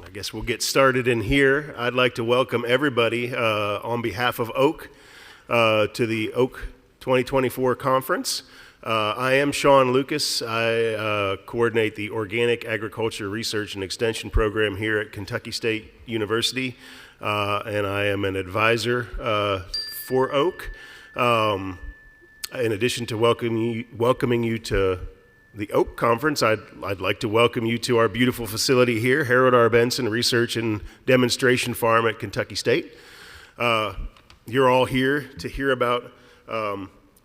I guess we'll get started in here. I'd like to welcome everybody on behalf of Oak to the Oak 2024 conference. I am Shawn Lucas. I coordinate the Organic Agriculture Research and Extension Program here at Kentucky State University, and I am an advisor for Oak. In addition to welcoming you to the Oak Conference, I'd like to welcome you to our beautiful facility here, Harold R. Benson Research and Demonstration Farm at Kentucky State. You're all here to hear about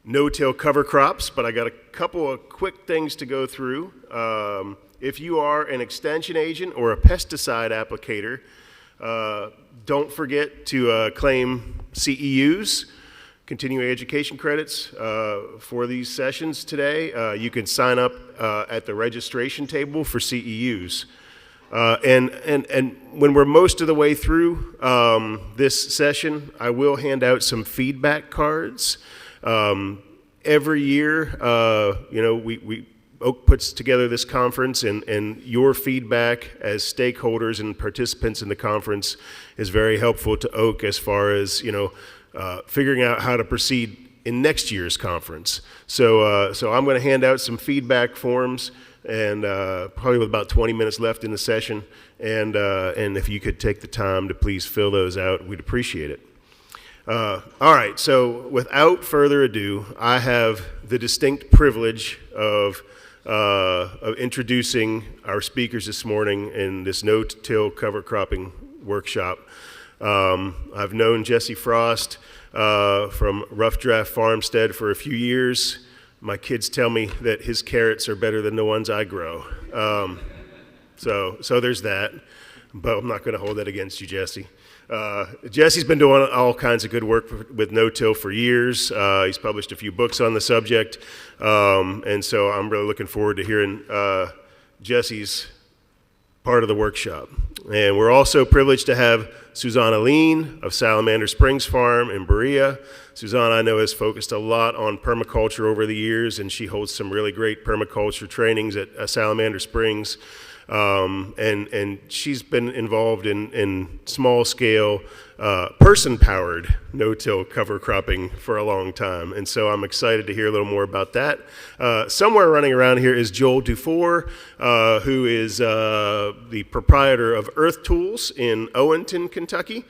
no-till cover crops, but I got a couple of quick things to go through. If you are an extension agent or a pesticide applicator, don't forget to claim CEUs, continuing education credits, for these sessions today. You can sign up at the registration table for CEUs. And when we're most of the way through this session, I will hand out some feedback cards. Every year, Oak puts together this conference, and your feedback as stakeholders and participants in the conference is very helpful to Oak as far as, figuring out how to proceed in next year's conference. So I'm going to hand out some feedback forms, and probably with about 20 minutes left in the session, and if you could take the time to please fill those out, we'd appreciate it. All right, so without further ado, I have the distinct privilege of introducing our speakers this morning in this no-till cover cropping workshop. I've known Jesse Frost from Rough Draft Farmstead for a few years. My kids tell me that his carrots are better than the ones I grow. So there's that, but I'm not going to hold that against you, Jesse. Jesse's been doing all kinds of good work with no-till for years. He's published a few books on the subject, and so I'm really looking forward to hearing Jesse's part of the workshop. And we're also privileged to have Susana Lein of Salamander Springs Farm in Berea. Susana, I know, has focused a lot on permaculture over the years, and she holds some really great permaculture trainings at Salamander Springs. And she's been involved in small-scale, person-powered no-till cover cropping for a long time, and so I'm excited to hear a little more about that. Somewhere running around here is Joel Dufour, who is the proprietor of Earth Tools in Owenton, Kentucky.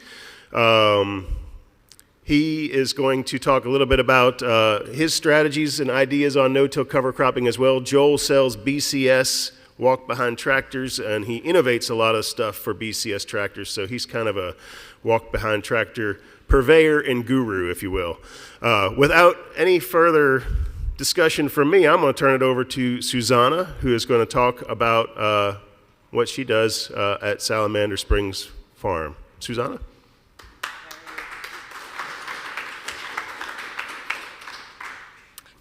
He is going to talk a little bit about his strategies and ideas on no-till cover cropping as well. Joel sells BCS walk-behind tractors, and he innovates a lot of stuff for BCS tractors, so he's kind of a walk-behind tractor purveyor and guru, if you will. Without any further discussion from me, I'm going to turn it over to Susana, who is going to talk about what she does at Salamander Springs Farm. Susana?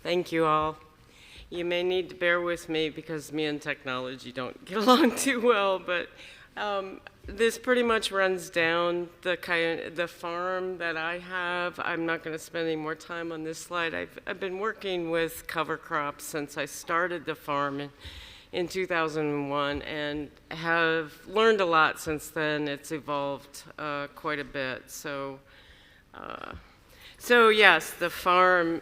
Thank you all. You may need to bear with me because me and technology don't get along too well, but this pretty much runs down the farm that I have. I'm not going to spend any more time on this slide. I've been working with cover crops since I started the farm in 2001 and have learned a lot since then. It's evolved quite a bit. So yes, the farm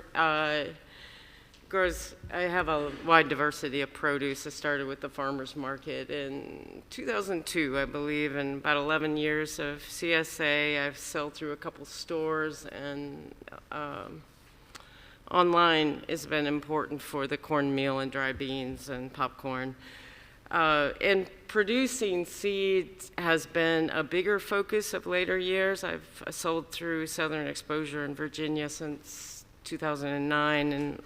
grows. I have a wide diversity of produce. I started with the farmers market in 2002, I believe, and about 11 years of CSA. I've sold through a couple stores, and online has been important for the cornmeal and dry beans and popcorn. And producing seeds has been a bigger focus of later years. I've sold through Southern Exposure in Virginia since 2009, and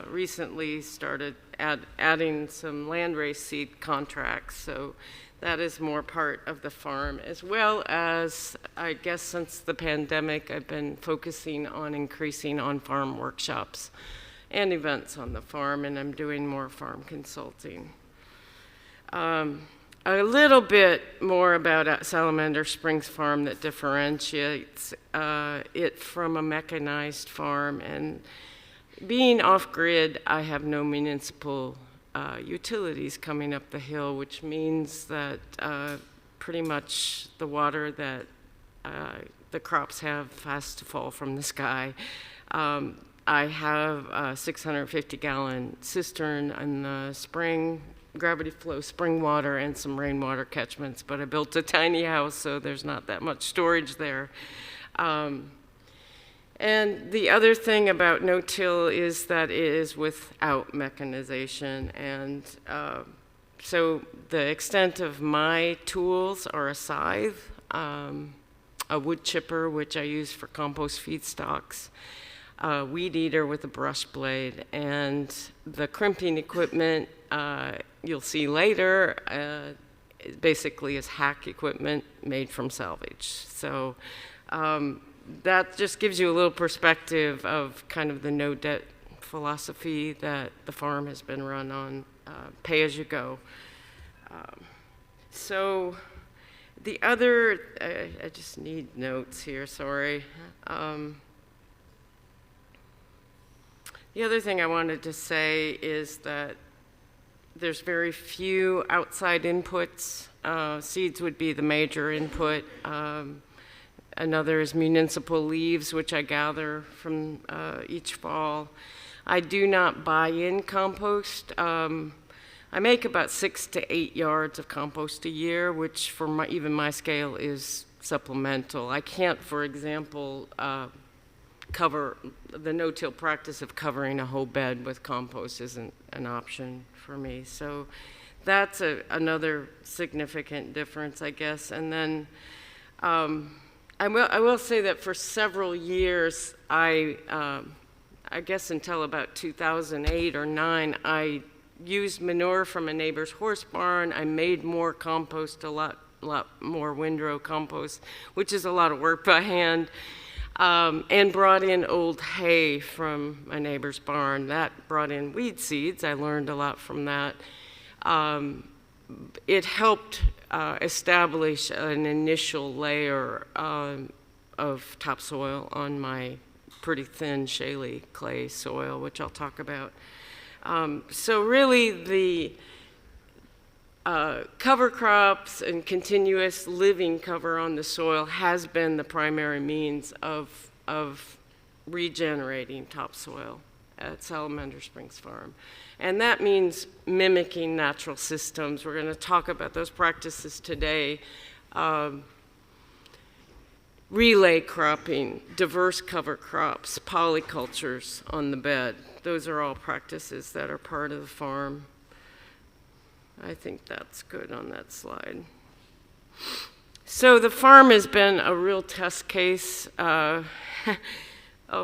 recently started adding some landrace seed contracts. So that is more part of the farm, as well as, I guess, since the pandemic, I've been focusing on increasing on-farm workshops and events on the farm, and I'm doing more farm consulting. A little bit more about Salamander Springs Farm that differentiates it from a mechanized farm. And being off-grid, I have no municipal utilities coming up the hill, which means that pretty much the water that the crops have has to fall from the sky. I have a 650-gallon cistern in the spring, gravity flow spring water, and some rainwater catchments, but I built a tiny house, so there's not that much storage there. And the other thing about no-till is that it is without mechanization, and so the extent of my tools are a scythe, a wood chipper, which I use for compost feedstocks, a weed eater with a brush blade, and the crimping equipment you'll see later basically is hack equipment made from salvage. So that just gives you a little perspective of kind of the no-debt philosophy that the farm has been run on, pay-as-you-go. So the other, I just need notes here, sorry. The other thing I wanted to say is that there's very few outside inputs. Seeds would be the major input. Another is municipal leaves, which I gather from each fall. I do not buy in compost. I make about 6 to 8 yards of compost a year, which for even my scale is supplemental. I can't, for example, cover the no-till practice of covering a whole bed with compost isn't an option for me. So that's another significant difference, I guess. And then I will say that for several years, I guess until about 2008 or 9, I used manure from a neighbor's horse barn. I made more compost, a lot more windrow compost, which is a lot of work by hand. And brought in old hay from my neighbor's barn. That brought in weed seeds. I learned a lot from that. It helped establish an initial layer of topsoil on my pretty thin, shaly clay soil, which I'll talk about. So really the cover crops and continuous living cover on the soil has been the primary means of regenerating topsoil at Salamander Springs Farm. And that means mimicking natural systems. We're going to talk about those practices today. Relay cropping, diverse cover crops, polycultures on the bed. Those are all practices that are part of the farm. I think that's good on that slide. So the farm has been a real test case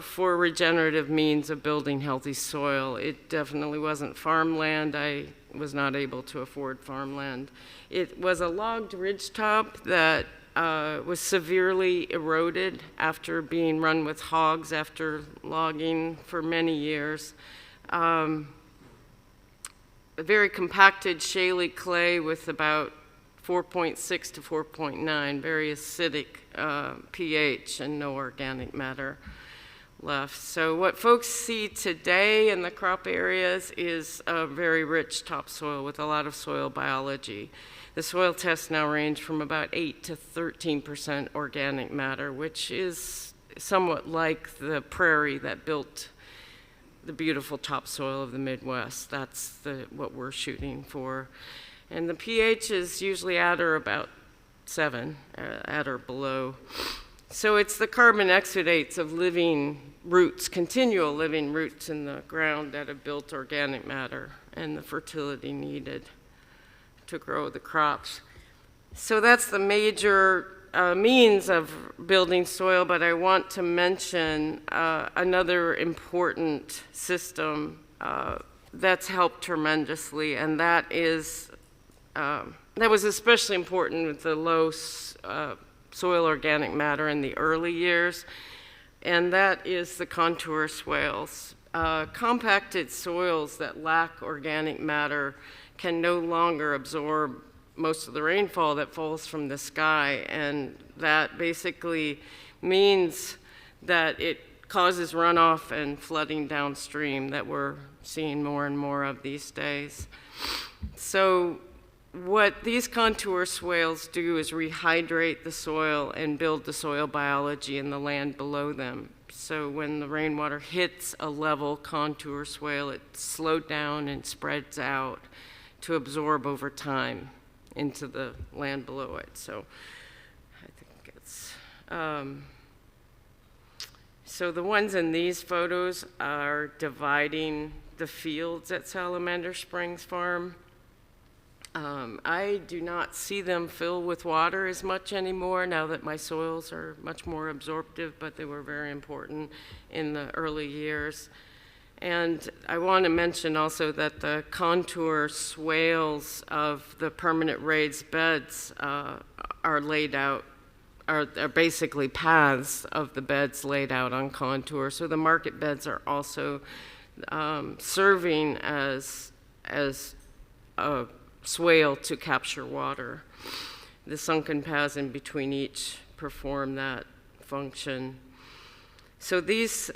for regenerative means of building healthy soil. It definitely wasn't farmland. I was not able to afford farmland. It was a logged ridgetop that was severely eroded after being run with hogs after logging for many years. A very compacted shaly clay with about 4.6 to 4.9, very acidic pH and no organic matter left. So what folks see today in the crop areas is a very rich topsoil with a lot of soil biology. The soil tests now range from about 8 to 13% organic matter, which is somewhat like the prairie that built the beautiful topsoil of the Midwest. That's what we're shooting for. And the pH is usually at or about 7, at or below. So it's the carbon exudates of living roots, continual living roots in the ground that have built organic matter and the fertility needed to grow the crops. So that's the major means of building soil, but I want to mention another important system that's helped tremendously, and that is that was especially important with the low soil organic matter in the early years, and that is the contour swales. Compacted soils that lack organic matter can no longer absorb most of the rainfall that falls from the sky, and that basically means that it causes runoff and flooding downstream that we're seeing more and more of these days. So what these contour swales do is rehydrate the soil and build the soil biology in the land below them. So when the rainwater hits a level contour swale, it's slowed down and spreads out to absorb over time into the land below it. So I think it's, so the ones in these photos are dividing the fields at Salamander Springs Farm. I do not see them fill with water as much anymore now that my soils are much more absorptive, but they were very important in the early years. And I want to mention also that the contour swales of the permanent raised beds are laid out, are basically paths of the beds laid out on contour. So the market beds are also serving as a swale to capture water. The sunken paths in between each perform that function. So these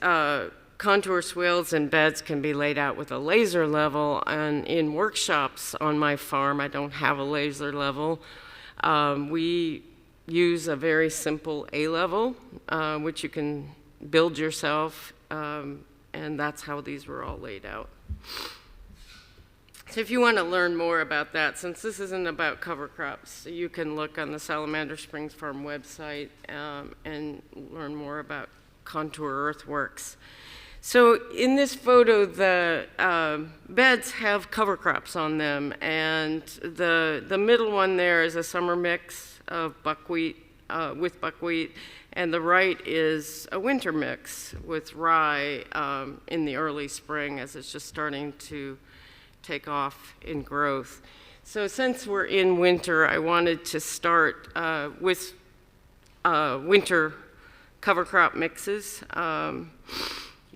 contour swales and beds can be laid out with a laser level, and in workshops on my farm, I don't have a laser level, we use a very simple A-level, which you can build yourself, and that's how these were all laid out. So if you want to learn more about that, since this isn't about cover crops, you can look on the Salamander Springs Farm website and learn more about contour earthworks. So in this photo, the beds have cover crops on them, and the middle one there is a summer mix of buckwheat with buckwheat, and the right is a winter mix with rye in the early spring as it's just starting to take off in growth. So since we're in winter, I wanted to start with winter cover crop mixes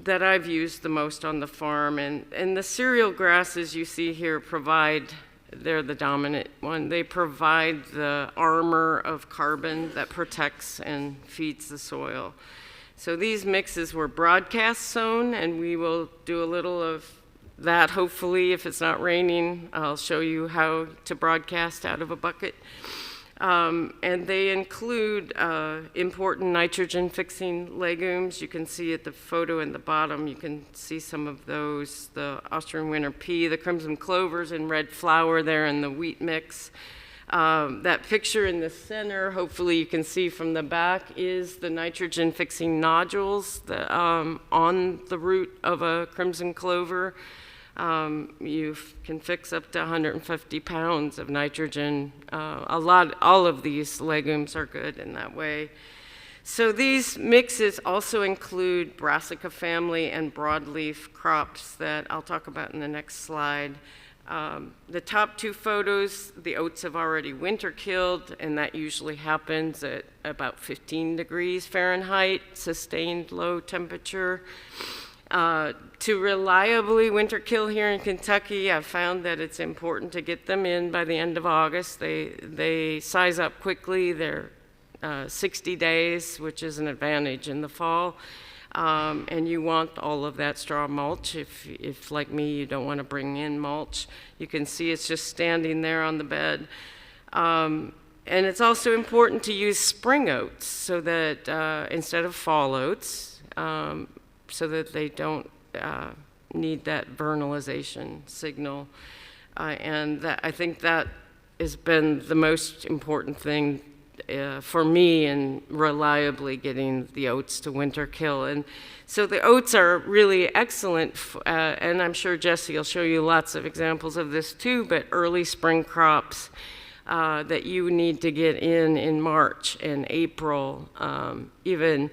that I've used the most on the farm. And the cereal grasses you see here they're the dominant one. They provide the armor of carbon that protects and feeds the soil. So these mixes were broadcast sown, and we will do a little of that hopefully. If it's not raining, I'll show you how to broadcast out of a bucket. And they include important nitrogen-fixing legumes. You can see at the photo in the bottom, you can see some of those, the Austrian winter pea, the crimson clovers and red flour there in the wheat mix. That picture in the center, hopefully you can see from the back, is the nitrogen-fixing nodules on the root of a crimson clover. You can fix up to 150 pounds of nitrogen. All of these legumes are good in that way. So these mixes also include brassica family and broadleaf crops that I'll talk about in the next slide. The top two photos, the oats have already winter killed, and that usually happens at about 15 degrees Fahrenheit, sustained low temperature. To reliably winter kill here in Kentucky, I've found that it's important to get them in by the end of August. They size up quickly. They're 60 days, which is an advantage in the fall. And you want all of that straw mulch. If like me, you don't want to bring in mulch. You can see it's just standing there on the bed. And it's also important to use spring oats so that instead of fall oats, so that they don't need that vernalization signal. And I think that has been the most important thing for me in reliably getting the oats to winter kill. And so the oats are really excellent, and I'm sure Jesse will show you lots of examples of this too, but early spring crops that you need to get in March and April, even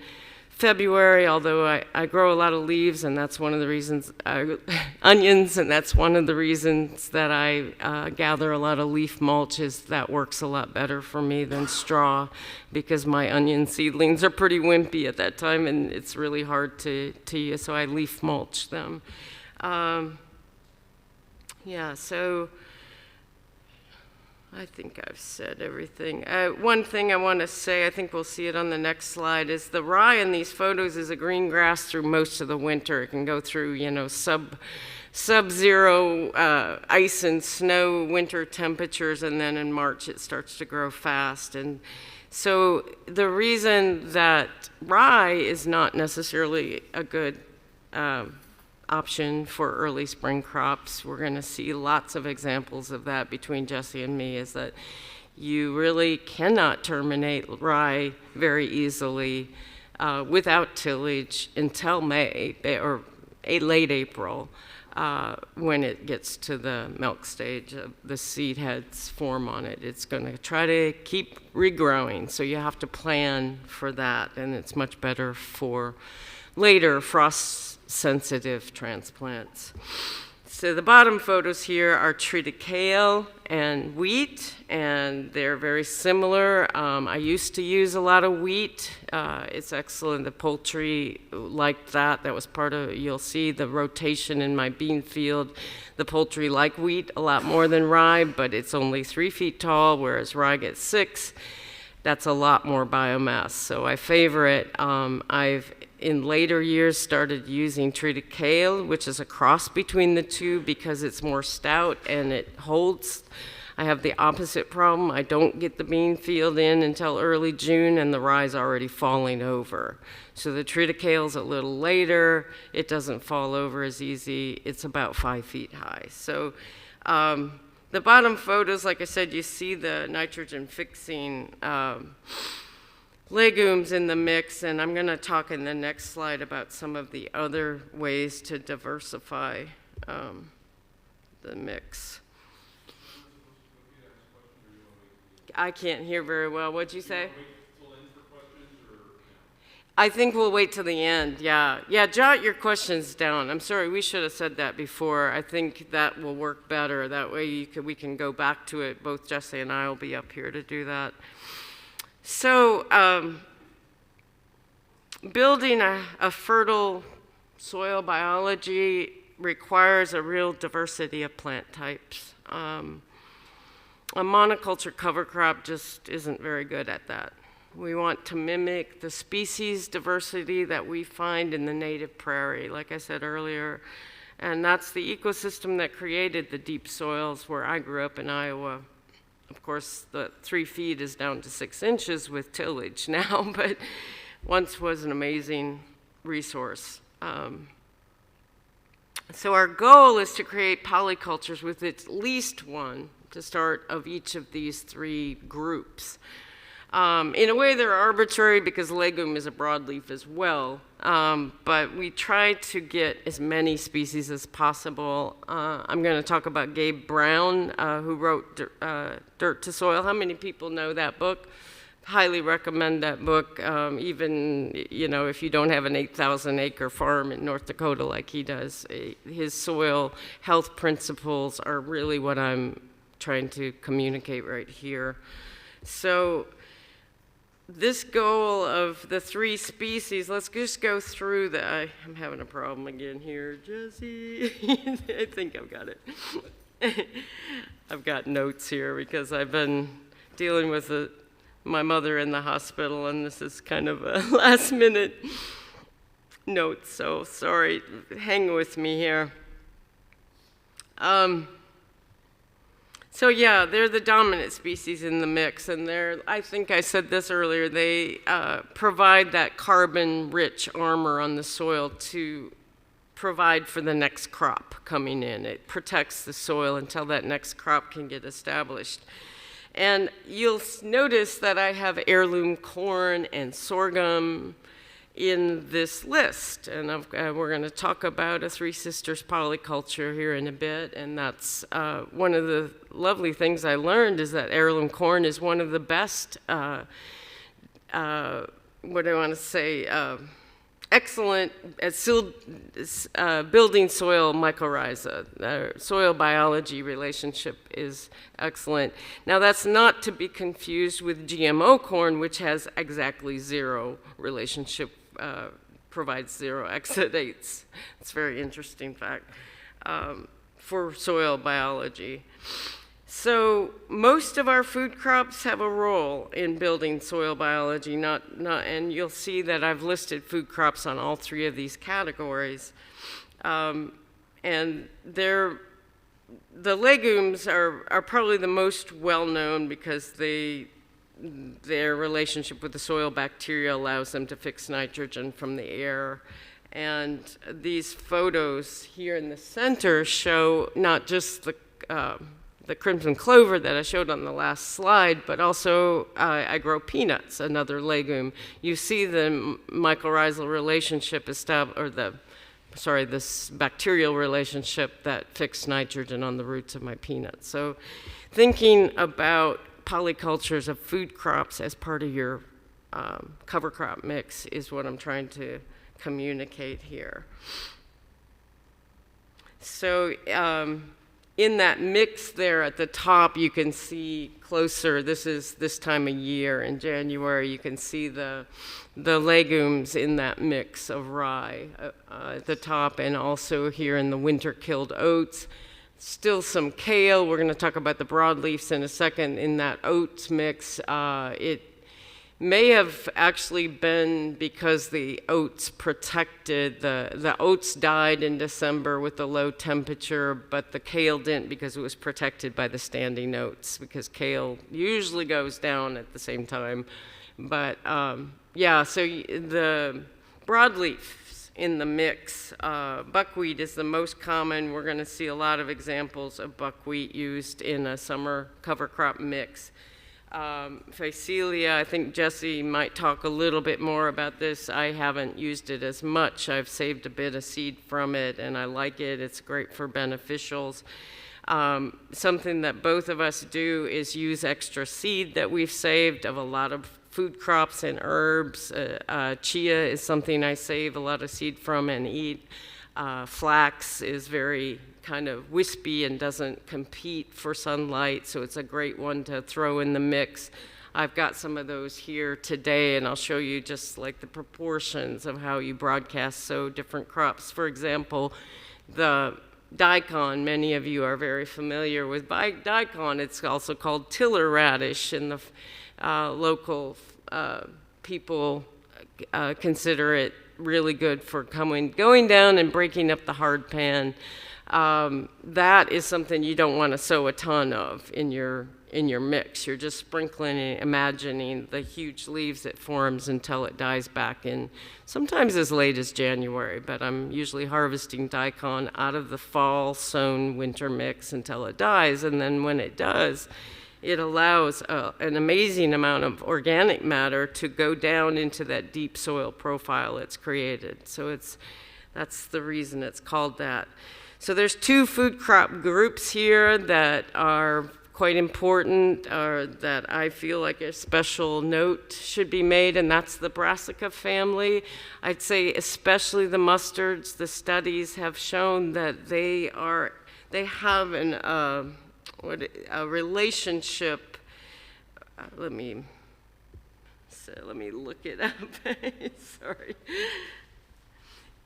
February, although I grow a lot of leaves, and that's one of the reasons, onions, and that's one of the reasons that I gather a lot of leaf mulch, is that works a lot better for me than straw, because my onion seedlings are pretty wimpy at that time, and it's really hard to use, so I leaf mulch them. Yeah, so I think I've said everything. One thing I want to say, I think we'll see it on the next slide, is the rye in these photos is a green grass through most of the winter. It can go through, sub-zero ice and snow winter temperatures, and then in March it starts to grow fast. And so the reason that rye is not necessarily a good option for early spring crops, we're going to see lots of examples of that between Jesse and me, is that you really cannot terminate rye very easily without tillage until May or late April, when it gets to the milk stage. The seed heads form on it. It's going to try to keep regrowing, so you have to plan for that, and it's much better for later frost-sensitive transplants. So the bottom photos here are treated kale and wheat, and they're very similar. I used to use a lot of wheat. It's excellent. The poultry liked that. That was part of, you'll see the rotation in my bean field. The poultry like wheat a lot more than rye, but it's only 3 feet tall, whereas rye gets 6. That's a lot more biomass, so I favor it. I've in later years started using treated kale, which is a cross between the two because it's more stout and it holds. I have the opposite problem. I don't get the bean field in until early June, and the rye's already falling over. So the treated kale's a little later. It doesn't fall over as easy. It's about 5 feet high. So the bottom photos, like I said, you see the nitrogen fixing legumes in the mix, and I'm going to talk in the next slide about some of the other ways to diversify the mix. I can't hear very well. What'd you say? I think we'll wait till the end, yeah. Yeah, jot your questions down. I'm sorry, we should have said that before. I think that will work better. That way we can go back to it. Both Jesse and I will be up here to do that. So building a fertile soil biology requires a real diversity of plant types. A monoculture cover crop just isn't very good at that. We want to mimic the species diversity that we find in the native prairie, like I said earlier. And that's the ecosystem that created the deep soils where I grew up in Iowa. Of course, the 3 feet is down to 6 inches with tillage now, but once was an amazing resource. So our goal is to create polycultures with at least one to start of each of these 3 groups. In a way, they're arbitrary because legume is a broadleaf as well, but we try to get as many species as possible. I'm going to talk about Gabe Brown, who wrote Dirt to Soil. How many people know that book? Highly recommend that book, even if you don't have an 8,000-acre farm in North Dakota like he does. His soil health principles are really what I'm trying to communicate right here. So this goal of the 3 species, let's just go through the, I'm having a problem again here, Jesse. I think I've got it. I've got notes here because I've been dealing with my mother in the hospital, and this is kind of a last minute note, so sorry, hang with me here. So yeah, they're the dominant species in the mix, and I think I said this earlier, they provide that carbon-rich armor on the soil to provide for the next crop coming in. It protects the soil until that next crop can get established. And you'll notice that I have heirloom corn and sorghum in this list, and we're going to talk about a Three Sisters polyculture here in a bit, and that's one of the lovely things I learned is that heirloom corn is one of the best, excellent building soil mycorrhiza. Soil biology relationship is excellent. Now that's not to be confused with GMO corn, which has exactly 0 relationship, provides 0 exudates. It's a very interesting fact for soil biology. So most of our food crops have a role in building soil biology, and you'll see that I've listed food crops on all 3 of these categories. And the legumes are probably the most well-known because their relationship with the soil bacteria allows them to fix nitrogen from the air. And these photos here in the center show not just the crimson clover that I showed on the last slide, but also I grow peanuts, another legume. You see the mycorrhizal relationship this bacterial relationship that fixed nitrogen on the roots of my peanuts. So thinking about polycultures of food crops as part of your cover crop mix is what I'm trying to communicate here. So in that mix there at the top, you can see closer, this is this time of year in January, you can see the legumes in that mix of rye at the top, and also here in the winter-killed oats. Still some kale. We're going to talk about the broadleafs in a second. In that oats mix, it may have actually been because the oats protected, the oats died in December with the low temperature, but the kale didn't because it was protected by the standing oats, because kale usually goes down at the same time. But yeah, so the broadleafs in the mix, buckwheat is the most common. We're going to see a lot of examples of buckwheat used in a summer cover crop mix. Phacelia, I think Jesse might talk a little bit more about this. I haven't used it as much. I've saved a bit of seed from it, and I like it. It's great for beneficials. Something that both of us do is use extra seed that we've saved of a lot of food crops and herbs. Chia is something I save a lot of seed from and eat. Flax is very kind of wispy and doesn't compete for sunlight, so it's a great one to throw in the mix. I've got some of those here today, and I'll show you just like the proportions of how you broadcast sow different crops. For example, the daikon, many of you are very familiar with daikon. It's also called tiller radish, and the local people consider it really good for going down and breaking up the hard pan. That is something you don't want to sow a ton of in your mix. You're just sprinkling and imagining the huge leaves it forms until it dies back in, sometimes as late as January, but I'm usually harvesting daikon out of the fall sown winter mix until it dies, and then when it does, it allows an amazing amount of organic matter to go down into that deep soil profile it's created. So that's the reason it's called that. So there's two food crop groups here that are quite important, or that I feel like a special note should be made, and that's the brassica family. I'd say especially the mustards. The studies have shown that they have a relationship. Let me look it up. Sorry.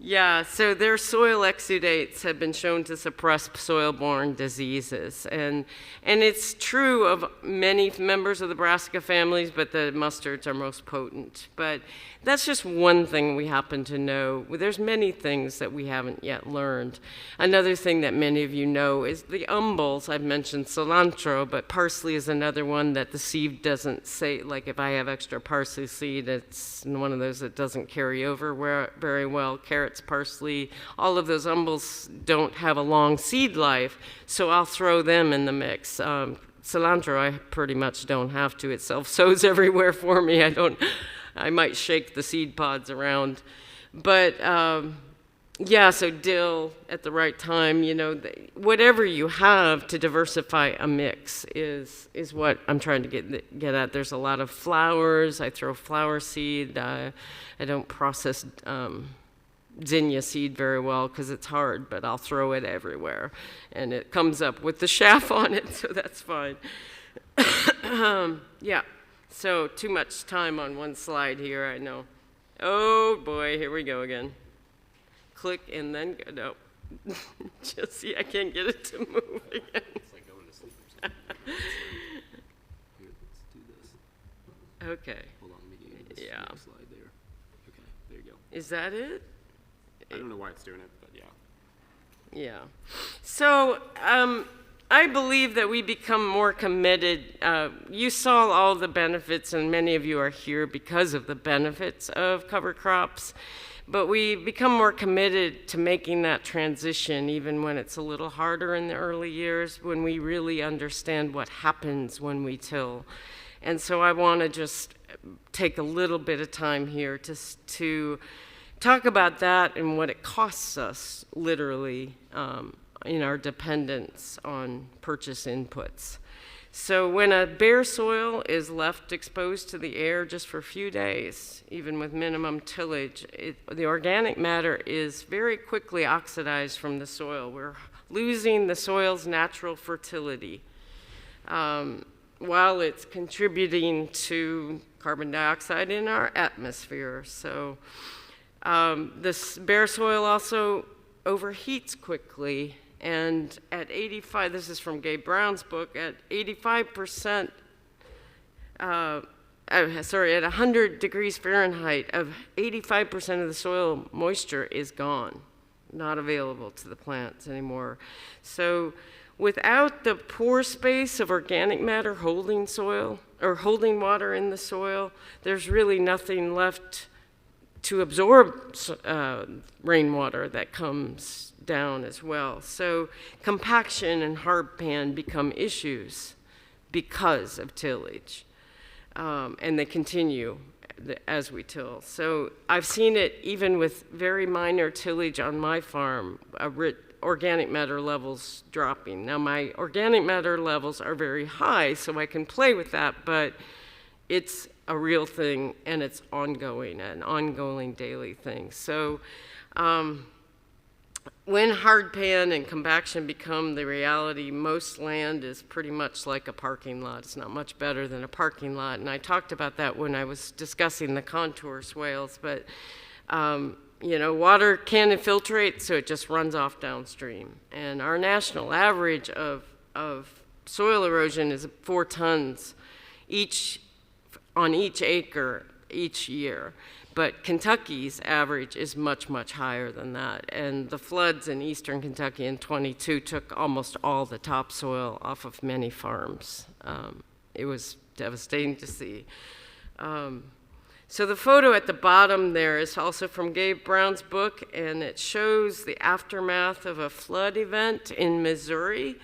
Yeah, so their soil exudates have been shown to suppress soil-borne diseases. And it's true of many members of the brassica families, but the mustards are most potent. But that's just one thing we happen to know. There's many things that we haven't yet learned. Another thing that many of you know is the umbels. I've mentioned cilantro, but parsley is another one that the seed doesn't say, like if I have extra parsley seed, it's one of those that doesn't carry over very well. Carrots, parsley, all of those umbels don't have a long seed life, so I'll throw them in the mix. Cilantro, I pretty much don't have to. It self-sows everywhere for me. I might shake the seed pods around. But yeah, so dill at the right time, whatever you have to diversify a mix is what I'm trying to get at. There's a lot of flowers. I throw flower seed. I don't process zinnia seed very well because it's hard, but I'll throw it everywhere. And it comes up with the chaff on it, so that's fine. Yeah. So too much time on one slide here, I know. Oh boy, here we go again. Click and then go. No. Just see, I can't get it to move again. It's like going to sleep or something. Here, let's do this. Okay. Hold on, let me get this Yeah. slide there. Okay, there you go. Is that it? I don't know why it's doing it, but yeah. Yeah. So I believe that we become more committed. You saw all the benefits, and many of you are here because of the benefits of cover crops. But we become more committed to making that transition, even when it's a little harder in the early years, when we really understand what happens when we till. And so I want to just take a little bit of time here to talk about that and what it costs us, literally, in our dependence on purchase inputs. So when a bare soil is left exposed to the air just for a few days, even with minimum tillage, the organic matter is very quickly oxidized from the soil. We're losing the soil's natural fertility while it's contributing to carbon dioxide in our atmosphere. So this bare soil also overheats quickly. And at 85, this is from Gabe Brown's book, at 85%, at 100 degrees Fahrenheit, of 85% of the soil moisture is gone, not available to the plants anymore. So without the pore space of organic matter holding soil, or holding water in the soil, there's really nothing left to absorb rainwater that comes down as well. So compaction and hard pan become issues because of tillage, and they continue as we till. So I've seen it even with very minor tillage on my farm, organic matter levels dropping. Now my organic matter levels are very high, so I can play with that, but it's a real thing, and it's ongoing, an ongoing daily thing. So when hard pan and compaction become the reality, most land is pretty much like a parking lot. It's not much better than a parking lot, and I talked about that when I was discussing the contour swales, but water can infiltrate, so it just runs off downstream. And our national average of soil erosion is 4 tons on each acre each year. But Kentucky's average is much, much higher than that. And the floods in eastern Kentucky in '22 took almost all the topsoil off of many farms. It was devastating to see. So the photo at the bottom there is also from Gabe Brown's book, and it shows the aftermath of a flood event in Missouri.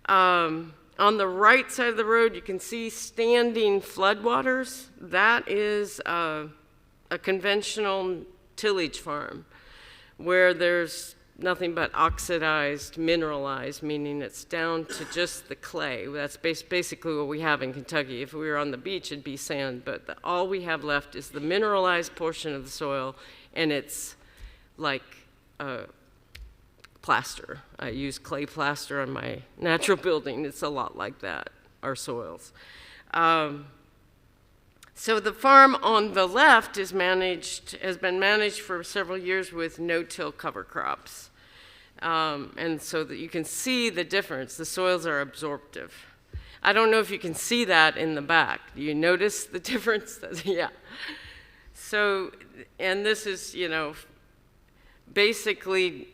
On the right side of the road, you can see standing floodwaters. That is a conventional tillage farm where there's nothing but oxidized, mineralized, meaning it's down to just the clay. That's basically what we have in Kentucky. If we were on the beach, it'd be sand, but all we have left is the mineralized portion of the soil, and it's like plaster. I use clay plaster on my natural building. It's a lot like that, our soils. So the farm on the left has been managed for several years with no-till cover crops. And so that you can see the difference. The soils are absorptive. I don't know if you can see that in the back. Do you notice the difference? Yeah. So, and this is, basically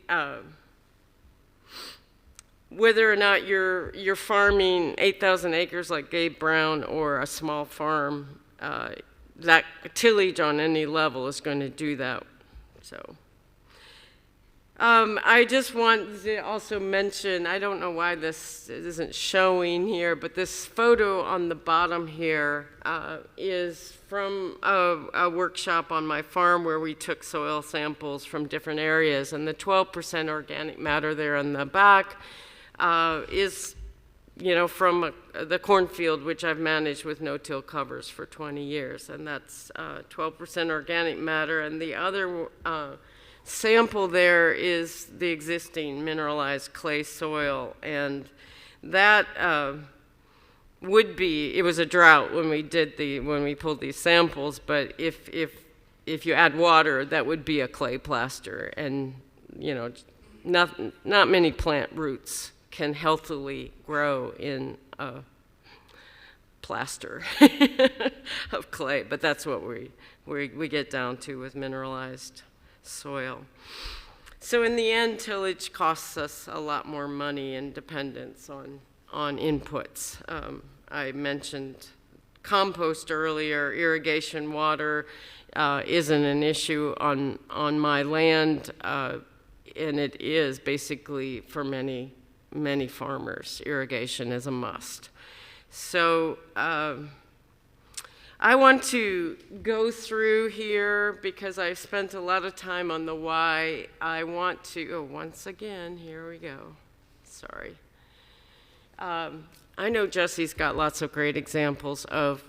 whether or not you're farming 8,000 acres like Gabe Brown or a small farm, that tillage on any level is going to do that. So I just want to also mention, I don't know why this isn't showing here, but this photo on the bottom here is from a workshop on my farm where we took soil samples from different areas, and the 12% organic matter there on the back is from the cornfield, which I've managed with no-till covers for 20 years, and that's 12% organic matter. And the other sample there is the existing mineralized clay soil, and that it was a drought when we pulled these samples, but if you add water, that would be a clay plaster, and not many plant roots can healthily grow in a plaster of clay, but that's what we get down to with mineralized soil. So in the end, tillage costs us a lot more money and dependence on inputs. I mentioned compost earlier. Irrigation water isn't an issue on my land, and it is basically for many farmers. Irrigation is a must. So I want to go through here because I've spent a lot of time on the why. I want to, once again, here we go. Sorry. I know Jesse's got lots of great examples of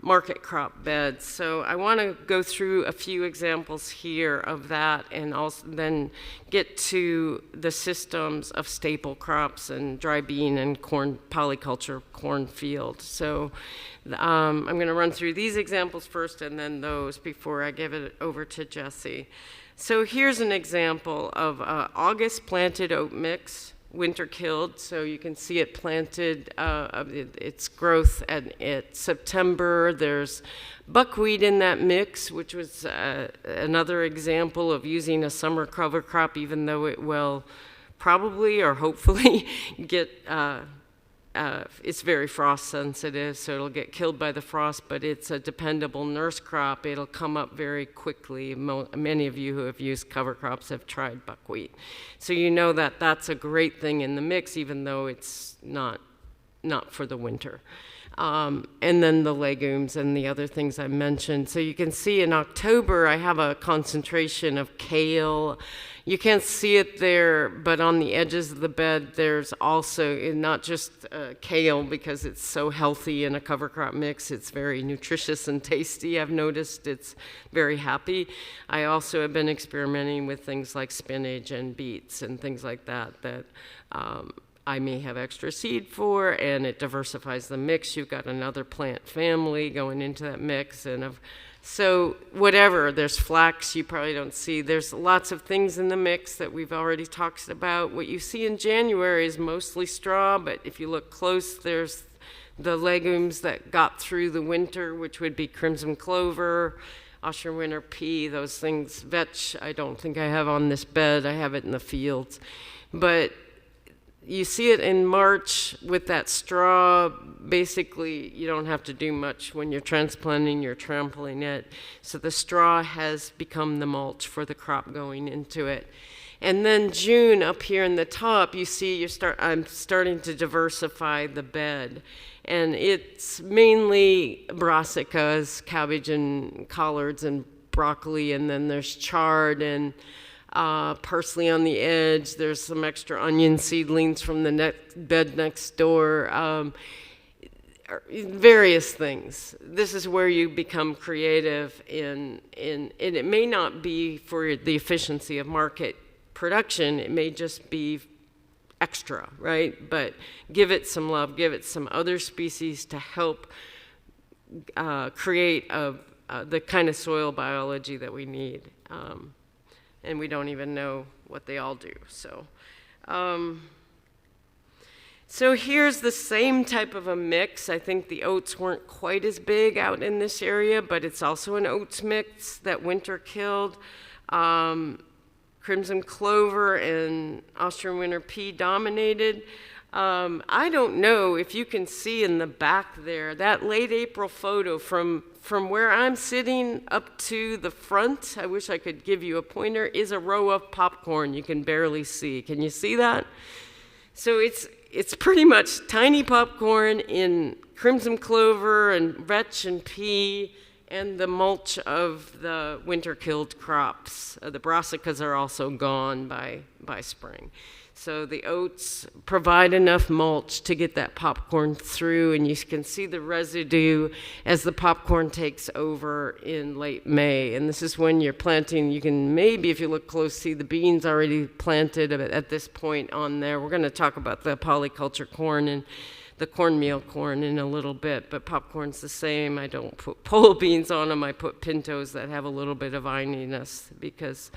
market crop beds. So I want to go through a few examples here of that, and also then get to the systems of staple crops and dry bean and corn, polyculture cornfield. So I'm going to run through these examples first and then those before I give it over to Jesse. So here's an example of August planted oat mix, winter killed, so you can see it planted, its growth at September. There's buckwheat in that mix, which was another example of using a summer cover crop, even though it will probably or hopefully get, it's very frost sensitive, so it'll get killed by the frost, but it's a dependable nurse crop. It'll come up very quickly. Many of you who have used cover crops have tried buckwheat. So you know that that's a great thing in the mix, even though it's not for the winter. And then the legumes and the other things I mentioned. So you can see in October, I have a concentration of kale. You can't see it there, but on the edges of the bed, there's also not just kale because it's so healthy in a cover crop mix. It's very nutritious and tasty. I've noticed it's very happy. I also have been experimenting with things like spinach and beets and things like that I may have extra seed for, and it diversifies the mix. You've got another plant family going into that mix, and so whatever, there's flax you probably don't see. There's lots of things in the mix that we've already talked about. What you see in January is mostly straw, but if you look close, there's the legumes that got through the winter, which would be crimson clover, Austrian winter pea, those things. Vetch, I don't think I have on this bed. I have it in the fields. But you see it in March with that straw. Basically, you don't have to do much when you're transplanting, you're trampling it. So the straw has become the mulch for the crop going into it. And then June, up here in the top, you see I'm starting to diversify the bed. And it's mainly brassicas, cabbage and collards and broccoli, and then there's chard and parsley on the edge. There's some extra onion seedlings from the bed next door. Various things. This is where you become creative and it may not be for the efficiency of market production. It may just be extra, right? But give it some love, give it some other species to help create the kind of soil biology that we need. And we don't even know what they all do. So here's the same type of a mix. I think the oats weren't quite as big out in this area, but it's also an oats mix that winter killed. Crimson clover and Austrian winter pea dominated. I don't know if you can see in the back there, that late April photo from where I'm sitting up to the front, I wish I could give you a pointer, is a row of popcorn you can barely see. Can you see that? So it's pretty much tiny popcorn in crimson clover and vetch and pea and the mulch of the winter-killed crops. The brassicas are also gone by spring. So the oats provide enough mulch to get that popcorn through, and you can see the residue as the popcorn takes over in late May. And this is when you're planting. You can maybe, if you look close, see the beans already planted at this point on there. We're going to talk about the polyculture corn and the cornmeal corn in a little bit, but popcorn's the same. I don't put pole beans on them. I put pintos that have a little bit of vininess because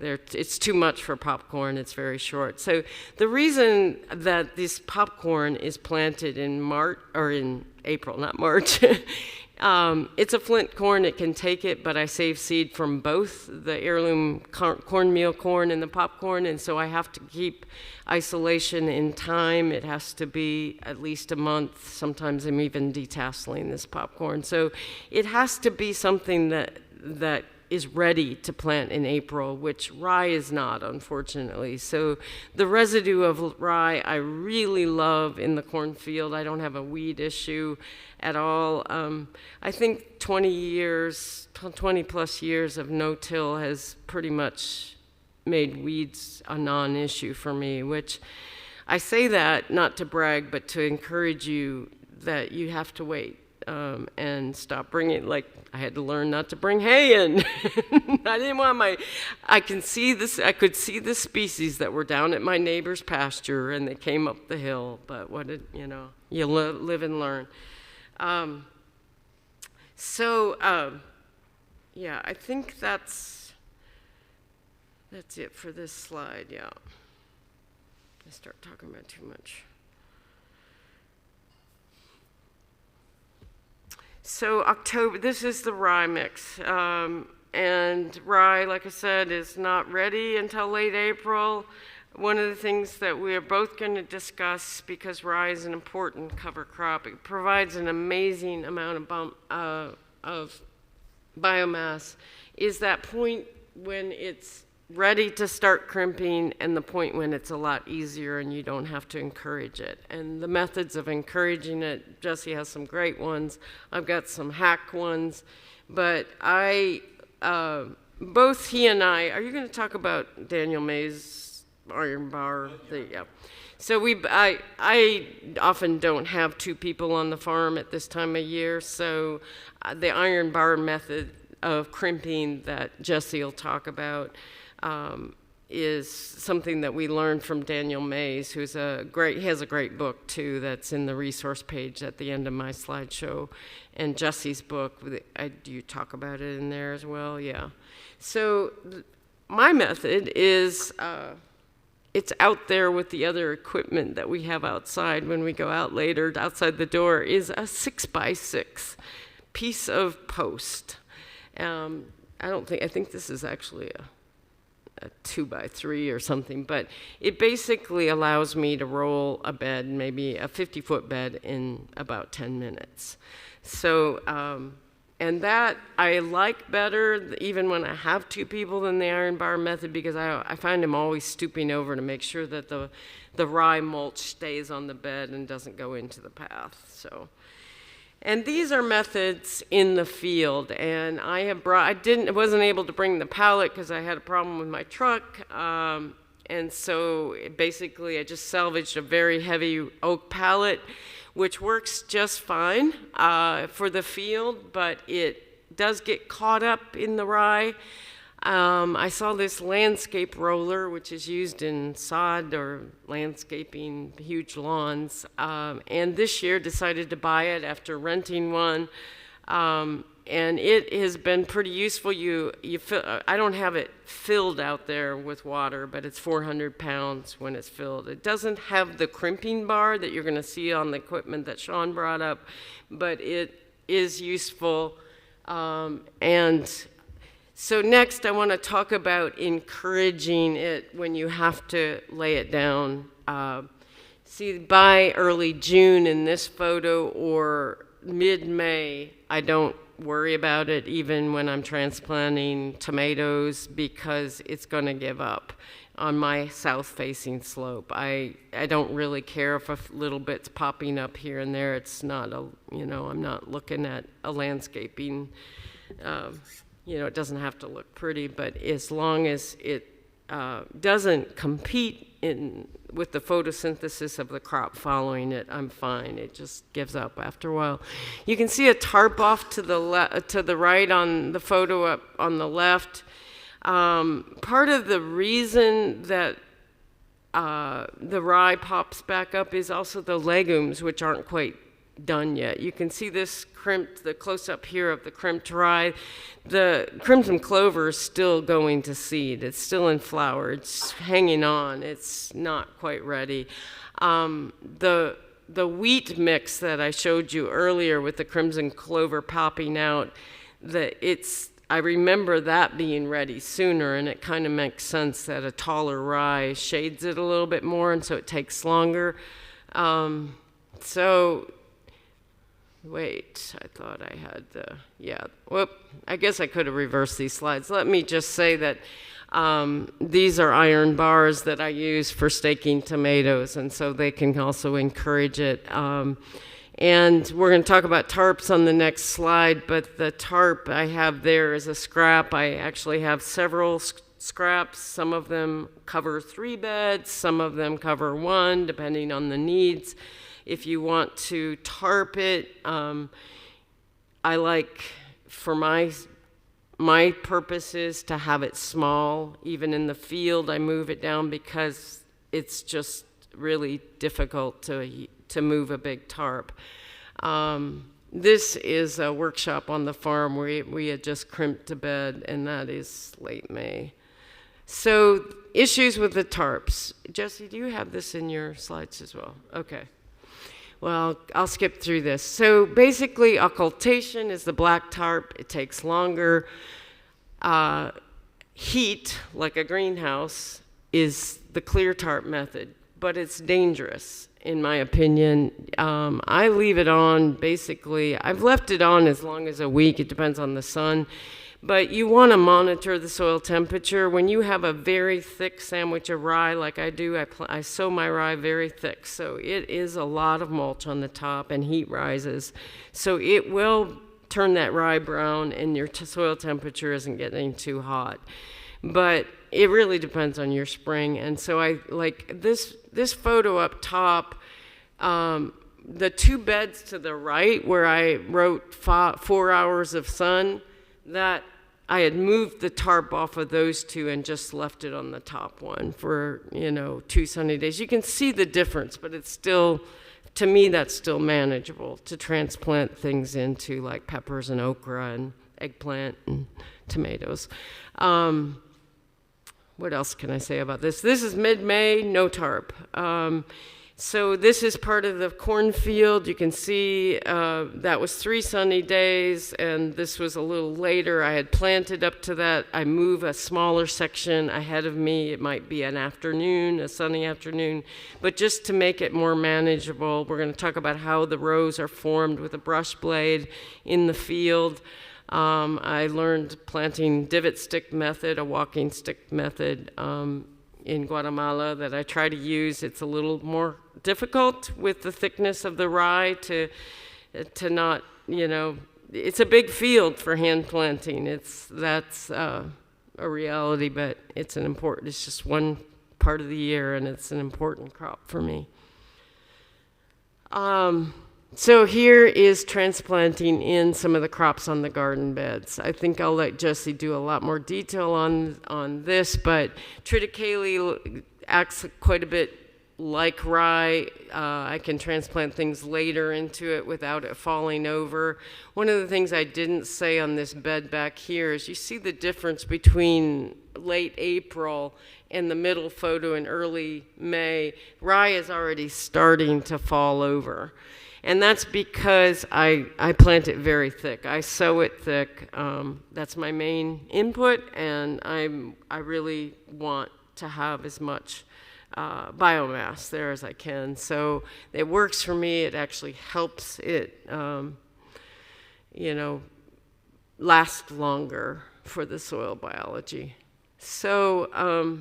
it's too much for popcorn. It's very short. So the reason that this popcorn is planted in March, or in April, not March, It's a flint corn, it can take it, but I save seed from both the heirloom cornmeal corn and the popcorn, and so I have to keep isolation in time. It has to be at least a month. Sometimes I'm even detasseling this popcorn. So it has to be something that is ready to plant in April, which rye is not, unfortunately. So the residue of rye I really love in the cornfield. I don't have a weed issue at all. I think 20 plus years of no-till has pretty much made weeds a non-issue for me, which I say that not to brag, but to encourage you that you have to wait and stop bringing, like I had to learn not to bring hay in. I didn't want I could see the species that were down at my neighbor's pasture and they came up the hill, but you live and learn. Yeah, I think that's it for this slide, yeah. I start talking about too much. So October, this is the rye mix. And rye, like I said, is not ready until late April. One of the things that we are both going to discuss, because rye is an important cover crop, it provides an amazing amount of biomass, is that point when it's ready to start crimping and the point when it's a lot easier and you don't have to encourage it. And the methods of encouraging it, Jesse has some great ones. I've got some hack ones, but both he and I, are you going to talk about Daniel May's iron bar? Yeah. So I often don't have two people on the farm at this time of year, so the iron bar method of crimping that Jesse will talk about is something that we learned from Daniel Mays, he has a great book too that's in the resource page at the end of my slideshow, and Jesse's book, do you talk about it in there as well? Yeah. So my method is, it's out there with the other equipment that we have outside when we go out later, outside the door, is a 6x6 piece of post. I think this is actually a 2x3 or something, but it basically allows me to roll a bed, maybe a 50-foot bed, in about 10 minutes. So, and that I like better, even when I have two people, than the iron bar method, because I find I'm always stooping over to make sure that the rye mulch stays on the bed and doesn't go into the path. So. And these are methods in the field, and I wasn't able to bring the pallet because I had a problem with my truck, and so basically I just salvaged a very heavy oak pallet, which works just fine for the field, but it does get caught up in the rye. I saw this landscape roller, which is used in sod or landscaping huge lawns, and this year decided to buy it after renting one, and it has been pretty useful. I don't have it filled out there with water, but it's 400 pounds when it's filled. It doesn't have the crimping bar that you're going to see on the equipment that Shawn brought up, but it is useful, and so next, I want to talk about encouraging it when you have to lay it down. See, by early June in this photo or mid-May, I don't worry about it even when I'm transplanting tomatoes, because it's going to give up on my south-facing slope. I don't really care if a little bit's popping up here and there. It's not I'm not looking at a landscaping. It doesn't have to look pretty, but as long as it doesn't compete with the photosynthesis of the crop following it, I'm fine. It just gives up after a while. You can see a tarp off to the right on the photo up on the left. Part of the reason that the rye pops back up is also the legumes, which aren't quite done yet. You can see this crimped, the close-up here of the crimped rye. The crimson clover is still going to seed. It's still in flower. It's hanging on. It's not quite ready. The the wheat mix that I showed you earlier with the crimson clover popping out, I remember that being ready sooner, and it kind of makes sense that a taller rye shades it a little bit more, and so it takes longer. Wait, I thought I had I guess I could have reversed these slides. Let me just say that these are iron bars that I use for staking tomatoes, and so they can also encourage it. And we're going to talk about tarps on the next slide, but the tarp I have there is a scrap. I actually have several scraps. Some of them cover 3 beds, some of them cover 1, depending on the needs. If you want to tarp it, I like, for my purposes, to have it small. Even in the field, I move it down because it's just really difficult to move a big tarp. This is a workshop on the farm where we had just crimped to bed, and that is late May. So, issues with the tarps. Jesse, do you have this in your slides as well? Okay. Well, I'll skip through this. So basically, occultation is the black tarp. It takes longer. Heat, like a greenhouse, is the clear tarp method, but it's dangerous, in my opinion. I leave it on, basically. I've left it on as long as a week. It depends on the sun. But you want to monitor the soil temperature. When you have a very thick sandwich of rye, like I do, I sow my rye very thick. So it is a lot of mulch on the top, and heat rises. So it will turn that rye brown, and your soil temperature isn't getting too hot. But it really depends on your spring. And so I like this photo up top, the 2 beds to the right where I wrote 4 hours of sun, that I had moved the tarp off of those 2 and just left it on the top one for, 2 sunny days. You can see the difference, but it's still, to me, that's still manageable to transplant things into, like peppers and okra and eggplant and tomatoes. What else can I say about this? This is mid-May, no tarp. So this is part of the cornfield. You can see that was 3 sunny days, and this was a little later. I had planted up to that. I move a smaller section ahead of me. It might be an afternoon, a sunny afternoon, but just to make it more manageable, we're going to talk about how the rows are formed with a brush blade in the field. I learned planting divot stick method, a walking stick method, in Guatemala that I try to use. It's a little more difficult with the thickness of the rye to not, it's a big field for hand planting. That's a reality, but it's just one part of the year, and it's an important crop for me. So here is transplanting in some of the crops on the garden beds. I think I'll let Jesse do a lot more detail on this, but triticale acts quite a bit like rye. I can transplant things later into it without it falling over. One of the things I didn't say on this bed back here is you see the difference between late April and the middle photo in early May. Rye is already starting to fall over. And that's because I plant it very thick. I sow it thick. That's my main input, and I really want to have as much biomass there as I can. So it works for me. It actually helps it, last longer for the soil biology. So,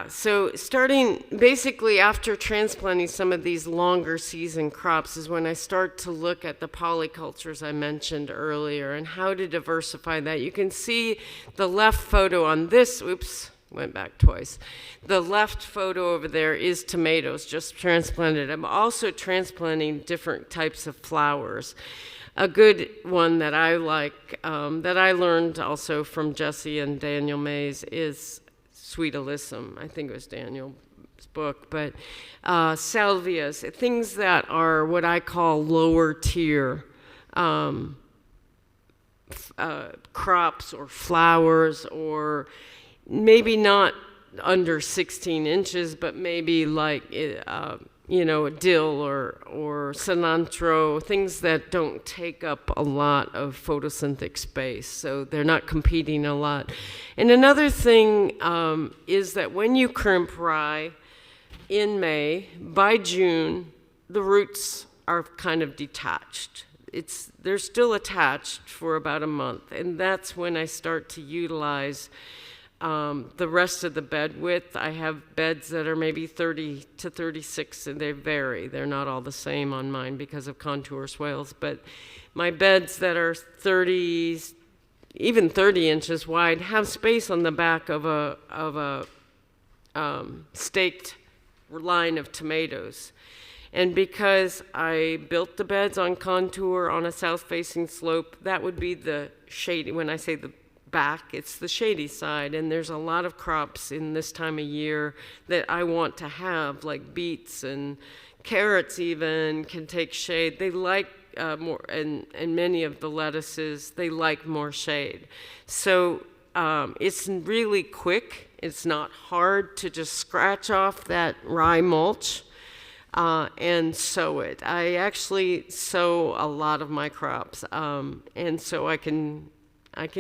so starting basically after transplanting some of these longer season crops is when I start to look at the polycultures I mentioned earlier and how to diversify that. You can see the left photo on this, went back twice. The left photo over there is tomatoes, just transplanted. I'm also transplanting different types of flowers. A good one that I like, that I learned also from Jesse and Daniel Mays is Sweet Alyssum. I think it was Daniel's book, but salvias, things that are what I call lower tier crops or flowers, or maybe not under 16 inches, but maybe like, a dill or cilantro, things that don't take up a lot of photosynthetic space. So they're not competing a lot. And another thing is that when you crimp rye in May, by June, the roots are kind of detached. They're still attached for about a month, and that's when I start to utilize the rest of the bed width. I have beds that are maybe 30 to 36, and they vary. They're not all the same on mine because of contour swales, but my beds that are 30, even 30 inches wide, have space on the back of a staked line of tomatoes. And because I built the beds on contour on a south-facing slope, that would be the shady, when I say the back, it's the shady side. And there's a lot of crops in this time of year that I want to have, like beets and carrots even can take shade. They like more, and many of the lettuces, they like more shade. So it's really quick. It's not hard to just scratch off that rye mulch and sow it. I actually sow a lot of my crops, and so I can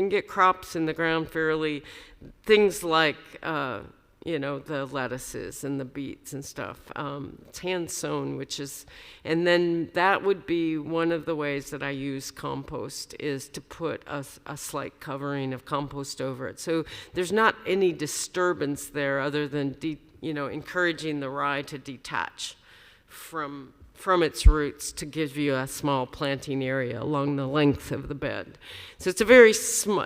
get crops in the ground fairly. Things like the lettuces and the beets and stuff. It's hand sown, and then that would be one of the ways that I use compost, is to put a slight covering of compost over it. So there's not any disturbance there other than encouraging the rye to detach from its roots to give you a small planting area along the length of the bed. So it's a very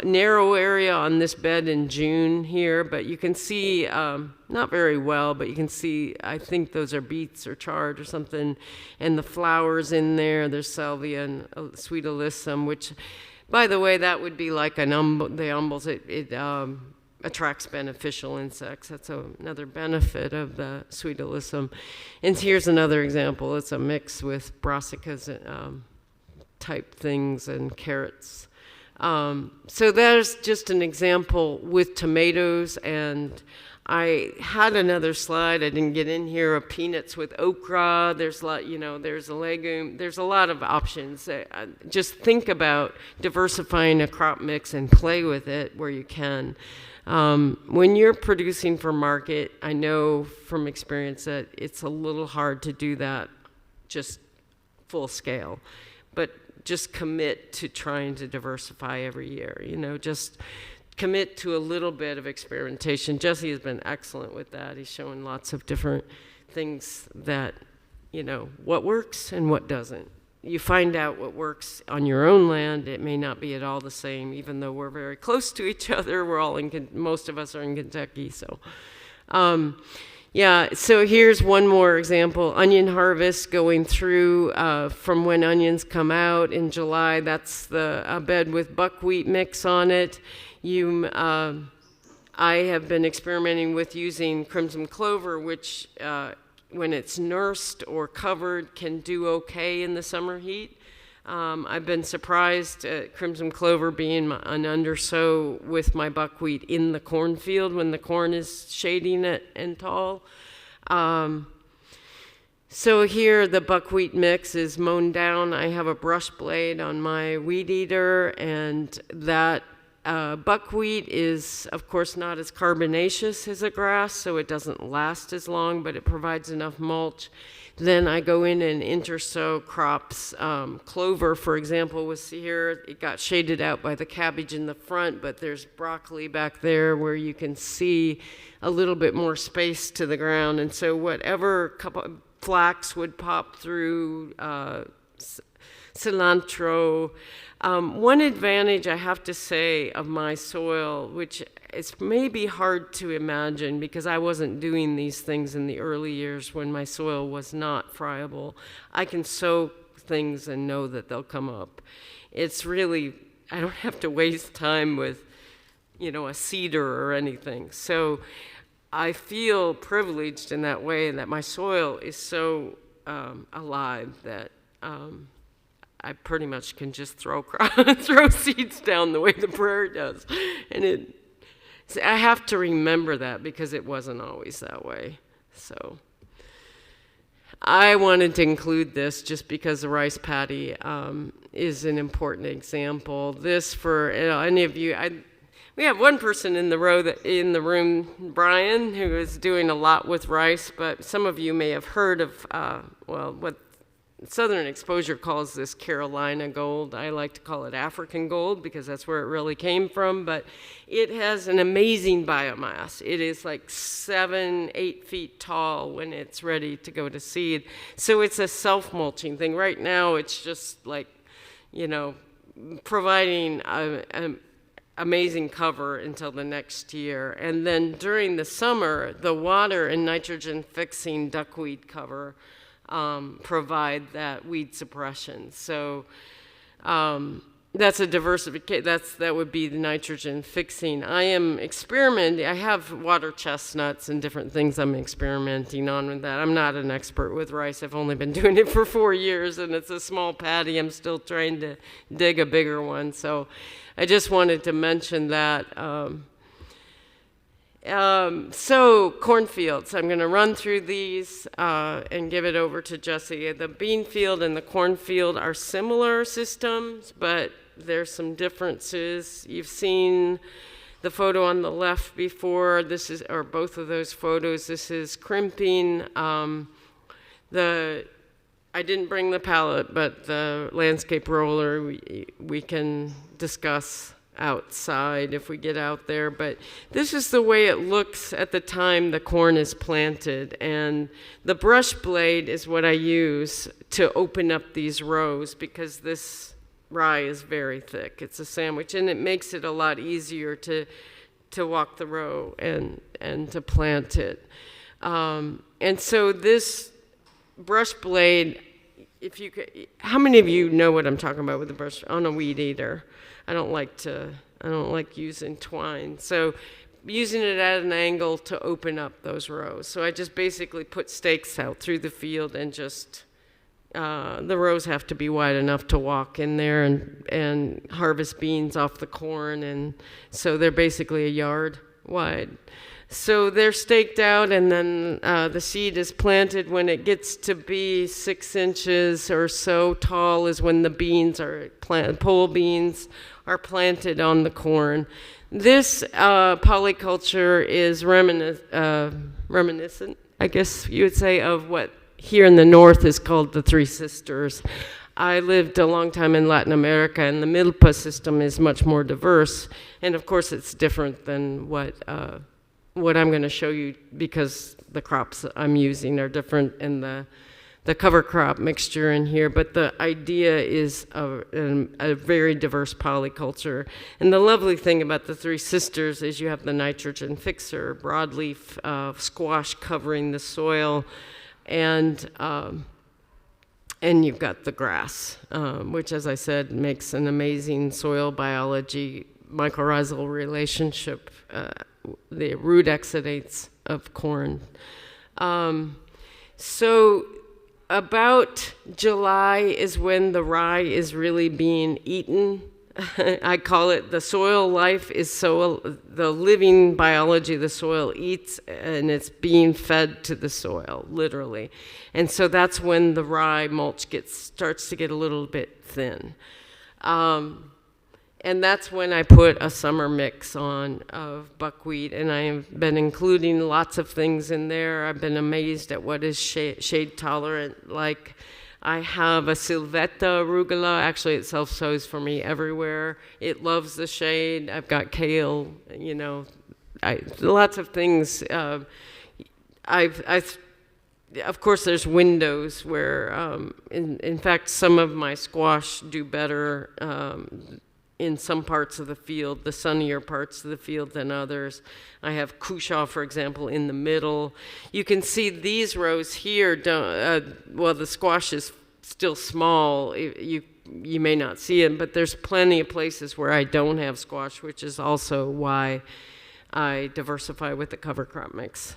narrow area on this bed in June here, but you can see, not very well, but you can see, I think those are beets or chard or something, and the flowers in there, there's salvia and sweet alyssum, which, by the way, that would be like the umbels. It attracts beneficial insects. That's another benefit of the sweet alyssum. And here's another example. It's a mix with brassicas type things and carrots. So there's just an example with tomatoes. And I had another slide, I didn't get in here, of peanuts with okra. There's there's a legume. There's a lot of options. Just think about diversifying a crop mix and play with it where you can. When you're producing for market, I know from experience that it's a little hard to do that just full scale, but just commit to trying to diversify every year, just commit to a little bit of experimentation. Jesse has been excellent with that. He's showing lots of different things that, what works and what doesn't. You find out what works on your own land. It may not be at all the same, even though we're very close to each other. We're all most of us are in Kentucky. So, so here's one more example. Onion harvest, going through from when onions come out in July. That's a bed with buckwheat mix on it. I have been experimenting with using crimson clover, which when it's nursed or covered, can do okay in the summer heat. I've been surprised at crimson clover being an undersow with my buckwheat in the cornfield when the corn is shading it and tall. So here the buckwheat mix is mown down. I have a brush blade on my weed eater, and that buckwheat is, of course, not as carbonaceous as a grass, so it doesn't last as long, but it provides enough mulch. Then I go in and intersow crops. Clover, for example, was here. It got shaded out by the cabbage in the front, but there's broccoli back there where you can see a little bit more space to the ground. And so whatever flax would pop through, cilantro. One advantage I have to say of my soil, which is maybe hard to imagine because I wasn't doing these things in the early years when my soil was not friable. I can sow things and know that they'll come up. It's really, I don't have to waste time with, a seeder or anything. So I feel privileged in that way, that my soil is so alive that I pretty much can just throw seeds down the way the prayer does. I have to remember that because it wasn't always that way. So I wanted to include this just because the rice paddy is an important example. This, for any of you, we have one person in the room, Brian, who is doing a lot with rice, but some of you may have heard of, what Southern Exposure calls this Carolina gold. I like to call it African gold because that's where it really came from, but it has an amazing biomass. It is like 7-8 feet tall when it's ready to go to seed. So it's a self-mulching thing. Right now it's just like, providing an amazing cover until the next year. And then during the summer, the water and nitrogen fixing duckweed cover provide that weed suppression. So that's a diversification. That would be the nitrogen fixing. I am experimenting. I have water chestnuts and different things I'm experimenting on with that. I'm not an expert with rice. I've only been doing it for 4 years, and it's a small paddy. I'm still trying to dig a bigger one. So I just wanted to mention that. So cornfields, I'm going to run through these and give it over to Jesse. The bean field and the cornfield are similar systems, but there's some differences. You've seen the photo on the left before. Or both of those photos. This is crimping. I didn't bring the palette, but the landscape roller we can discuss outside if we get out there, but this is the way it looks at the time the corn is planted, and the brush blade is what I use to open up these rows because this rye is very thick. It's a sandwich, and it makes it a lot easier to walk the row and to plant it. And so this brush blade, how many of you know what I'm talking about with the brush on a weed eater? I don't like using twine. So using it at an angle to open up those rows. So I just basically put stakes out through the field and just, the rows have to be wide enough to walk in there and harvest beans off the corn. And so they're basically a yard wide. So they're staked out, and then the seed is planted. When it gets to be 6 inches or so tall is when the beans are planted, pole beans are planted on the corn. This polyculture is reminiscent, I guess you would say, of what here in the north is called the Three Sisters. I lived a long time in Latin America, and the milpa system is much more diverse. And of course, it's different than what I'm going to show you because the crops I'm using are different in the cover crop mixture in here, but the idea is a very diverse polyculture. And the lovely thing about the Three Sisters is you have the nitrogen fixer, broadleaf squash covering the soil, and you've got the grass, which, as I said, makes an amazing soil biology mycorrhizal relationship, the root exudates of corn. So about July is when the rye is really being eaten. I call it the soil life is the living biology of the soil eats, and it's being fed to the soil, literally. And so that's when the rye mulch starts to get a little bit thin. And that's when I put a summer mix on of buckwheat, and I have been including lots of things in there. I've been amazed at what is shade tolerant. Like I have a Sylvetta arugula. Actually, it self-sows for me everywhere. It loves the shade. I've got kale, lots of things. Of course, there's windows where, in fact, some of my squash do better in some parts of the field, the sunnier parts of the field than others. I have cushaw, for example, in the middle. You can see these rows here, the squash is still small. You may not see it, but there's plenty of places where I don't have squash, which is also why I diversify with the cover crop mix.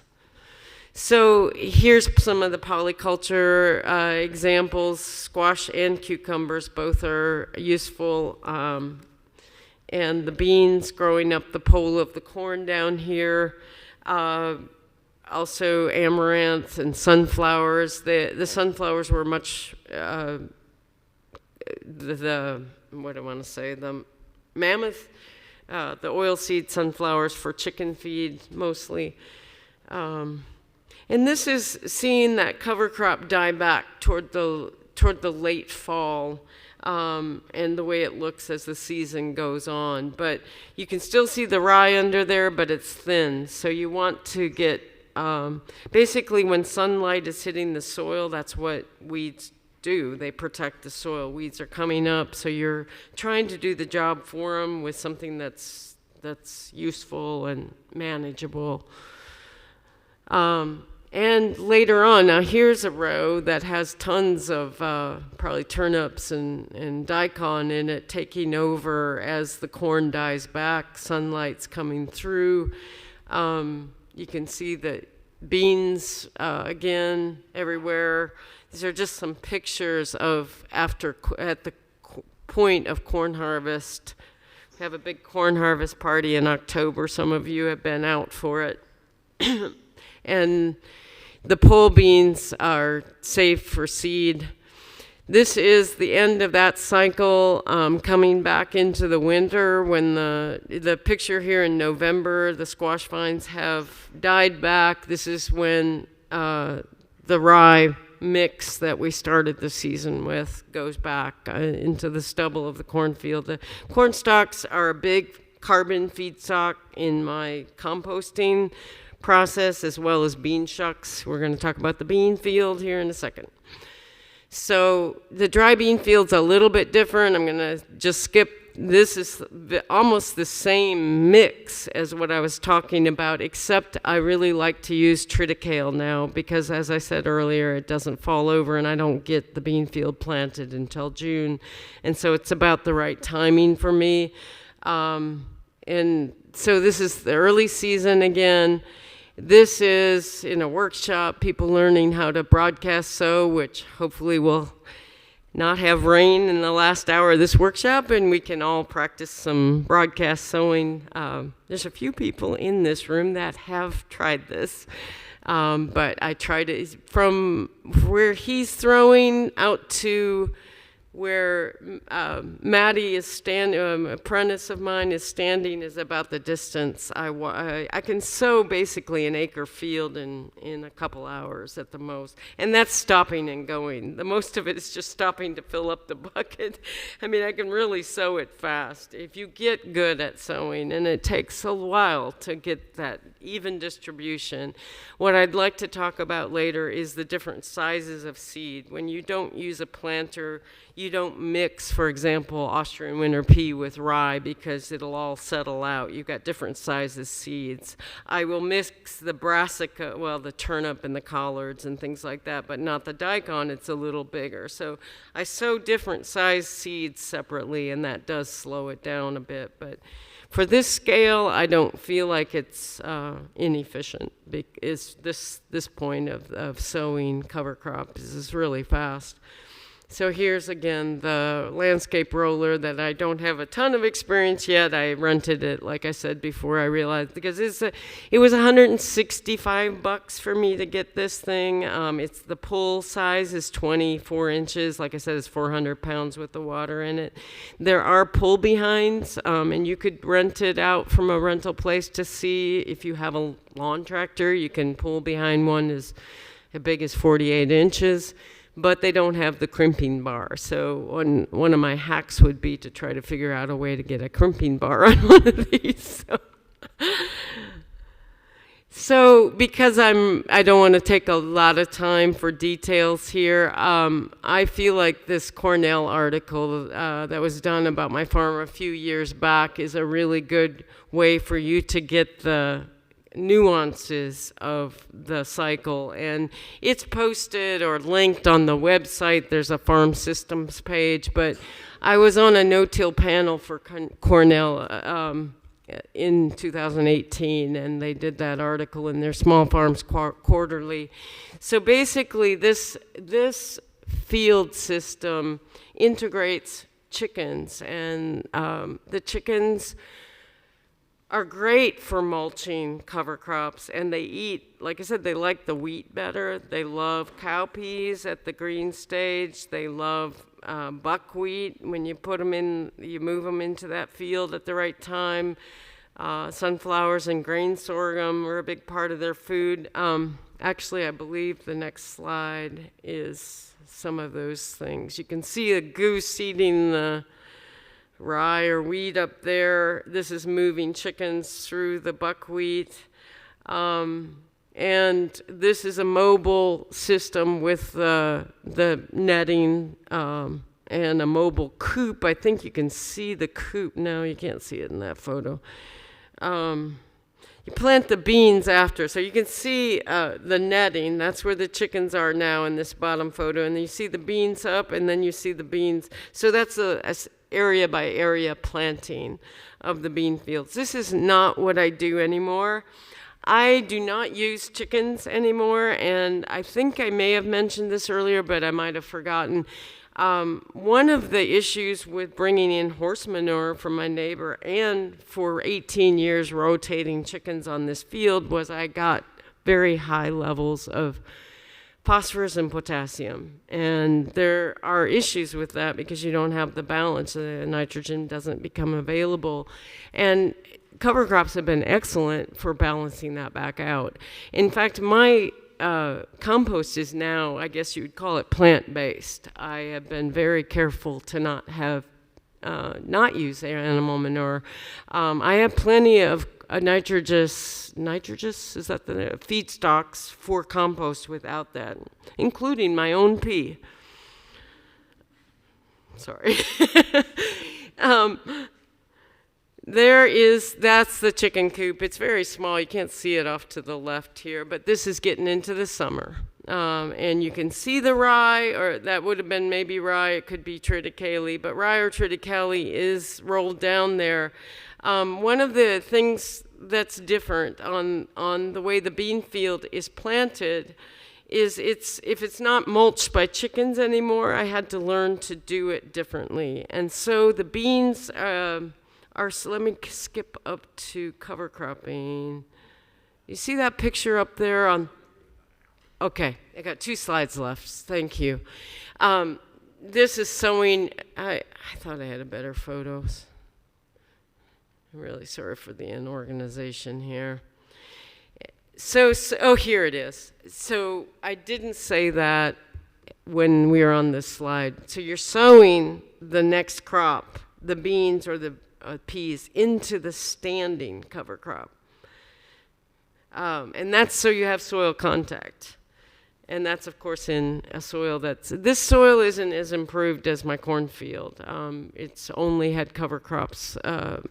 So here's some of the polyculture examples. Squash and cucumbers both are useful. and the beans growing up the pole of the corn down here. Also amaranth and sunflowers. The sunflowers were much, what do I want to say, the mammoth, the oilseed sunflowers for chicken feed mostly. And this is seeing that cover crop die back toward the late fall, and the way it looks as the season goes on. But you can still see the rye under there, but it's thin. So you want to get, basically when sunlight is hitting the soil, that's what weeds do. They protect the soil. Weeds are coming up, so you're trying to do the job for them with something that's useful and manageable. And later on, now here's a row that has tons of probably turnips and daikon in it, taking over as the corn dies back, sunlight's coming through. You can see the beans again everywhere. These are just some pictures of at the point of corn harvest. We have a big corn harvest party in October. Some of you have been out for it. And the pole beans are safe for seed. This is the end of that cycle, coming back into the winter when the picture here in November, the squash vines have died back. This is when the rye mix that we started the season with goes back into the stubble of the cornfield. The corn stalks are a big carbon feedstock in my composting process, as well as bean shucks. We're going to talk about the bean field here in a second. So the dry bean field's a little bit different. I'm going to just skip. This is almost the same mix as what I was talking about, except I really like to use triticale now because, as I said earlier, it doesn't fall over and I don't get the bean field planted until June. And so it's about the right timing for me. And so this is the early season again. This is in a workshop, people learning how to broadcast sow, which hopefully will not have rain in the last hour of this workshop, and we can all practice some broadcast sowing. There's a few people in this room that have tried this, but I tried it from where he's throwing out to where Maddie is standing, an apprentice of mine is standing, is about the distance. I can sow basically an acre field in a couple hours at the most. And that's stopping and going. The most of it is just stopping to fill up the bucket. I mean, I can really sow it fast. If you get good at sowing, and it takes a while to get that even distribution. What I'd like to talk about later is the different sizes of seed. When you don't use a planter, you don't mix, for example, Austrian winter pea with rye because it'll all settle out. You've got different sizes seeds. I will mix the brassica, well, the turnip and the collards and things like that, but not the daikon. It's a little bigger. So I sow different size seeds separately, and that does slow it down a bit. But for this scale, I don't feel like it's inefficient. It's this point of sowing cover crops is really fast. So here's again the landscape roller that I don't have a ton of experience yet. I rented it, like I said before, I realized, because it was $165 for me to get this thing. It's the pull size is 24 inches. Like I said, it's 400 pounds with the water in it. There are pull behinds, and you could rent it out from a rental place to see. If you have a lawn tractor, you can pull behind one as big as 48 inches. But they don't have the crimping bar. So one of my hacks would be to try to figure out a way to get a crimping bar on one of these. So because I don't want to take a lot of time for details here, I feel like this Cornell article that was done about my farm a few years back is a really good way for you to get the nuances of the cycle, and it's posted or linked on the website. There's a farm systems page, but I was on a no-till panel for Cornell in 2018, and they did that article in their Small Farms Quarterly. So basically this field system integrates chickens, and the chickens are great for mulching cover crops, and they eat, like I said, they like the wheat better. They love cowpeas at the green stage. They love buckwheat. When you put them in, you move them into that field at the right time. Sunflowers and grain sorghum are a big part of their food. Actually, I believe the next slide is some of those things. You can see a goose eating the rye or wheat up there. This is moving chickens through the buckwheat. And this is a mobile system with the netting and a mobile coop. I think you can see the coop. No, you can't see it in that photo. You plant the beans after, so you can see the netting. That's where the chickens are now in this bottom photo. And then you see the beans up, and then you see the beans. So that's a area by area planting of the bean fields. This is not what I do anymore. I do not use chickens anymore, and I think I may have mentioned this earlier, but I might have forgotten. One of the issues with bringing in horse manure from my neighbor and for 18 years rotating chickens on this field was I got very high levels of phosphorus and potassium. And there are issues with that because you don't have the balance. The nitrogen doesn't become available. And cover crops have been excellent for balancing that back out. In fact, my compost is now, I guess you would call it plant-based. I have been very careful to not not use animal manure. I have plenty of nitrogenous, is that the feedstocks for compost without that, including my own pee. Sorry. That's the chicken coop. It's very small. You can't see it off to the left here, but this is getting into the summer. And you can see the rye, or that would have been maybe rye. It could be triticale, but rye or triticale is rolled down there. One of the things that's different on the way the bean field is planted is if it's not mulched by chickens anymore, I had to learn to do it differently. And so the beans let me skip up to cover cropping. You see that picture up there on? Okay, I got 2 slides left. Thank you. This is sowing. I thought I had better photos. I'm really sorry for the inorganization here. Oh, here it is. So I didn't say that when we were on this slide. So you're sowing the next crop, the beans or the peas, into the standing cover crop. And that's so you have soil contact. And that's, of course, in a soil this soil isn't as improved as my cornfield. It's only had cover crops. But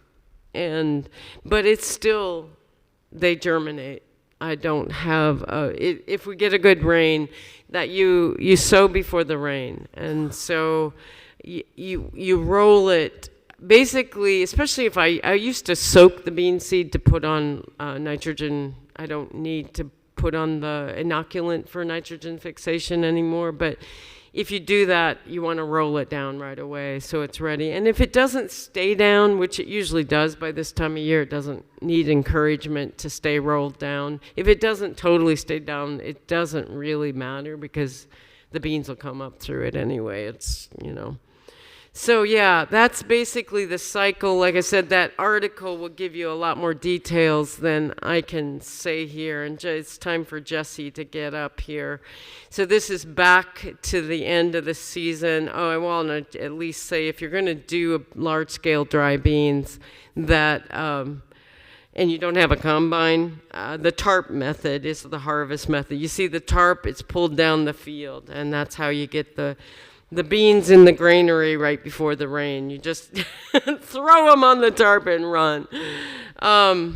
it's still, they germinate. I don't have, if we get a good rain, that you sow before the rain. And so you roll it. Basically, especially if I used to soak the bean seed to put on nitrogen. I don't need to put on the inoculant for nitrogen fixation anymore, but if you do that, you want to roll it down right away so it's ready. And if it doesn't stay down, which it usually does by this time of year, it doesn't need encouragement to stay rolled down. If it doesn't totally stay down, it doesn't really matter because the beans will come up through it anyway. It's, So yeah, that's basically the cycle. Like I said, that article will give you a lot more details than I can say here. And it's time for Jesse to get up here. So this is back to the end of the season. Oh, I want to at least say if you're going to do large-scale dry beans that, and you don't have a combine, the tarp method is the harvest method. You see the tarp, it's pulled down the field, and that's how you get the beans in the granary right before the rain. You just throw them on the tarp and run. So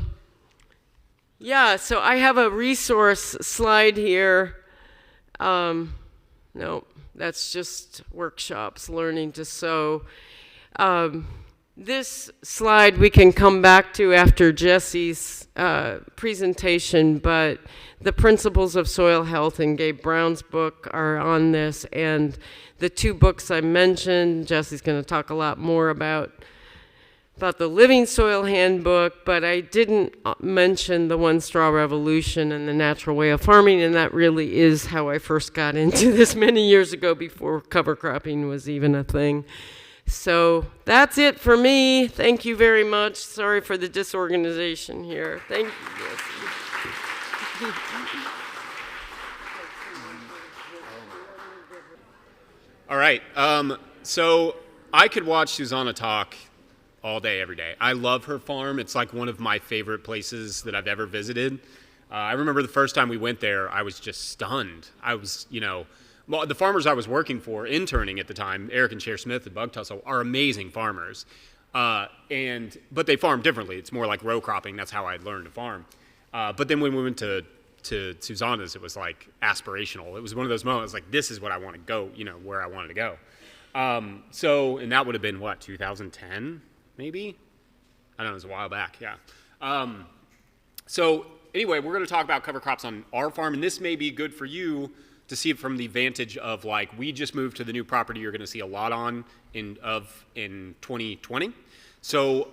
I have a resource slide here. No, that's just workshops, learning to sow. This slide we can come back to after Jesse's presentation, but the Principles of Soil Health in Gabe Brown's book are on this, and the two books I mentioned, Jesse's going to talk a lot more about the Living Soil Handbook, but I didn't mention the One Straw Revolution and the Natural Way of Farming, and that really is how I first got into this many years ago before cover cropping was even a thing. So that's it for me. Thank you very much. Sorry for the disorganization here. Thank you. All right. So I could watch Susana talk all day, every day. I love her farm. It's like one of my favorite places that I've ever visited. I remember the first time we went there, I was just stunned. I was, well, the farmers I was working for, interning at the time, Eric and Cher Smith at Bug Tussle, are amazing farmers. But they farm differently. It's more like row cropping. That's how I learned to farm. But then when we went to Susana's, it was like aspirational. It was one of those moments like, this is what I want to go, where I wanted to go. And that would have been, 2010, maybe? I don't know, it was a while back, yeah. So anyway, we're going to talk about cover crops on our farm, and this may be good for you to see it from the vantage of we just moved to the new property you're going to see a lot on in 2020. So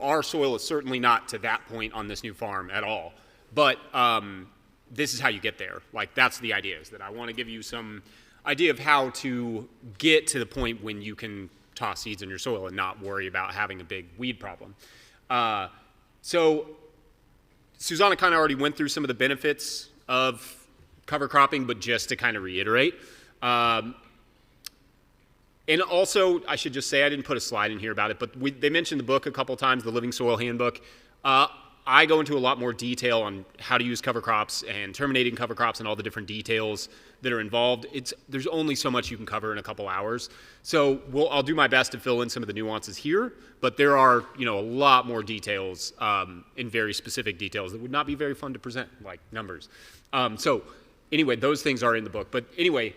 our soil is certainly not to that point on this new farm at all. But this is how you get there. That's the idea, is that I want to give you some idea of how to get to the point when you can toss seeds in your soil and not worry about having a big weed problem. So Susana kind of already went through some of the benefits of cover cropping, but just to kind of reiterate. And also, I should just say, I didn't put a slide in here about it, but they mentioned the book a couple times, the Living Soil Handbook. I go into a lot more detail on how to use cover crops and terminating cover crops and all the different details that are involved. There's only so much you can cover in a couple hours. So I'll do my best to fill in some of the nuances here, but there are a lot more details in very specific details that would not be very fun to present, like numbers. So anyway, those things are in the book. But anyway,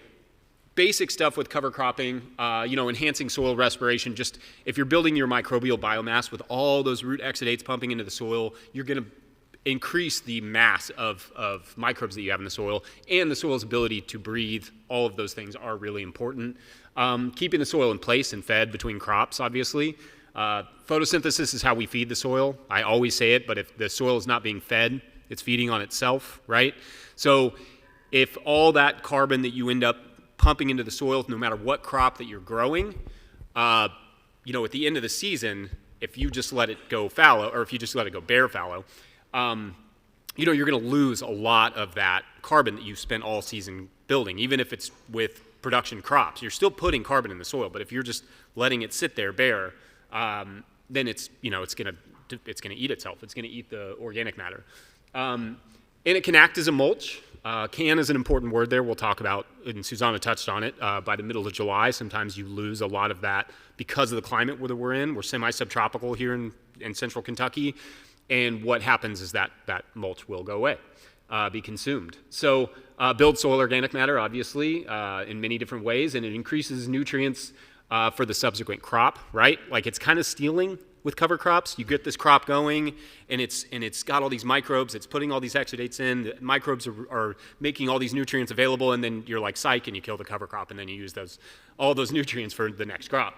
basic stuff with cover cropping, enhancing soil respiration. Just if you're building your microbial biomass with all those root exudates pumping into the soil, you're going to increase the mass of microbes that you have in the soil, and the soil's ability to breathe. All of those things are really important. Keeping the soil in place and fed between crops, obviously. Photosynthesis is how we feed the soil. I always say it, but if the soil is not being fed, it's feeding on itself, right? So if all that carbon that you end up pumping into the soil, no matter what crop that you're growing, at the end of the season, if you just let it go fallow, or if you just let it go bare fallow, you're going to lose a lot of that carbon that you spent all season building, even if it's with production crops. You're still putting carbon in the soil, but if you're just letting it sit there bare, then it's going to eat itself. It's going to eat the organic matter. And it can act as a mulch. Can is an important word there we'll talk about, and Susana touched on it. By the middle of July, sometimes you lose a lot of that because of the climate that we're in. We're semi-subtropical here in central Kentucky, and what happens is that mulch will go away, be consumed. So build soil organic matter, obviously, in many different ways, and it increases nutrients for the subsequent crop, right? It's kind of stealing with cover crops. You get this crop going, and it's got all these microbes. It's putting all these exudates in. The microbes are making all these nutrients available, and then you're like, psych, and you kill the cover crop, and then you use all those nutrients for the next crop.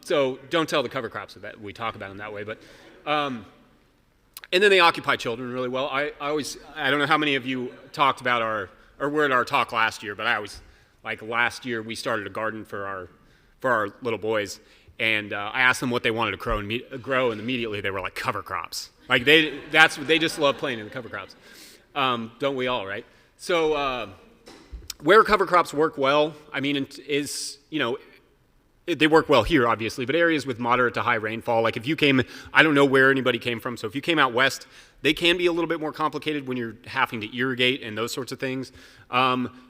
So don't tell the cover crops that we talk about them that way. But and then they occupy children really well. I don't know how many of you talked about or were at our talk last year, but last year we started a garden for our little boys. And I asked them what they wanted to grow, and immediately they were like, cover crops. They just love playing in the cover crops. Don't we all, right? So where cover crops work well, they work well here, obviously, but areas with moderate to high rainfall, if you came, I don't know where anybody came from, so if you came out west, they can be a little bit more complicated when you're having to irrigate and those sorts of things.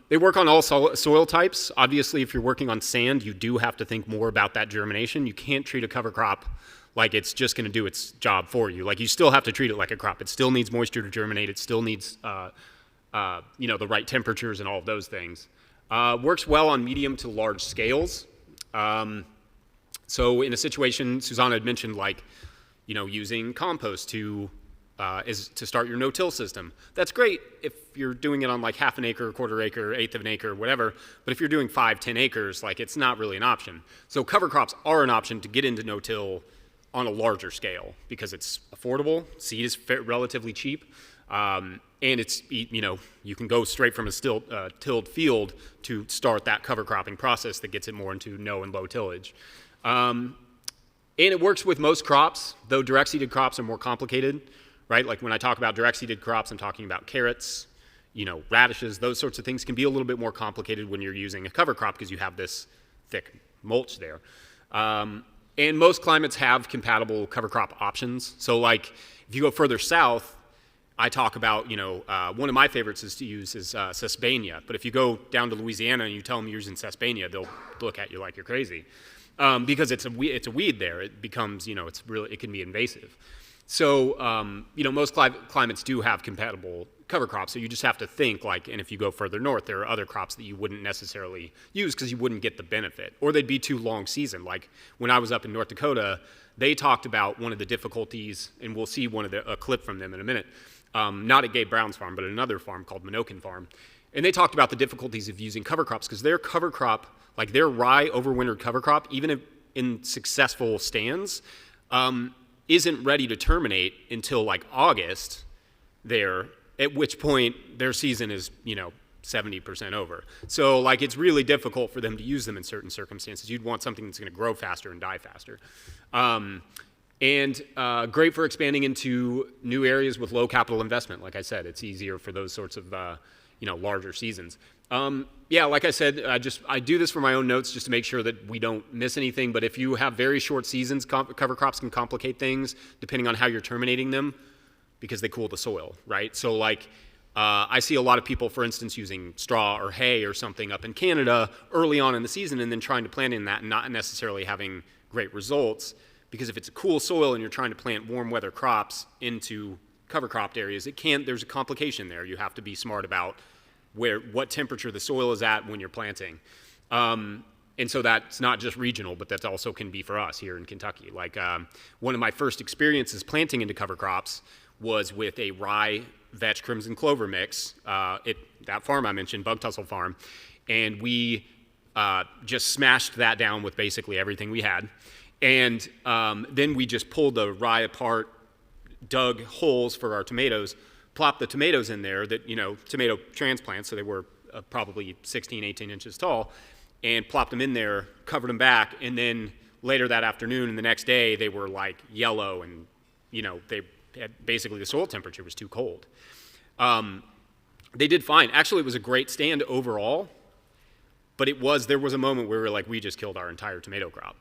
They work on all soil types. Obviously, if you're working on sand, you do have to think more about that germination. You can't treat a cover crop like it's just going to do its job for you. You still have to treat it like a crop. It still needs moisture to germinate. It still needs the right temperatures and all of those things. Works well on medium to large scales. So in a situation, Susana had mentioned like, using compost to start your no-till system. That's great if you're doing it on like half an acre, quarter acre, eighth of an acre, whatever. But if you're doing 5, 10 acres, like it's not really an option. So cover crops are an option to get into no-till on a larger scale because it's affordable. Seed is relatively cheap. And it's, you can go straight from a tilled field to start that cover cropping process that gets it more into no and low tillage. And it works with most crops, though direct seeded crops are more complicated, right? Like when I talk about direct seeded crops, I'm talking about carrots, radishes, those sorts of things can be a little bit more complicated when you're using a cover crop because you have this thick mulch there. And most climates have compatible cover crop options. So like if you go further south, I talk about, one of my favorites is to use is Sesbania. But if you go down to Louisiana and you tell them you're using Sesbania, they'll look at you like you're crazy. Because it's a weed there. It becomes, it can be invasive. So, most climates do have compatible cover crops. So you just have to think and if you go further north, there are other crops that you wouldn't necessarily use because you wouldn't get the benefit. Or they'd be too long season. Like when I was up in North Dakota, they talked about one of the difficulties, and we'll see a clip from them in a minute. Not at Gabe Brown's farm, but at another farm called Minokan Farm. And they talked about the difficulties of using cover crops because their cover crop, like their rye overwintered cover crop, even if in successful stands, isn't ready to terminate until like August there, at which point their season is, 70% over. So like it's really difficult for them to use them in certain circumstances. You'd want something that's going to grow faster and die faster. And great for expanding into new areas with low capital investment. Like I said, it's easier for those sorts of larger seasons. Like I said, I do this for my own notes just to make sure that we don't miss anything. But if you have very short seasons, cover crops can complicate things depending on how you're terminating them because they cool the soil, right? So like I see a lot of people, for instance, using straw or hay or something up in Canada early on in the season and then trying to plant in that and not necessarily having great results. Because if it's a cool soil and you're trying to plant warm weather crops into cover cropped areas, there's a complication there. You have to be smart about what temperature the soil is at when you're planting. And so that's not just regional, but that also can be for us here in Kentucky. Like one of my first experiences planting into cover crops was with a rye vetch crimson clover mix that farm I mentioned, Bug Tussle Farm. And we just smashed that down with basically everything we had. And then we just pulled the rye apart, dug holes for our tomatoes, plopped the tomatoes in there that, tomato transplants, so they were probably 16, 18 inches tall, and plopped them in there, covered them back, and then later that afternoon and the next day, they were like yellow and, they had, basically the soil temperature was too cold. They did fine. Actually, it was a great stand overall, but there was a moment where we were like, we just killed our entire tomato crop.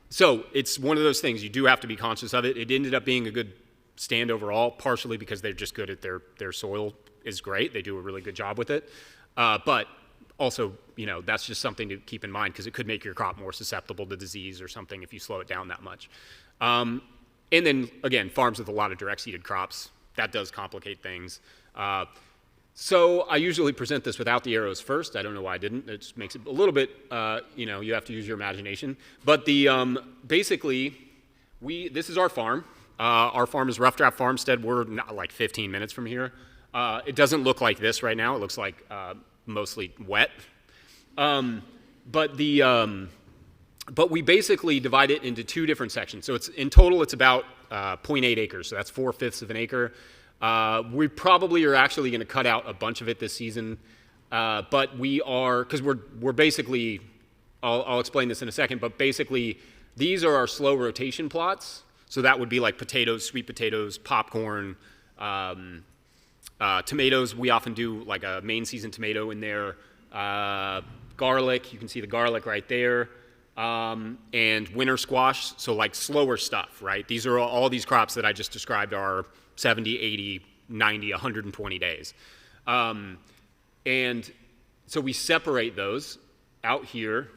So it's one of those things. You do have to be conscious of it. It ended up being a good stand overall, partially because they're just good at their soil is great. They do a really good job with it. But also, that's just something to keep in mind because it could make your crop more susceptible to disease or something if you slow it down that much. And then, again, farms with a lot of direct-seeded crops, that does complicate things. So I usually present this without the arrows first. I don't know why I didn't. It just makes it a little bit, you have to use your imagination. But basically, this is our farm. Our farm is Rough Draft Farmstead. We're not like 15 minutes from here. It doesn't look like this right now. It looks like mostly wet. But we basically divide it into two different sections. So in total, it's about 0.8 acres. So that's 4/5 of an acre. We probably are actually going to cut out a bunch of it this season, but we are, because we're basically, I'll explain this in a second, but basically these are our slow rotation plots. So that would be like potatoes, sweet potatoes, popcorn, tomatoes. We often do like a main season tomato in there, garlic, you can see the garlic right there, and winter squash, so like slower stuff, right? These are all these crops that I just described are 70, 80, 90, 120 days. And so we separate those out here,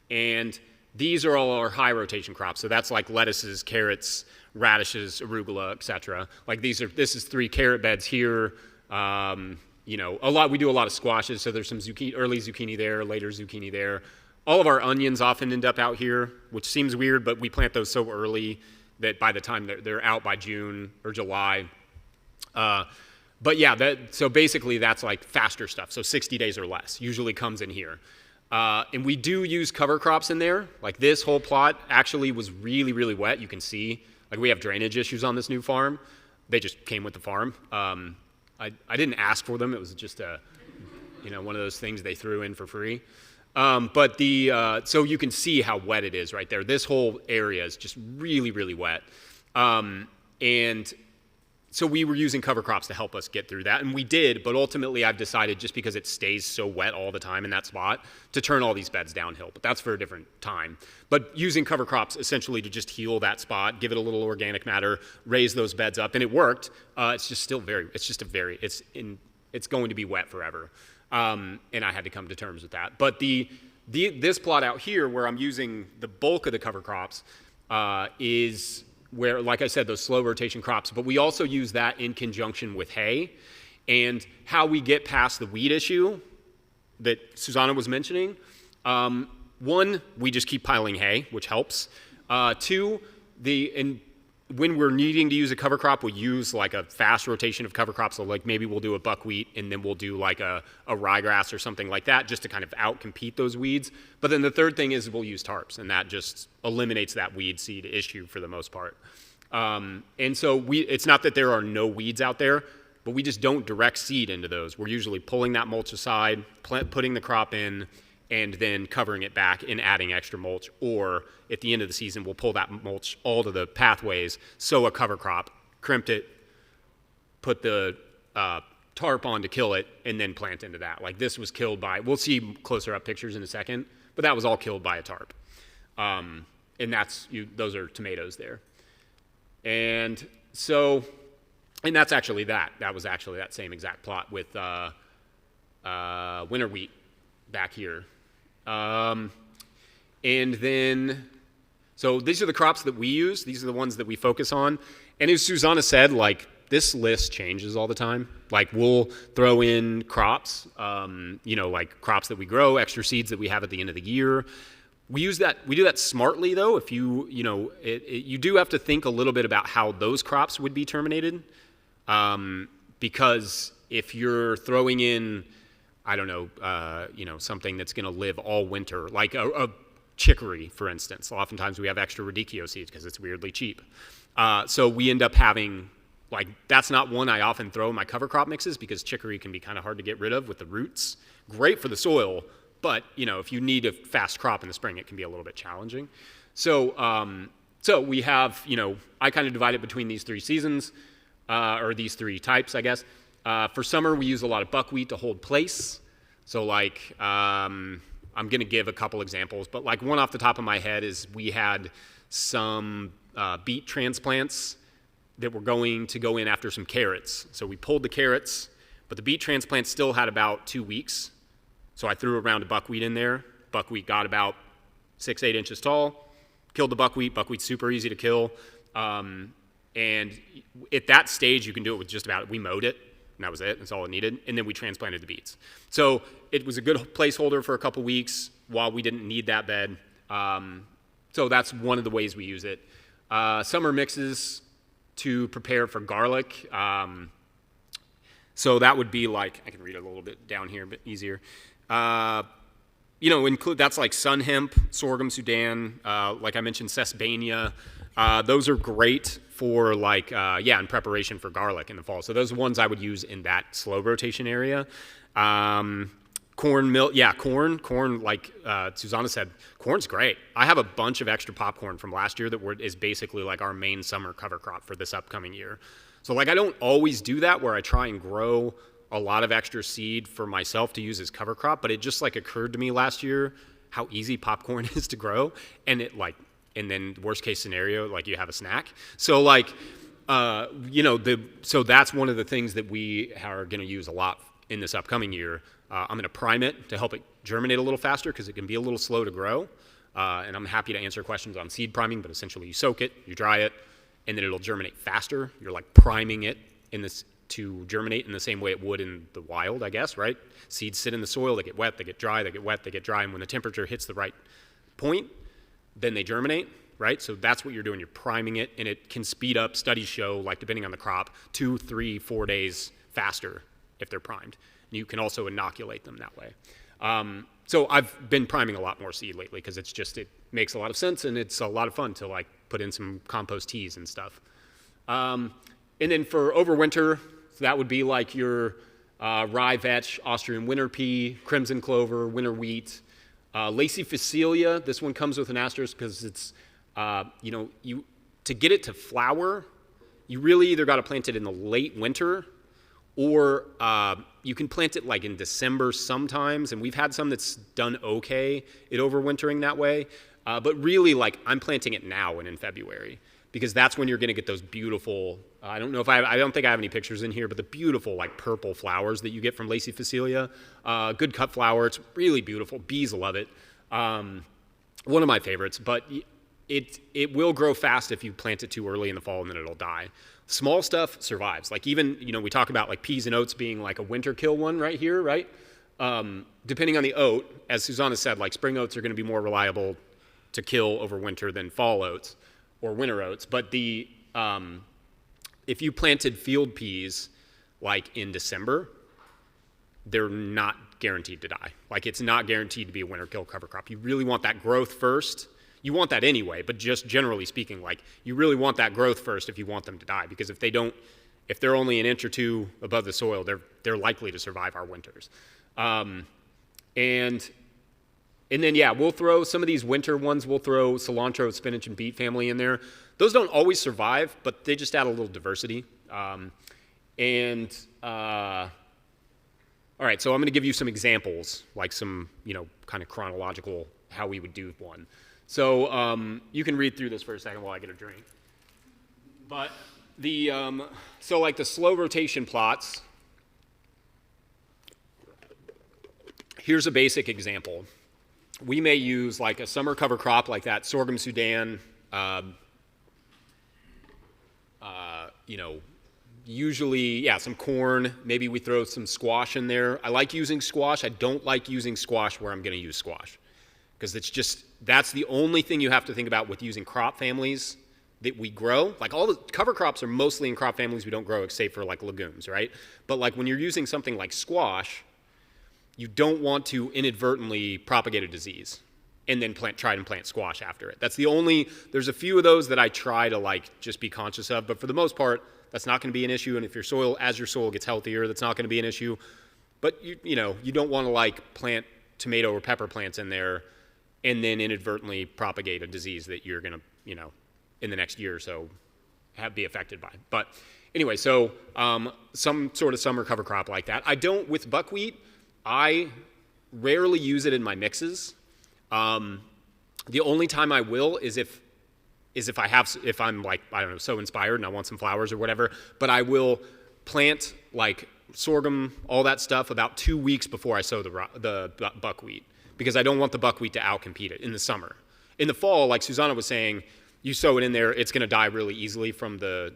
and these are all our high rotation crops. So that's like lettuces, carrots, radishes, arugula, etc. Like this is 3 carrot beds here. We do a lot of squashes, so there's some early zucchini there, later zucchini there. All of our onions often end up out here, which seems weird, but we plant those so early that by the time they're out by June or July. But yeah, so basically that's like faster stuff. So 60 days or less usually comes in here. And we do use cover crops in there. Like this whole plot actually was really, really wet. You can see, like we have drainage issues on this new farm. They just came with the farm. I didn't ask for them. It was just one of those things they threw in for free. So you can see how wet it is right there. This whole area is just really, really wet. And so we were using cover crops to help us get through that, and we did, but ultimately I've decided, just because it stays so wet all the time in that spot, to turn all these beds downhill, but that's for a different time. But using cover crops essentially to just heal that spot, give it a little organic matter, raise those beds up, and it worked. It's going to be wet forever. And I had to come to terms with that. But this plot out here, where I'm using the bulk of the cover crops, is where, like I said, those slow rotation crops, but we also use that in conjunction with hay. And how we get past the weed issue that Susana was mentioning, one, we just keep piling hay, which helps. Two, when we're needing to use a cover crop, we use like a fast rotation of cover crops. So like maybe we'll do a buckwheat and then we'll do like a ryegrass or something like that, just to kind of outcompete those weeds. But then the third thing is we'll use tarps, and that just eliminates that weed seed issue for the most part. And so it's not that there are no weeds out there, but we just don't direct seed into those. We're usually pulling that mulch aside, putting the crop in, and then covering it back and adding extra mulch. Or at the end of the season, we'll pull that mulch all to the pathways, sow a cover crop, crimp it, put the tarp on to kill it, and then plant into that. Like this was killed by, we'll see closer up pictures in a second, but that was all killed by a tarp. And those are tomatoes there. And so, and that's actually that. That was actually that same exact plot with winter wheat back here. And then, so these are the crops that we use. These are the ones that we focus on. And as Susana said, like this list changes all the time. Like we'll throw in crops, like crops that we grow, extra seeds that we have at the end of the year. We do that smartly though. If you do have to think a little bit about how those crops would be terminated. Because if you're throwing in, I don't know, something that's going to live all winter, like a chicory, for instance. Oftentimes we have extra radicchio seeds because it's weirdly cheap. So we end up having, like, that's not one I often throw in my cover crop mixes because chicory can be kind of hard to get rid of with the roots. Great for the soil, but, if you need a fast crop in the spring, it can be a little bit challenging. So we have, I kind of divide it between these three seasons, or these three types, I guess. For summer, we use a lot of buckwheat to hold place. So like, I'm going to give a couple examples, but like one off the top of my head is we had some beet transplants that were going to go in after some carrots. So we pulled the carrots, but the beet transplants still had about 2 weeks. So I threw a round of buckwheat in there. Buckwheat got about 6-8 inches tall, killed the buckwheat. Buckwheat's super easy to kill. And at that stage, you can do it with just about, we mowed it. And that was it. That's all it needed. And then we transplanted the beets. So it was a good placeholder for a couple weeks while we didn't need that bed. So that's one of the ways we use it. Summer mixes to prepare for garlic. So that would be like, I can read it a little bit down here, a bit easier. Include that's like sun hemp, sorghum Sudan, like I mentioned, sesbania. Those are great for in preparation for garlic in the fall. So those are ones I would use in that slow rotation area. Corn, like Susana said, corn's great. I have a bunch of extra popcorn from last year that is basically like our main summer cover crop for this upcoming year. So like I don't always do that where I try and grow a lot of extra seed for myself to use as cover crop, but it just like occurred to me last year how easy popcorn is to grow, and and then worst case scenario, like you have a snack. So like, so that's one of the things that we are going to use a lot in this upcoming year. I'm going to prime it to help it germinate a little faster because it can be a little slow to grow. And I'm happy to answer questions on seed priming, but essentially you soak it, you dry it, and then it'll germinate faster. You're like priming it to germinate in the same way it would in the wild, I guess, right? Seeds sit in the soil, they get wet, they get dry, they get wet, they get dry, and when the temperature hits the right point, then they germinate, right? So that's what you're doing. You're priming it, and it can speed up, studies show, like depending on the crop, 2, 3, 4 days faster if they're primed. And you can also inoculate them that way. So I've been priming a lot more seed lately because it makes a lot of sense, and it's a lot of fun to like put in some compost teas and stuff. And then for overwinter, that would be like your rye vetch, Austrian winter pea, crimson clover, winter wheat, lacy phacelia. This one comes with an asterisk because it's, to get it to flower, you really either got to plant it in the late winter or you can plant it like in December sometimes, and we've had some that's done okay at overwintering that way. But really, like, I'm planting it now and in February because that's when you're going to get those beautiful, I don't think I have any pictures in here, but the beautiful, like, purple flowers that you get from lacy phacelia. Good cut flower. It's really beautiful. Bees love it. One of my favorites, but it will grow fast if you plant it too early in the fall, and then it'll die. Small stuff survives. Like even, we talk about like peas and oats being like a winter kill one right here, right? Depending on the oat, as Susana said, like spring oats are going to be more reliable to kill over winter than fall oats or winter oats. But if you planted field peas like in December, they're not guaranteed to die. Like it's not guaranteed to be a winter kill cover crop. You really want that growth first. You want that anyway, but just generally speaking, like you really want that growth first if you want them to die, because if they're only an inch or two above the soil, they're likely to survive our winters. And then we'll throw some of these winter ones. We'll throw cilantro, spinach, and beet family in there. Those don't always survive, but they just add a little diversity. All right, so I'm going to give you some examples, like some kind of chronological how we would do one. So you can read through this for a second while I get a drink. But so like the slow rotation plots, here's a basic example. We may use like a summer cover crop like that, sorghum Sudan, usually, some corn. Maybe we throw some squash in there. I like using squash. I don't like using squash where I'm going to use squash, because that's the only thing you have to think about with using crop families that we grow. Like all the cover crops are mostly in crop families we don't grow except for like legumes, right? But like when you're using something like squash, you don't want to inadvertently propagate a disease and then try and plant squash after it. There's a few of those that I try to like just be conscious of, but for the most part, that's not going to be an issue. And if your soil gets healthier, that's not going to be an issue. But you don't want to like plant tomato or pepper plants in there and then inadvertently propagate a disease that you're going to, in the next year or so be affected by. But anyway, so some sort of summer cover crop like that. With buckwheat, I rarely use it in my mixes. The only time I will is if I'm like, I don't know, so inspired and I want some flowers or whatever, but I will plant like sorghum, all that stuff about 2 weeks before I sow the buckwheat, because I don't want the buckwheat to outcompete it in the summer. In the fall, like Susana was saying, you sow it in there, it's going to die really easily from the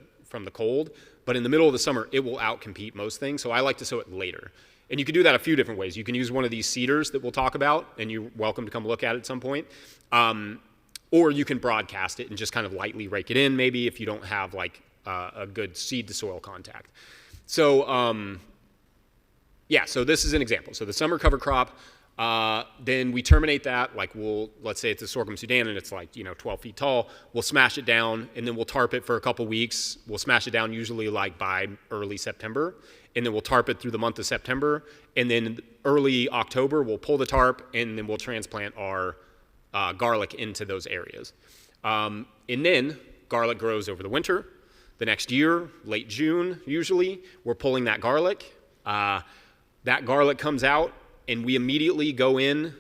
cold, but in the middle of the summer, it will outcompete most things, so I like to sow it later. And you can do that a few different ways. You can use one of these seeders that we'll talk about, and you're welcome to come look at it at some point. Or you can broadcast it and just kind of lightly rake it in, maybe, if you don't have like a good seed-to-soil contact. So, so this is an example. So the summer cover crop, then we terminate that. Like let's say it's a sorghum Sudan and it's like 12 feet tall. We'll smash it down, and then we'll tarp it for a couple weeks. We'll smash it down usually like by early September, and then we'll tarp it through the month of September, and then early October we'll pull the tarp, and then we'll transplant our garlic into those areas. And then garlic grows over the winter. The next year, late June usually, we're pulling that garlic. That garlic comes out, and we immediately go in.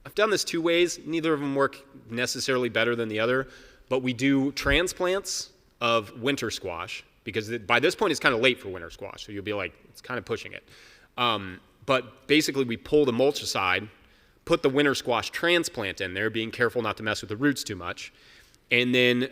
I've done this 2 ways. Neither of them work necessarily better than the other, but we do transplants of winter squash, because by this point it's kind of late for winter squash, so you'll be like, it's kind of pushing it. But basically we pull the mulch aside, put the winter squash transplant in there, being careful not to mess with the roots too much, and then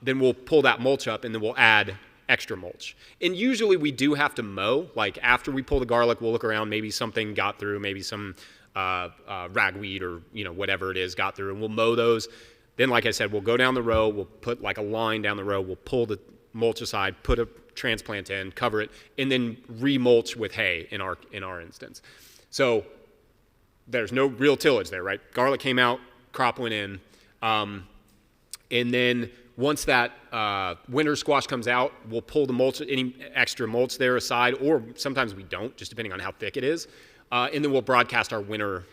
we'll pull that mulch up, and then we'll add extra mulch. And usually we do have to mow. Like after we pull the garlic, we'll look around, maybe something got through, maybe some ragweed or whatever it is got through, and we'll mow those. Then, like I said, we'll go down the row, we'll put like a line down the row, we'll pull the mulch aside, put a transplant in, cover it, and then remulch with hay in our instance. So there's no real tillage there, right? Garlic came out, crop went in, and then once that winter squash comes out, we'll pull the mulch, any extra mulch there aside, or sometimes we don't, just depending on how thick it is, and then we'll broadcast our winter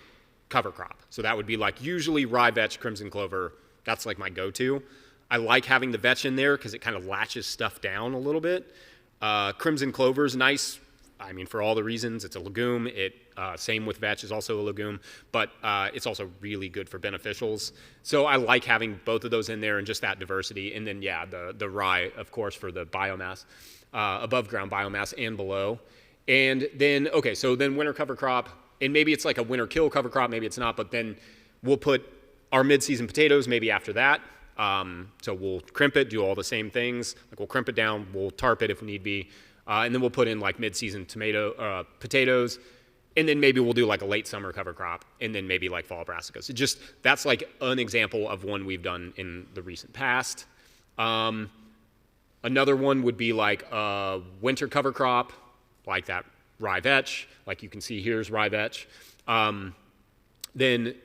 cover crop. So that would be like usually rye vetch, crimson clover. That's like my go-to. I like having the vetch in there because it kind of latches stuff down a little bit. Crimson clover is nice. I mean, for all the reasons, it's a legume. Same with vetch is also a legume, but it's also really good for beneficials. So I like having both of those in there and just that diversity. And then, yeah, the rye, of course, for the biomass, above ground biomass and below. And then, okay, so then winter cover crop, and maybe it's like a winter kill cover crop, maybe it's not, but then we'll put our mid-season potatoes maybe after that. So we'll crimp it, do all the same things. Like we'll crimp it down, we'll tarp it if need be, and then we'll put in like mid-season potatoes, and then maybe we'll do like a late summer cover crop, and then maybe like fall brassicas. That's like an example of one we've done in the recent past. Another one would be like a winter cover crop, like that rye vetch. Like you can see here's rye vetch. Then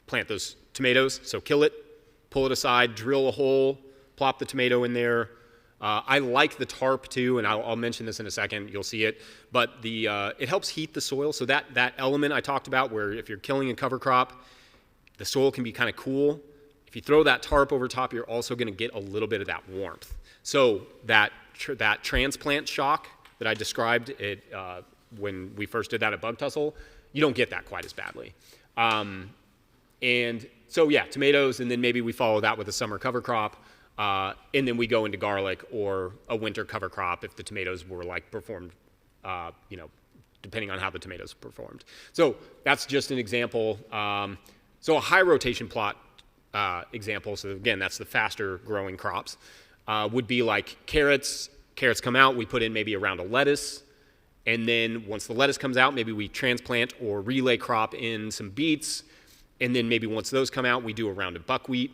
plant those tomatoes, so kill it, pull it aside, drill a hole, plop the tomato in there. I like the tarp too, and I'll mention this in a second, you'll see it, but it helps heat the soil. So that element I talked about where if you're killing a cover crop, the soil can be kind of cool. If you throw that tarp over top, you're also gonna get a little bit of that warmth. So that transplant shock that I described when we first did that at Bug Tussle, you don't get that quite as badly. And so yeah, tomatoes, and then maybe we follow that with a summer cover crop, and then we go into garlic or a winter cover crop if the tomatoes were like performed, depending on how the tomatoes performed. So that's just an example. So a high rotation plot example, so again, that's the faster growing crops, would be like carrots. Carrots come out, we put in maybe a round of lettuce, and then once the lettuce comes out, maybe we transplant or relay crop in some beets, and then maybe once those come out, we do a round of buckwheat,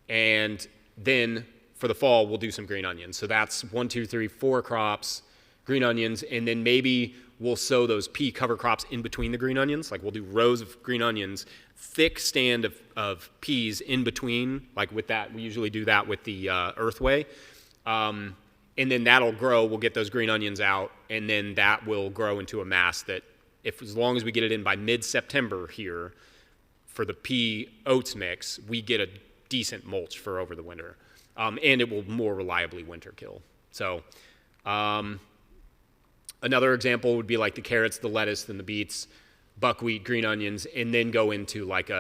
and then for the fall, we'll do some green onions. So that's 1, 2, 3, 4 crops, green onions, and then maybe we'll sow those pea cover crops in between the green onions. Like we'll do rows of green onions, thick stand of peas in between, like with that. We usually do that with the earthway. And then that'll grow, we'll get those green onions out, and then that will grow into a mass that as long as we get it in by mid-September here, for the pea oats mix, we get a decent mulch for over the winter. And it will more reliably winter kill. So another example would be like the carrots, the lettuce, then the beets, buckwheat, green onions, and then go into like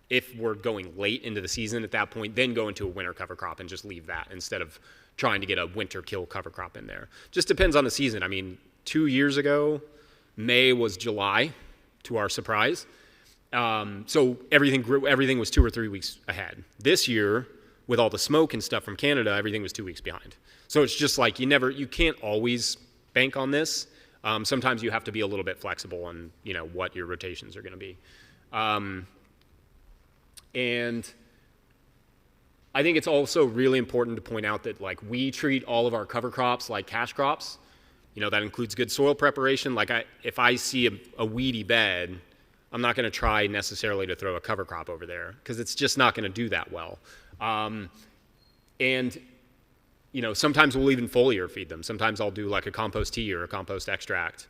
if we're going late into the season at that point, then go into a winter cover crop and just leave that instead of trying to get a winter kill cover crop in there. Just depends on the season. I mean, 2 years ago, May was July, to our surprise. So everything was 2 or 3 weeks ahead. This year, with all the smoke and stuff from Canada, everything was 2 weeks behind. So it's just like you can't always bank on this. Sometimes you have to be a little bit flexible on, what your rotations are going to be. And I think it's also really important to point out that like we treat all of our cover crops like cash crops. That includes good soil preparation. Like if I see a weedy bed, I'm not going to try necessarily to throw a cover crop over there because it's just not going to do that well. Sometimes we'll even foliar feed them. Sometimes I'll do like a compost tea or a compost extract.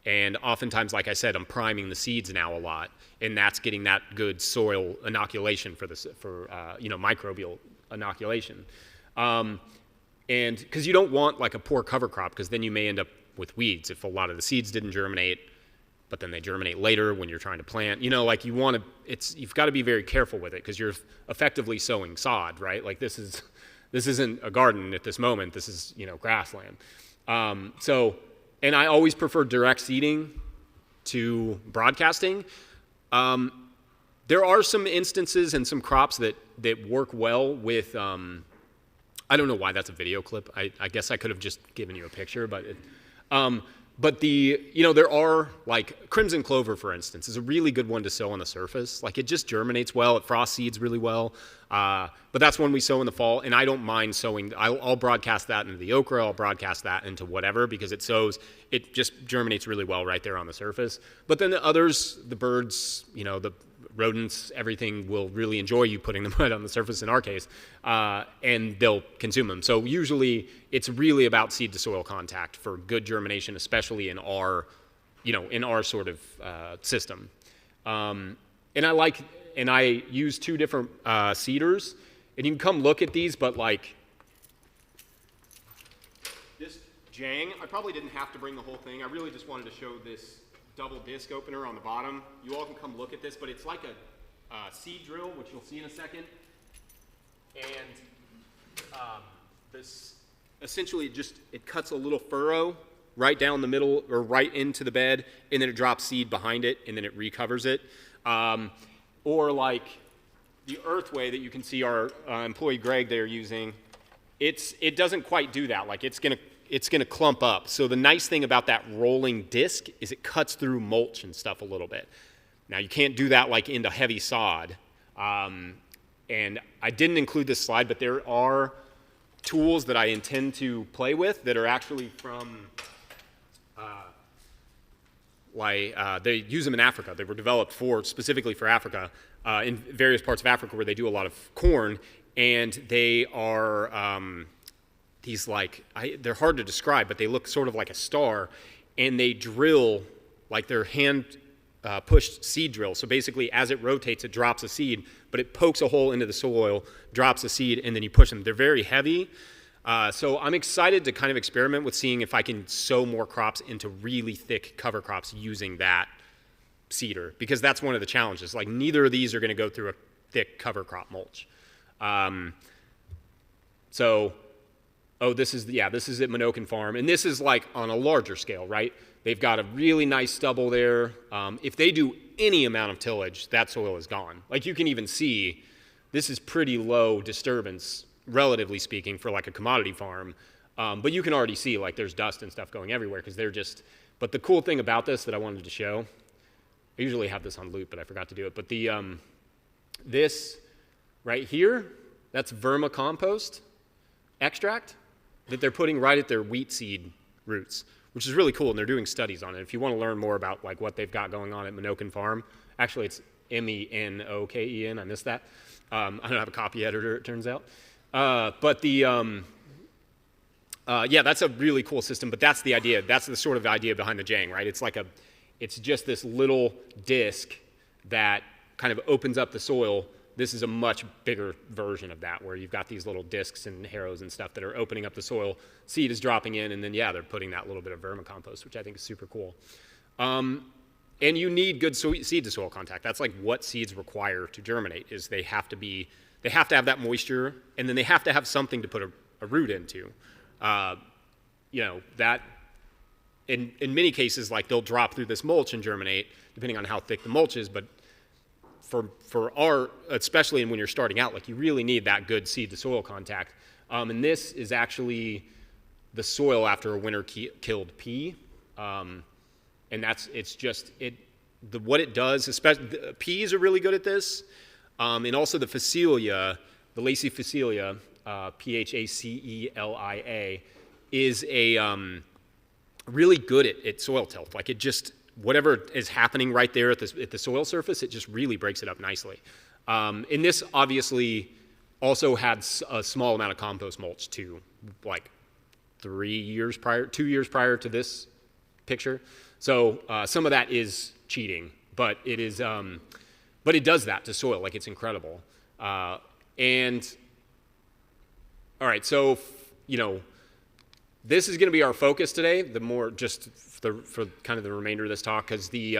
And oftentimes, like I said, I'm priming the seeds now a lot, and that's getting that good soil inoculation for microbial inoculation. And because you don't want like a poor cover crop, because then you may end up with weeds if a lot of the seeds didn't germinate, but then they germinate later when you're trying to plant. You've got to be very careful with it because you're effectively sowing sod, right? Like this isn't a garden at this moment. This is grassland. And I always prefer direct seeding to broadcasting. There are some instances and some crops that work well with I don't know why that's a video clip. I guess I could have just given you a picture, but there are, like, crimson clover, for instance, is a really good one to sow on the surface. Like, it just germinates well. It frost seeds really well. But that's one we sow in the fall, and I don't mind sowing. I'll broadcast that into the okra. I'll broadcast that into whatever, because it just germinates really well right there on the surface. But then the others, the birds, the rodents, everything will really enjoy you putting them right on the surface in our case, and they'll consume them. So usually it's really about seed to soil contact for good germination, especially in our sort of system. And I use two different seeders, and you can come look at these, but like this Jang, I probably didn't have to bring the whole thing. I really just wanted to show this double disc opener on the bottom. You all can come look at this, but it's like a seed drill, which you'll see in a second. And this essentially it cuts a little furrow right down the middle or right into the bed, and then it drops seed behind it, and then it recovers it. Or like the Earthway that you can see our employee Greg there using, it doesn't quite do that. Like it's gonna clump up. So the nice thing about that rolling disc is it cuts through mulch and stuff a little bit. Now you can't do that like into heavy sod. And I didn't include this slide, but there are tools that I intend to play with that are actually from, they use them in Africa. They were developed specifically for Africa, in various parts of Africa where they do a lot of corn, and they are they're hard to describe, but they look sort of like a star, and they drill like their hand pushed seed drill. So basically, as it rotates, it drops a seed, but it pokes a hole into the soil, drops a seed, and then you push them. They're very heavy. So I'm excited to kind of experiment with seeing if I can sow more crops into really thick cover crops using that seeder, because that's one of the challenges. Like neither of these are going to go through a thick cover crop mulch. This is at Minokan Farm, and this is like on a larger scale, right? They've got a really nice stubble there. If they do any amount of tillage, that soil is gone. Like you can even see, this is pretty low disturbance, relatively speaking, for like a commodity farm. But you can already see like there's dust and stuff going everywhere because they're just. But the cool thing about this that I wanted to show, I usually have this on loop, but I forgot to do it. But this right here, that's vermicompost extract that they're putting right at their wheat seed roots, which is really cool, and they're doing studies on it. If you want to learn more about like what they've got going on at Minokan Farm, actually it's Menoken, I missed that. I don't have a copy editor, it turns out. That's a really cool system, but that's the idea. That's the sort of idea behind the Jang, right? It's just this little disc that kind of opens up the soil. This is a much bigger version of that, where you've got these little discs and harrows and stuff that are opening up the soil. Seed is dropping in, and then, they're putting that little bit of vermicompost, which I think is super cool. And you need good seed to soil contact. That's like what seeds require to germinate, is they have to have that moisture, and then they have to have something to put a root into. That in many cases, like they'll drop through this mulch and germinate, depending on how thick the mulch is, but for our, especially when you're starting out, like you really need that good seed to soil contact. And this is actually the soil after a winter killed pea. And what it does, especially peas are really good at this. And also the Phacelia, the Lacey Phacelia, Phacelia, is really good at soil tilth. Like it just, whatever is happening right there at the soil surface, it just really breaks it up nicely. And this obviously also had a small amount of compost mulch too, like 2 years prior to this picture. So some of that is cheating, but it is, but it does that to soil, like it's incredible. And all right, so this is going to be our focus today. The more just for kind of the remainder of this talk, because these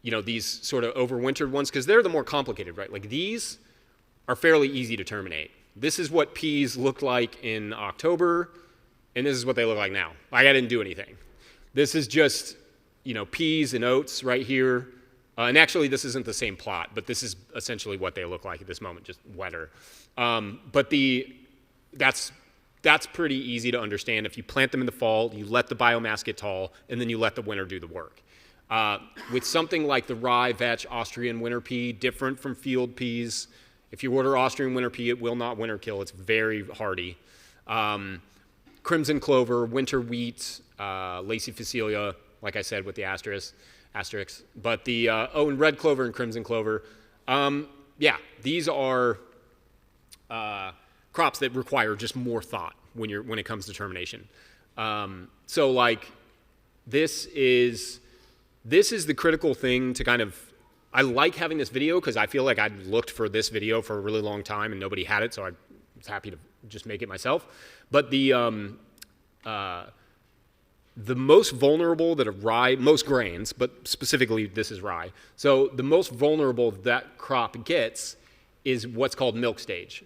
sort of overwintered ones, because they're the more complicated, right? Like these are fairly easy to terminate. This is what peas looked like in October, and this is what they look like now. Like I didn't do anything. This is just peas and oats right here. And actually, this isn't the same plot, but this is essentially what they look like at this moment, just wetter. But that's pretty easy to understand. If you plant them in the fall, you let the biomass get tall, and then you let the winter do the work. With something like the rye, vetch, Austrian winter pea, different from field peas. If you order Austrian winter pea, it will not winter kill. It's very hardy. Crimson clover, winter wheat, Lacey Facilia, like I said with the asterisk. But the, and red clover and crimson clover. Yeah, these are crops that require just more thought when it comes to termination. So like this is the critical thing to kind of, I like having this video because I feel like I'd looked for this video for a really long time and nobody had it, so I was happy to just make it myself. But the most vulnerable that a rye, most grains, but specifically this is rye. So the most vulnerable that crop gets is what's called milk stage.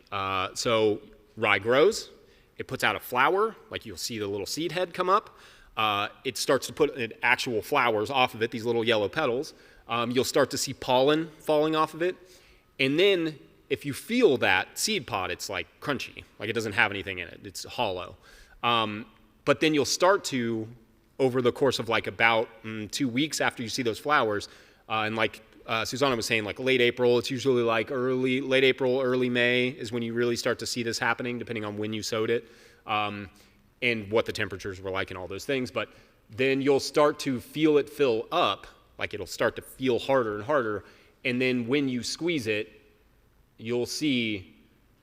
So rye grows, it puts out a flower, like you'll see the little seed head come up. It starts to put actual flowers off of it, these little yellow petals. You'll start to see pollen falling off of it. And then if you feel that seed pod, it's like crunchy, like it doesn't have anything in it. It's hollow. But then you'll start to, over the course of like about 2 weeks after you see those flowers, and like Susana was saying, like late April, it's usually like late April, early May is when you really start to see this happening, depending on when you sowed it, and what the temperatures were like and all those things. But then you'll start to feel it fill up, like it'll start to feel harder and harder, and then when you squeeze it, you'll see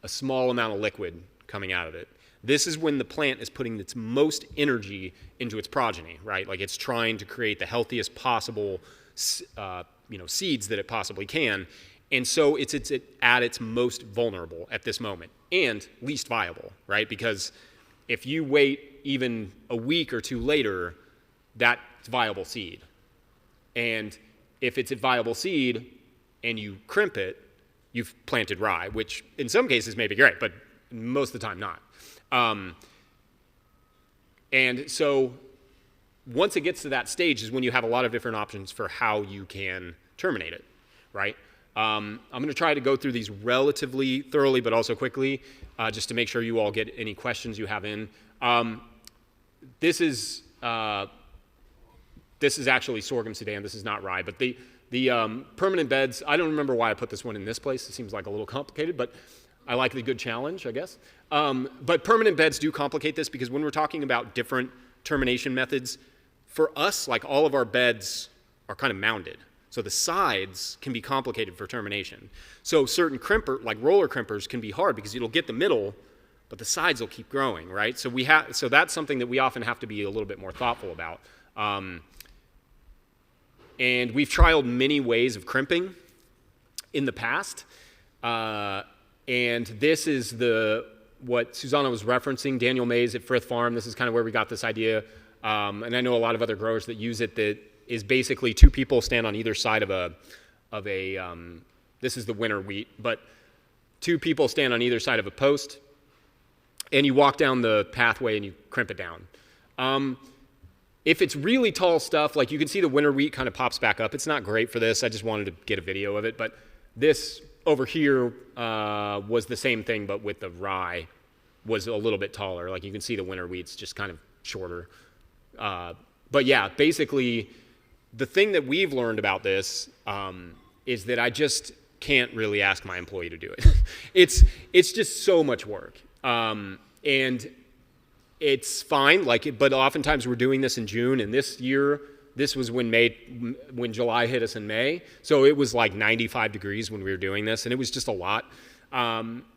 a small amount of liquid coming out of it. This is when the plant is putting its most energy into its progeny, right? Like it's trying to create the healthiest possible seeds that it possibly can. And so it's at its most vulnerable at this moment and least viable, right? Because if you wait even a week or two later, that's viable seed. And if it's a viable seed and you crimp it, you've planted rye, which in some cases may be great, but most of the time not. And so once it gets to that stage is when you have a lot of different options for how you can terminate it, right? I'm going to try to go through these relatively thoroughly, but also quickly, just to make sure you all get any questions you have in. This is actually sorghum Sudan. This is not rye, but the permanent beds, I don't remember why I put this one in this place. It seems like a little complicated, but I like the good challenge, I guess. But permanent beds do complicate this because when we're talking about different termination methods, for us, like all of our beds are kind of mounded. So the sides can be complicated for termination. So certain like roller crimpers can be hard because it'll get the middle, but the sides will keep growing, right? So so that's something that we often have to be a little bit more thoughtful about. And we've trialed many ways of crimping in the past. And this is what Susana was referencing, Daniel Mays at Frith Farm. This is kind of where we got this idea. And I know a lot of other growers that use it, that is basically two people stand on either side of this is the winter wheat, but two people stand on either side of a post, and you walk down the pathway and you crimp it down. If it's really tall stuff, like you can see the winter wheat kind of pops back up. It's not great for this. I just wanted to get a video of it. But this over here was the same thing, but with the rye was a little bit taller. Like you can see the winter wheat's just kind of shorter. But yeah, basically the thing that we've learned about this is that I just can't really ask my employee to do it. It's just so much work. And it's fine, but oftentimes we're doing this in June, and this year, this was when July hit us in May, so it was like 95 degrees when we were doing this, and it was just a lot.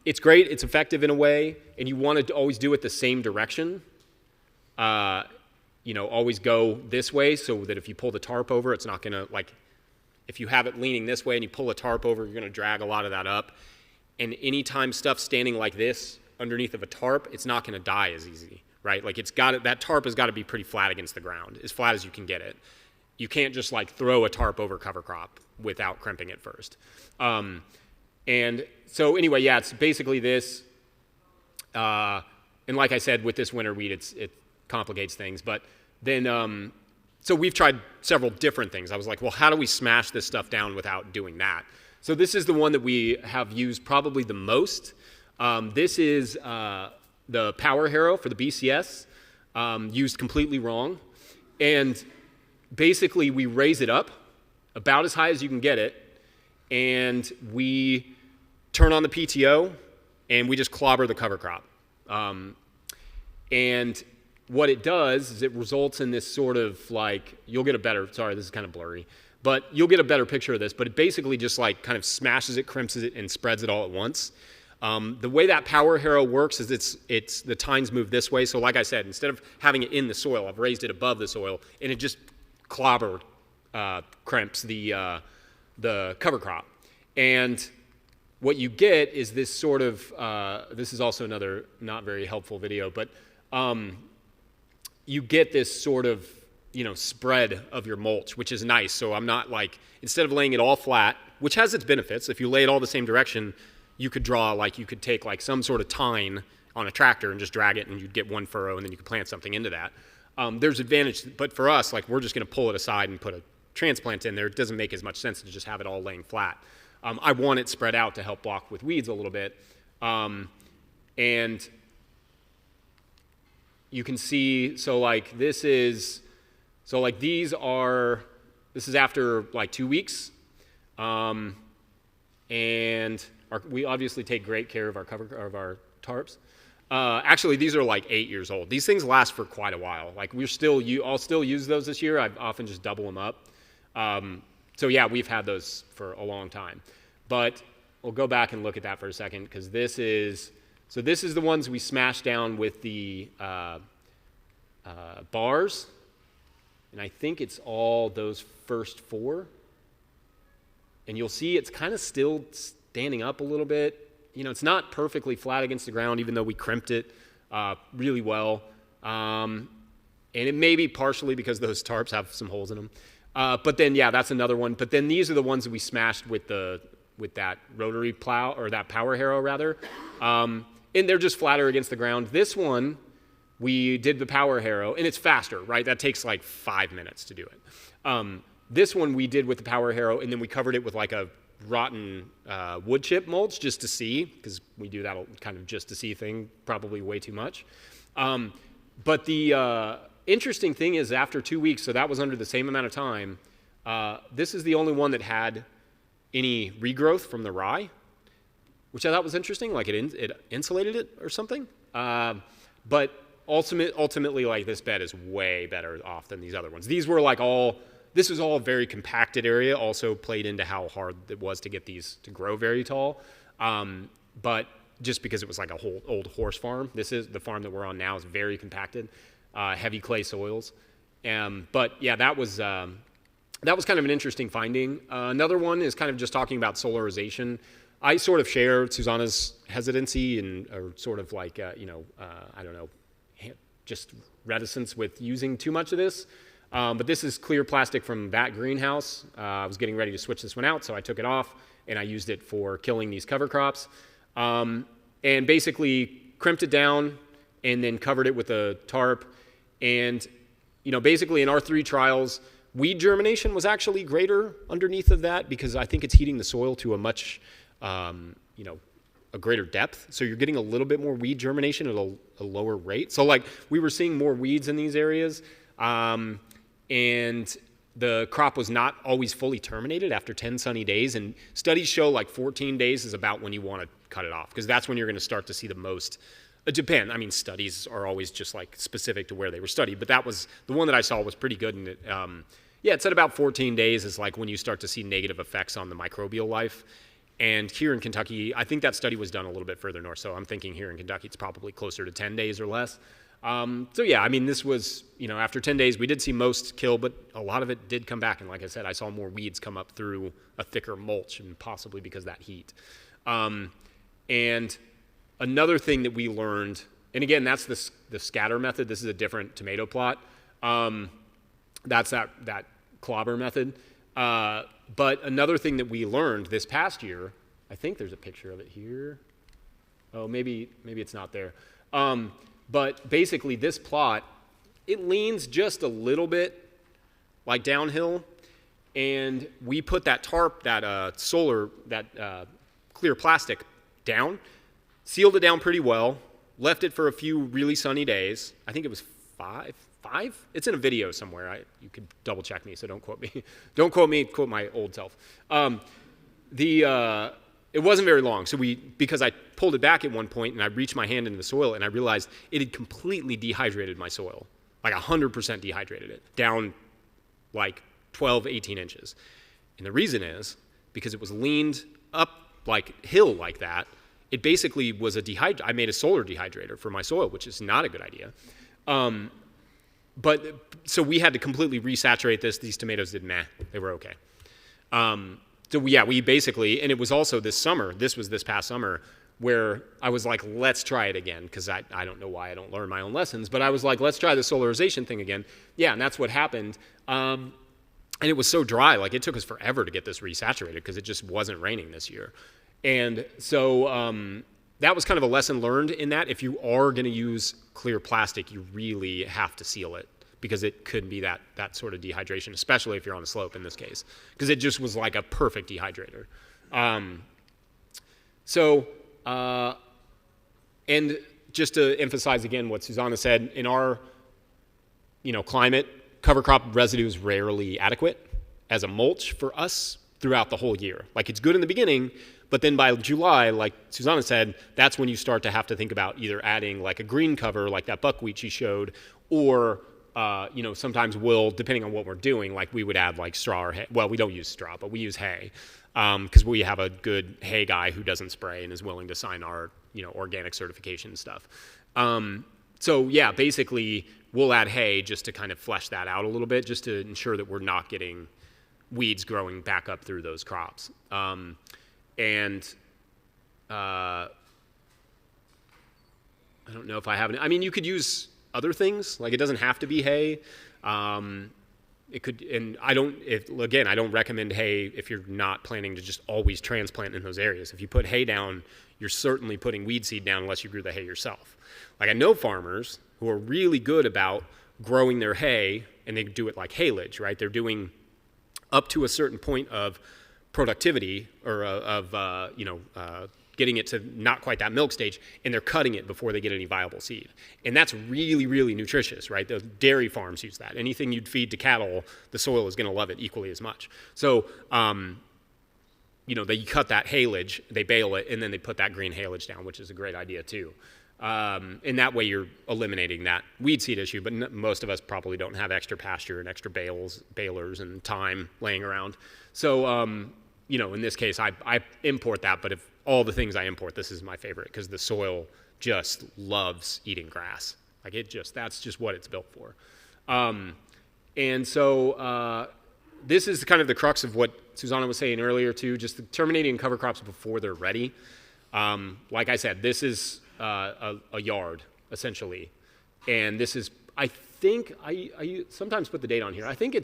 It's great, it's effective in a way, and you want to always do it the same direction. Always go this way so that if you pull the tarp over, it's not going to, if you have it leaning this way and you pull a tarp over, you're going to drag a lot of that up. And anytime stuff's standing like this underneath of a tarp, it's not going to die as easy, right? Like that tarp has got to be pretty flat against the ground, as flat as you can get it. You can't just throw a tarp over cover crop without crimping it first. And so anyway, yeah, it's basically this. And like I said, with this winter wheat, it complicates things. But then, so we've tried several different things. I was like, well, how do we smash this stuff down without doing that? So this is the one that we have used probably the most. This is the power harrow for the BCS, used completely wrong. And basically we raise it up about as high as you can get it, and we turn on the PTO, and we just clobber the cover crop. And what it does is it results in this sort of like, you'll get a better, sorry, this is kind of blurry, but you'll get a better picture of this, but it basically just like kind of smashes it, crimps it, and spreads it all at once. The way that power harrow works is it's the tines move this way. So like I said, instead of having it in the soil, I've raised it above the soil, and it just crimps the cover crop. And what you get is this sort of, this is also another not very helpful video, but you get this sort of, spread of your mulch, which is nice. So I'm not like, instead of laying it all flat, which has its benefits, if you lay it all the same direction, you could take like some sort of tine on a tractor and just drag it, and you'd get one furrow, and then you could plant something into that. There's advantage, but for us, like, we're just going to pull it aside and put a transplant in there. It doesn't make as much sense to just have it all laying flat. I want it spread out to help block with weeds a little bit. And you can see, this is after like 2 weeks. And we obviously take great care of our tarps. Actually, these are like 8 years old. These things last for quite a while. Like I'll still use those this year. I often just double them up. So yeah, we've had those for a long time. But we'll go back and look at that for a second, because this is the ones we smashed down with the bars. And I think it's all those first 4. And you'll see it's kind of still standing up a little bit. It's not perfectly flat against the ground, even though we crimped it really well. And it may be partially because those tarps have some holes in them. But then, yeah, that's another one. But then these are the ones that we smashed with that rotary plow, or that power harrow, rather. And they're just flatter against the ground. This one, we did the power harrow, and it's faster, right? That takes like 5 minutes to do it. This one we did with the power harrow, and then we covered it with like a rotten wood chip mulch just to see, because we do that kind of just to see thing probably way too much. But the interesting thing is, after 2 weeks, so that was under the same amount of time, this is the only one that had any regrowth from the rye, which I thought was interesting, like it insulated it or something. But ultimately, like, this bed is way better off than these other ones. These were like this was all a very compacted area, also played into how hard it was to get these to grow very tall. But just because it was like a whole old horse farm, this is the farm that we're on now is very compacted, heavy clay soils. But yeah, that was kind of an interesting finding. Another one is kind of just talking about solarization. I sort of share Susana's hesitancy or sort of like, I don't know, just reticence with using too much of this. But this is clear plastic from that greenhouse. I was getting ready to switch this one out, so I took it off, and I used it for killing these cover crops. And basically crimped it down and then covered it with a tarp. And, basically in our 3 trials, weed germination was actually greater underneath of that, because I think it's heating the soil to a much, a greater depth. So you're getting a little bit more weed germination at a lower rate. So like we were seeing more weeds in these areas. And the crop was not always fully terminated after 10 sunny days. And studies show like 14 days is about when you want to cut it off, because that's when you're going to start to see the most. It depends. I mean, studies are always just like specific to where they were studied. But that was the one that I saw was pretty good. And it said about 14 days is like when you start to see negative effects on the microbial life. And here in Kentucky, I think that study was done a little bit further north. So I'm thinking here in Kentucky, it's probably closer to 10 days or less. So yeah, I mean, this was, after 10 days, we did see most kill, but a lot of it did come back. And like I said, I saw more weeds come up through a thicker mulch, and possibly because of that heat. And another thing that we learned, and again, that's the scatter method. This is a different tomato plot. That's that clobber method. But another thing that we learned this past year, I think there's a picture of it here. Oh, maybe it's not there. But basically this plot, it leans just a little bit like downhill, and we put that tarp, that clear plastic down, sealed it down pretty well. left it for a few really sunny days. I think it was five? It's in a video somewhere. You could double check me, so don't quote me. Don't quote me, quote my old self. It wasn't very long, so because I pulled it back at one point and I reached my hand into the soil and I realized it had completely dehydrated my soil, like 100% dehydrated it, down like 12, 18 inches. And the reason is because it was leaned up like hill like that, it basically was I made a solar dehydrator for my soil, which is not a good idea. So we had to completely resaturate this. These tomatoes did meh. They were okay. We basically, and it was also this past summer, where I was like, let's try it again, because I don't know why I don't learn my own lessons, but I was like, let's try the solarization thing again. Yeah, and that's what happened. And it was so dry, like it took us forever to get this resaturated because it just wasn't raining this year. And so that was kind of a lesson learned in that if you are going to use clear plastic, you really have to seal it, because it could be that sort of dehydration, especially if you're on a slope in this case, because it just was like a perfect dehydrator. And just to emphasize again what Susana said, in our climate, cover crop residue is rarely adequate as a mulch for us throughout the whole year. Like, it's good in the beginning, but then by July, like Susana said, that's when you start to have to think about either adding like a green cover, like that buckwheat she showed, or sometimes we'll, depending on what we're doing, like we would add like straw or hay. Well, we don't use straw, but we use hay, because we have a good hay guy who doesn't spray and is willing to sign our, organic certification stuff. Basically we'll add hay just to kind of flesh that out a little bit, just to ensure that we're not getting weeds growing back up through those crops. I don't know if I have any. I mean, you could use other things, like it doesn't have to be hay. It could, and I don't recommend hay if you're not planning to just always transplant in those areas. If you put hay down, you're certainly putting weed seed down unless you grew the hay yourself. Like, I know farmers who are really good about growing their hay, and they do it like haylage, right? They're doing up to a certain point of productivity, or getting it to not quite that milk stage, and they're cutting it before they get any viable seed. And that's really, really nutritious, right? The dairy farms use that. Anything you'd feed to cattle, the soil is going to love it equally as much. So, they cut that haylage, they bale it, and then they put that green haylage down, which is a great idea too. And that way you're eliminating that weed seed issue, but most of us probably don't have extra pasture and extra balers and time laying around. So, in this case, I import that, but if all the things I import, this is my favorite, because the soil just loves eating grass. Like, that's just what it's built for. This is kind of the crux of what Susana was saying earlier too, just the terminating cover crops before they're ready. Like I said, this is a yard, essentially. And this is, I think, I sometimes put the date on here. I think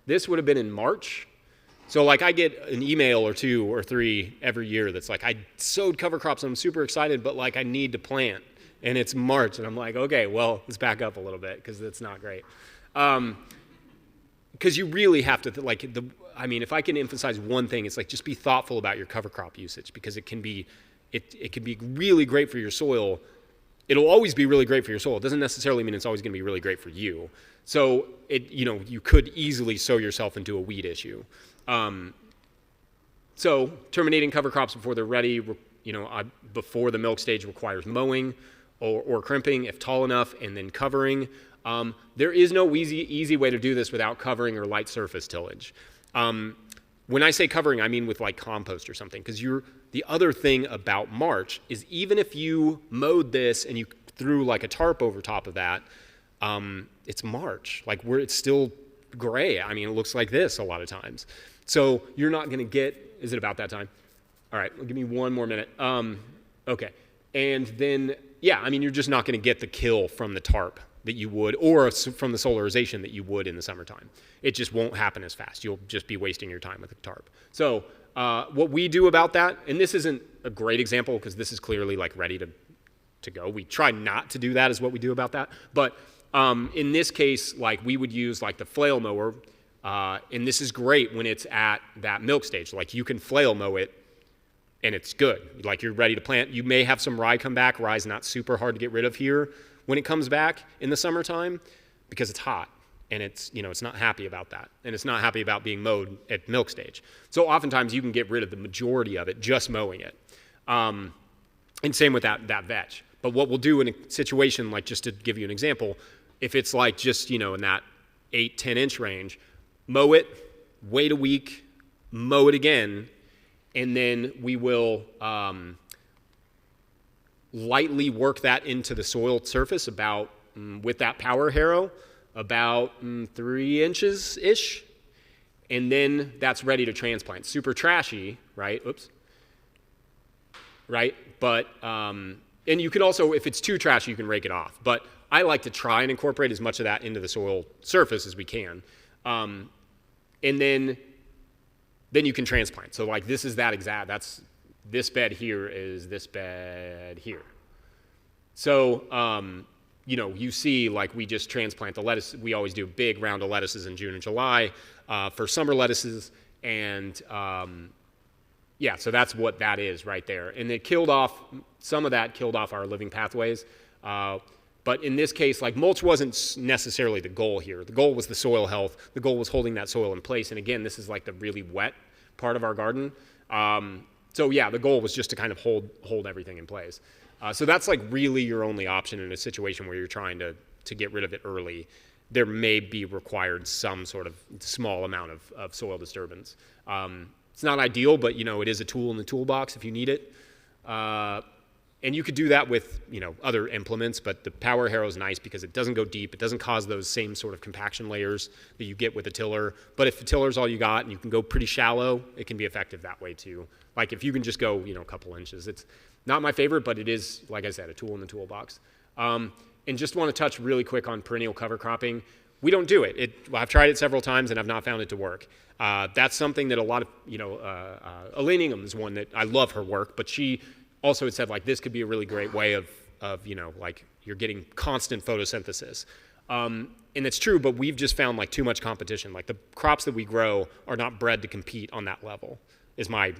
this would have been in March. So like, I get an email or 2 or 3 every year that's like, I sowed cover crops and I'm super excited, but like, I need to plant. And it's March, and I'm like, okay, well, let's back up a little bit, because that's not great. Because you really have to, if I can emphasize one thing, it's like, just be thoughtful about your cover crop usage, because it can be really great for your soil. It'll always be really great for your soil. It doesn't necessarily mean it's always going to be really great for you. So you could easily sow yourself into a weed issue. So terminating cover crops before they're ready, before the milk stage, requires mowing or crimping if tall enough, and then covering. There is no easy way to do this without covering or light surface tillage. When I say covering, I mean with like compost or something, because the other thing about March is, even if you mowed this and you threw like a tarp over top of that, it's March. Like, it's still gray. I mean, it looks like this a lot of times. So you're not going to get, is it about that time? All right, give me one more minute. Okay. And then, you're just not going to get the kill from the tarp that you would, or from the solarization that you would in the summertime. It just won't happen as fast. You'll just be wasting your time with the tarp. So what we do about that, and this isn't a great example because this is clearly like ready to go. We try not to do that, is what we do about that. But in this case, like, we would use like the flail mower, and this is great when it's at that milk stage. Like, you can flail mow it and it's good. Like you're ready to plant. You may have some rye come back. Rye's not super hard to get rid of here when it comes back in the summertime because it's hot. And it's, it's not happy about that. And it's not happy about being mowed at milk stage. So oftentimes you can get rid of the majority of it just mowing it. And same with that vetch. But what we'll do in a situation, like just to give you an example, if it's like just, in that 8-10 inch range, mow it, wait a week, mow it again, and then we will lightly work that into the soil surface about, with that power harrow, about 3 inches-ish, and then that's ready to transplant. Super trashy, right? Oops. Right? But, and you can also, if it's too trashy, you can rake it off. But I like to try and incorporate as much of that into the soil surface as we can. And then you can transplant. So like this is this bed here is this bed here. So, you see, like we just transplant the lettuce. We always do big round of lettuces in June and July for summer lettuces. And so that's what that is right there. And it some of that killed off our living pathways. But in this case, like mulch wasn't necessarily the goal here. The goal was the soil health. The goal was holding that soil in place. And again, this is like the really wet part of our garden. The goal was just to kind of hold everything in place. So that's like really your only option in a situation where you're trying to get rid of it early. There may be required some sort of small amount of soil disturbance. It's not ideal, but it is a tool in the toolbox if you need it. And you could do that with other implements, but the power harrow is nice because it doesn't go deep. It doesn't cause those same sort of compaction layers that you get with a tiller. But if the tiller's all you got and you can go pretty shallow, it can be effective that way too. Like if you can just go a couple inches, it's not my favorite, but it is, like I said, a tool in the toolbox. And just want to touch really quick on perennial cover cropping. We don't do it. I've tried it several times and I've not found it to work. That's something that a lot of, Elaine Ingham is one that I love her work, but she also had said like this could be a really great way of like you're getting constant photosynthesis. And it's true, but we've just found like too much competition. Like the crops that we grow are not bred to compete on that level, is my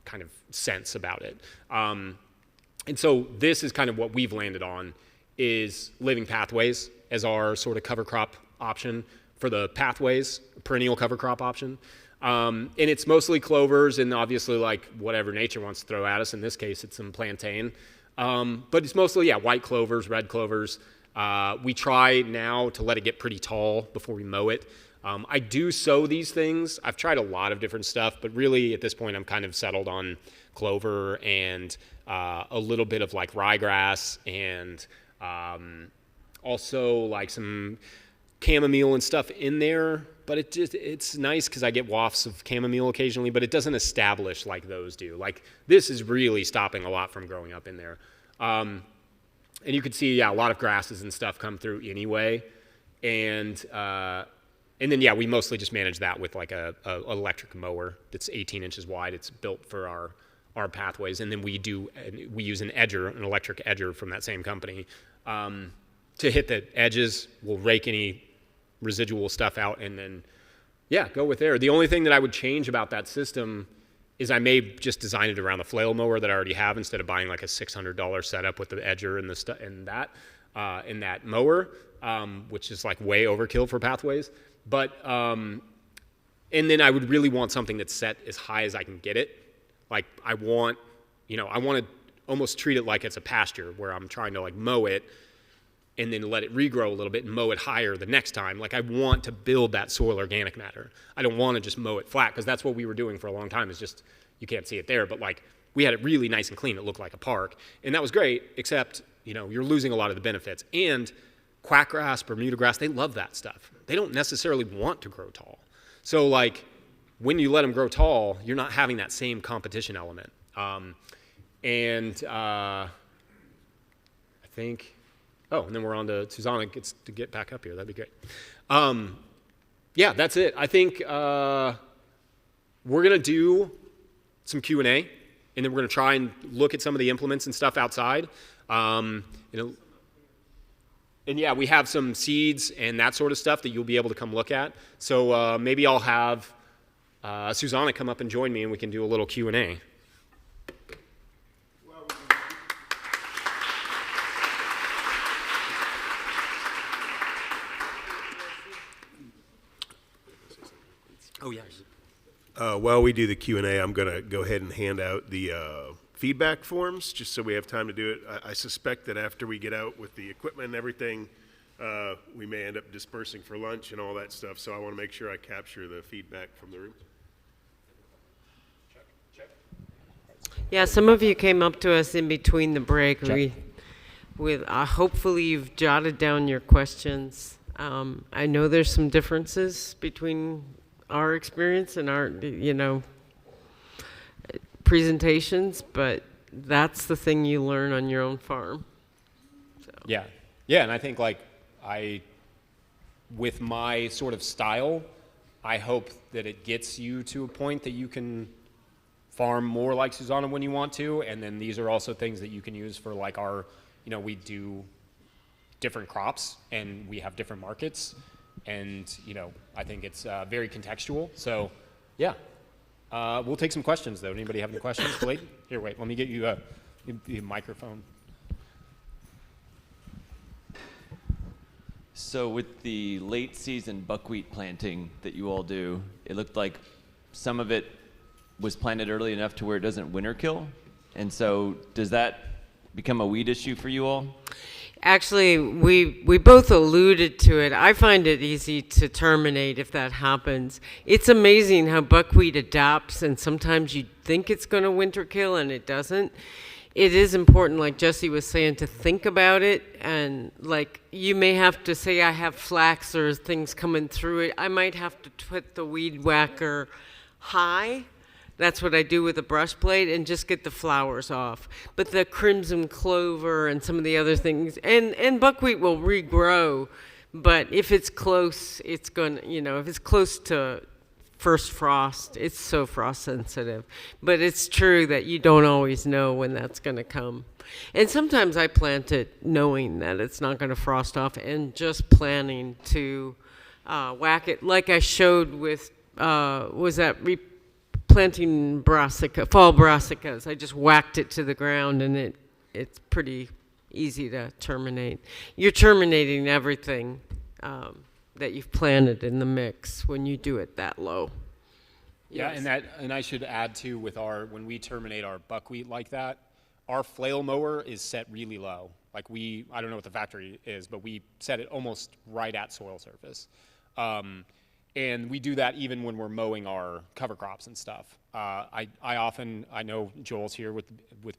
kind of sense about it. And so this is kind of what we've landed on is living pathways as our sort of cover crop option for the pathways, perennial cover crop option. And it's mostly clovers and obviously like whatever nature wants to throw at us. In this case, it's some plantain. But it's mostly, white clovers, red clovers. We try now to let it get pretty tall before we mow it. I do sow these things. I've tried a lot of different stuff, but really at this point I'm kind of settled on clover and a little bit of like ryegrass and also like some chamomile and stuff in there. But it's nice because I get wafts of chamomile occasionally, but it doesn't establish like those do. Like this is really stopping a lot from growing up in there. And you can see, a lot of grasses and stuff come through anyway. And then, we mostly just manage that with like a electric mower that's 18 inches wide. It's built for our pathways. And then we use an electric edger from that same company. To hit the edges, we'll rake any residual stuff out and then, go with there. The only thing that I would change about that system is I may just design it around the flail mower that I already have instead of buying like a $600 setup with the edger and that mower, which is like way overkill for pathways. But and then I would really want something that's set as high as I can get it. Like I want to almost treat it like it's a pasture where I'm trying to like mow it and then let it regrow a little bit and mow it higher the next time. Like I want to build that soil organic matter. I don't want to just mow it flat because that's what we were doing for a long time. It's just, you can't see it there, but like we had it really nice and clean. It looked like a park and that was great, except, you're losing a lot of the benefits. And quackgrass, Bermuda grass, they love that stuff. They don't necessarily want to grow tall. So like when you let them grow tall, you're not having that same competition element. I think, and then we're on to Susana gets to get back up here. That'd be great. That's it. I think we're going to do some Q&A, and then we're going to try and look at some of the implements and stuff outside. And we have some seeds and that sort of stuff that you'll be able to come look at. So maybe I'll have Susana come up and join me, and we can do a little Q&A. Oh, yeah. While we do the Q&A, I'm going to go ahead and hand out the feedback forms, just so we have time to do it. I suspect that after we get out with the equipment and everything, we may end up dispersing for lunch and all that stuff, so I want to make sure I capture the feedback from the room. Yeah, some of you came up to us in between the break. Hopefully you've jotted down your questions. I know there's some differences between our experience and our, presentations, but that's the thing you learn on your own farm. So. Yeah, and I think with my sort of style, I hope that it gets you to a point that you can farm more like Susana when you want to, and then these are also things that you can use for like our, we do different crops and we have different markets, and I think it's very contextual. So, yeah. We'll take some questions, though. Anybody have any questions? Blade? Here, wait. Let me get you a microphone. So with the late season buckwheat planting that you all do, it looked like some of it was planted early enough to where it doesn't winter kill. And so does that become a weed issue for you all? Actually, we both alluded to it. I find it easy to terminate if that happens. It's amazing how buckwheat adapts, and sometimes you think it's going to winter kill and it doesn't. It is important, like Jesse was saying, to think about it, and like you may have to say I have flax or things coming through it. I might have to put the weed whacker high. That's what I do with a brush blade, and just get the flowers off. But the crimson clover and some of the other things, and buckwheat will regrow, but if it's close, it's going to, if it's close to first frost, it's so frost sensitive. But it's true that you don't always know when that's going to come. And sometimes I plant it knowing that it's not going to frost off and just planning to whack it, like I showed with, planting brassica, fall brassicas. I just whacked it to the ground, and it's pretty easy to terminate. You're terminating everything that you've planted in the mix when you do it that low. Yeah, Yes. and I should add too, when we terminate our buckwheat like that, our flail mower is set really low. Like I don't know what the factory is, but we set it almost right at soil surface. And we do that even when we're mowing our cover crops and stuff. I know Joel's here with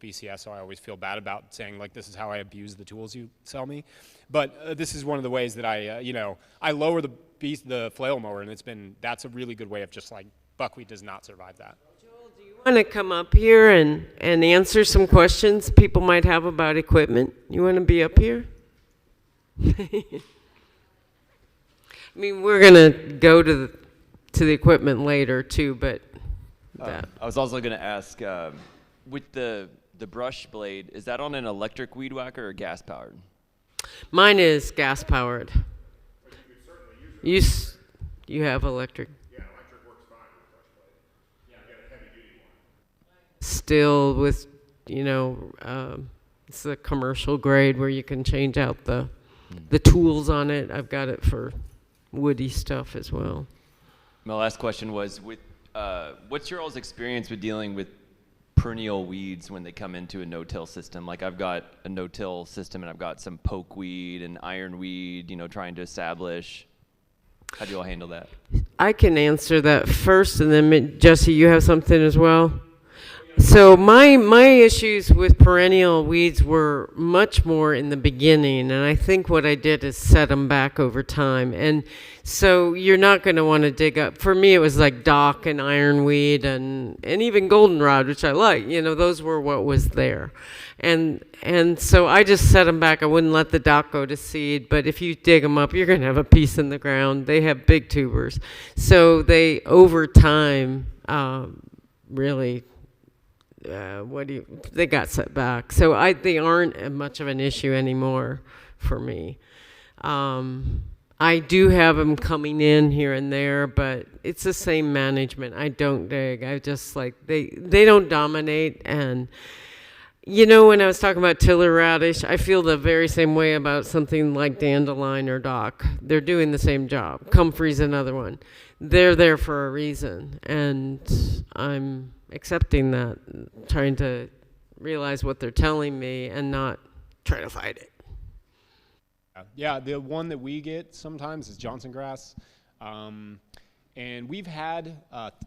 BCS, so I always feel bad about saying like this is how I abuse the tools you sell me. But this is one of the ways that I lower the flail mower, and that's a really good way of just like buckwheat does not survive that. Joel, do you want to come up here and answer some questions people might have about equipment? You want to be up here? I mean, we're gonna go to the equipment later too, but that. I was also going to ask, with the brush blade, is that on an electric weed whacker or gas powered? Mine is gas powered. You have electric. Yeah, electric works fine with brush blade. Yeah, I got a heavy duty one. Still with, it's the commercial grade where you can change out the tools on it. I've got it for woody stuff as well. My last question was, what's your all's experience with dealing with perennial weeds when they come into a no-till system? Like I've got a no-till system and I've got some pokeweed and ironweed, trying to establish. How do you all handle that? I can answer that first, and then Jesse, you have something as well? So my issues with perennial weeds were much more in the beginning, and I think what I did is set them back over time. And so you're not going to want to dig up. For me, it was like dock and ironweed and even goldenrod, which I like. Those were what was there. And so I just set them back. I wouldn't let the dock go to seed, but if you dig them up, you're going to have a piece in the ground. They have big tubers. So they, over time, really... they got set back. So they aren't much of an issue anymore for me. I do have them coming in here and there, but it's the same management. I don't dig. I just they don't dominate. And when I was talking about tiller radish, I feel the very same way about something like dandelion or dock. They're doing the same job. Comfrey's another one. they're there for a reason, and I'm accepting that, trying to realize what they're telling me and not try to fight it. Yeah, the one that we get sometimes is Johnson grass. And we've had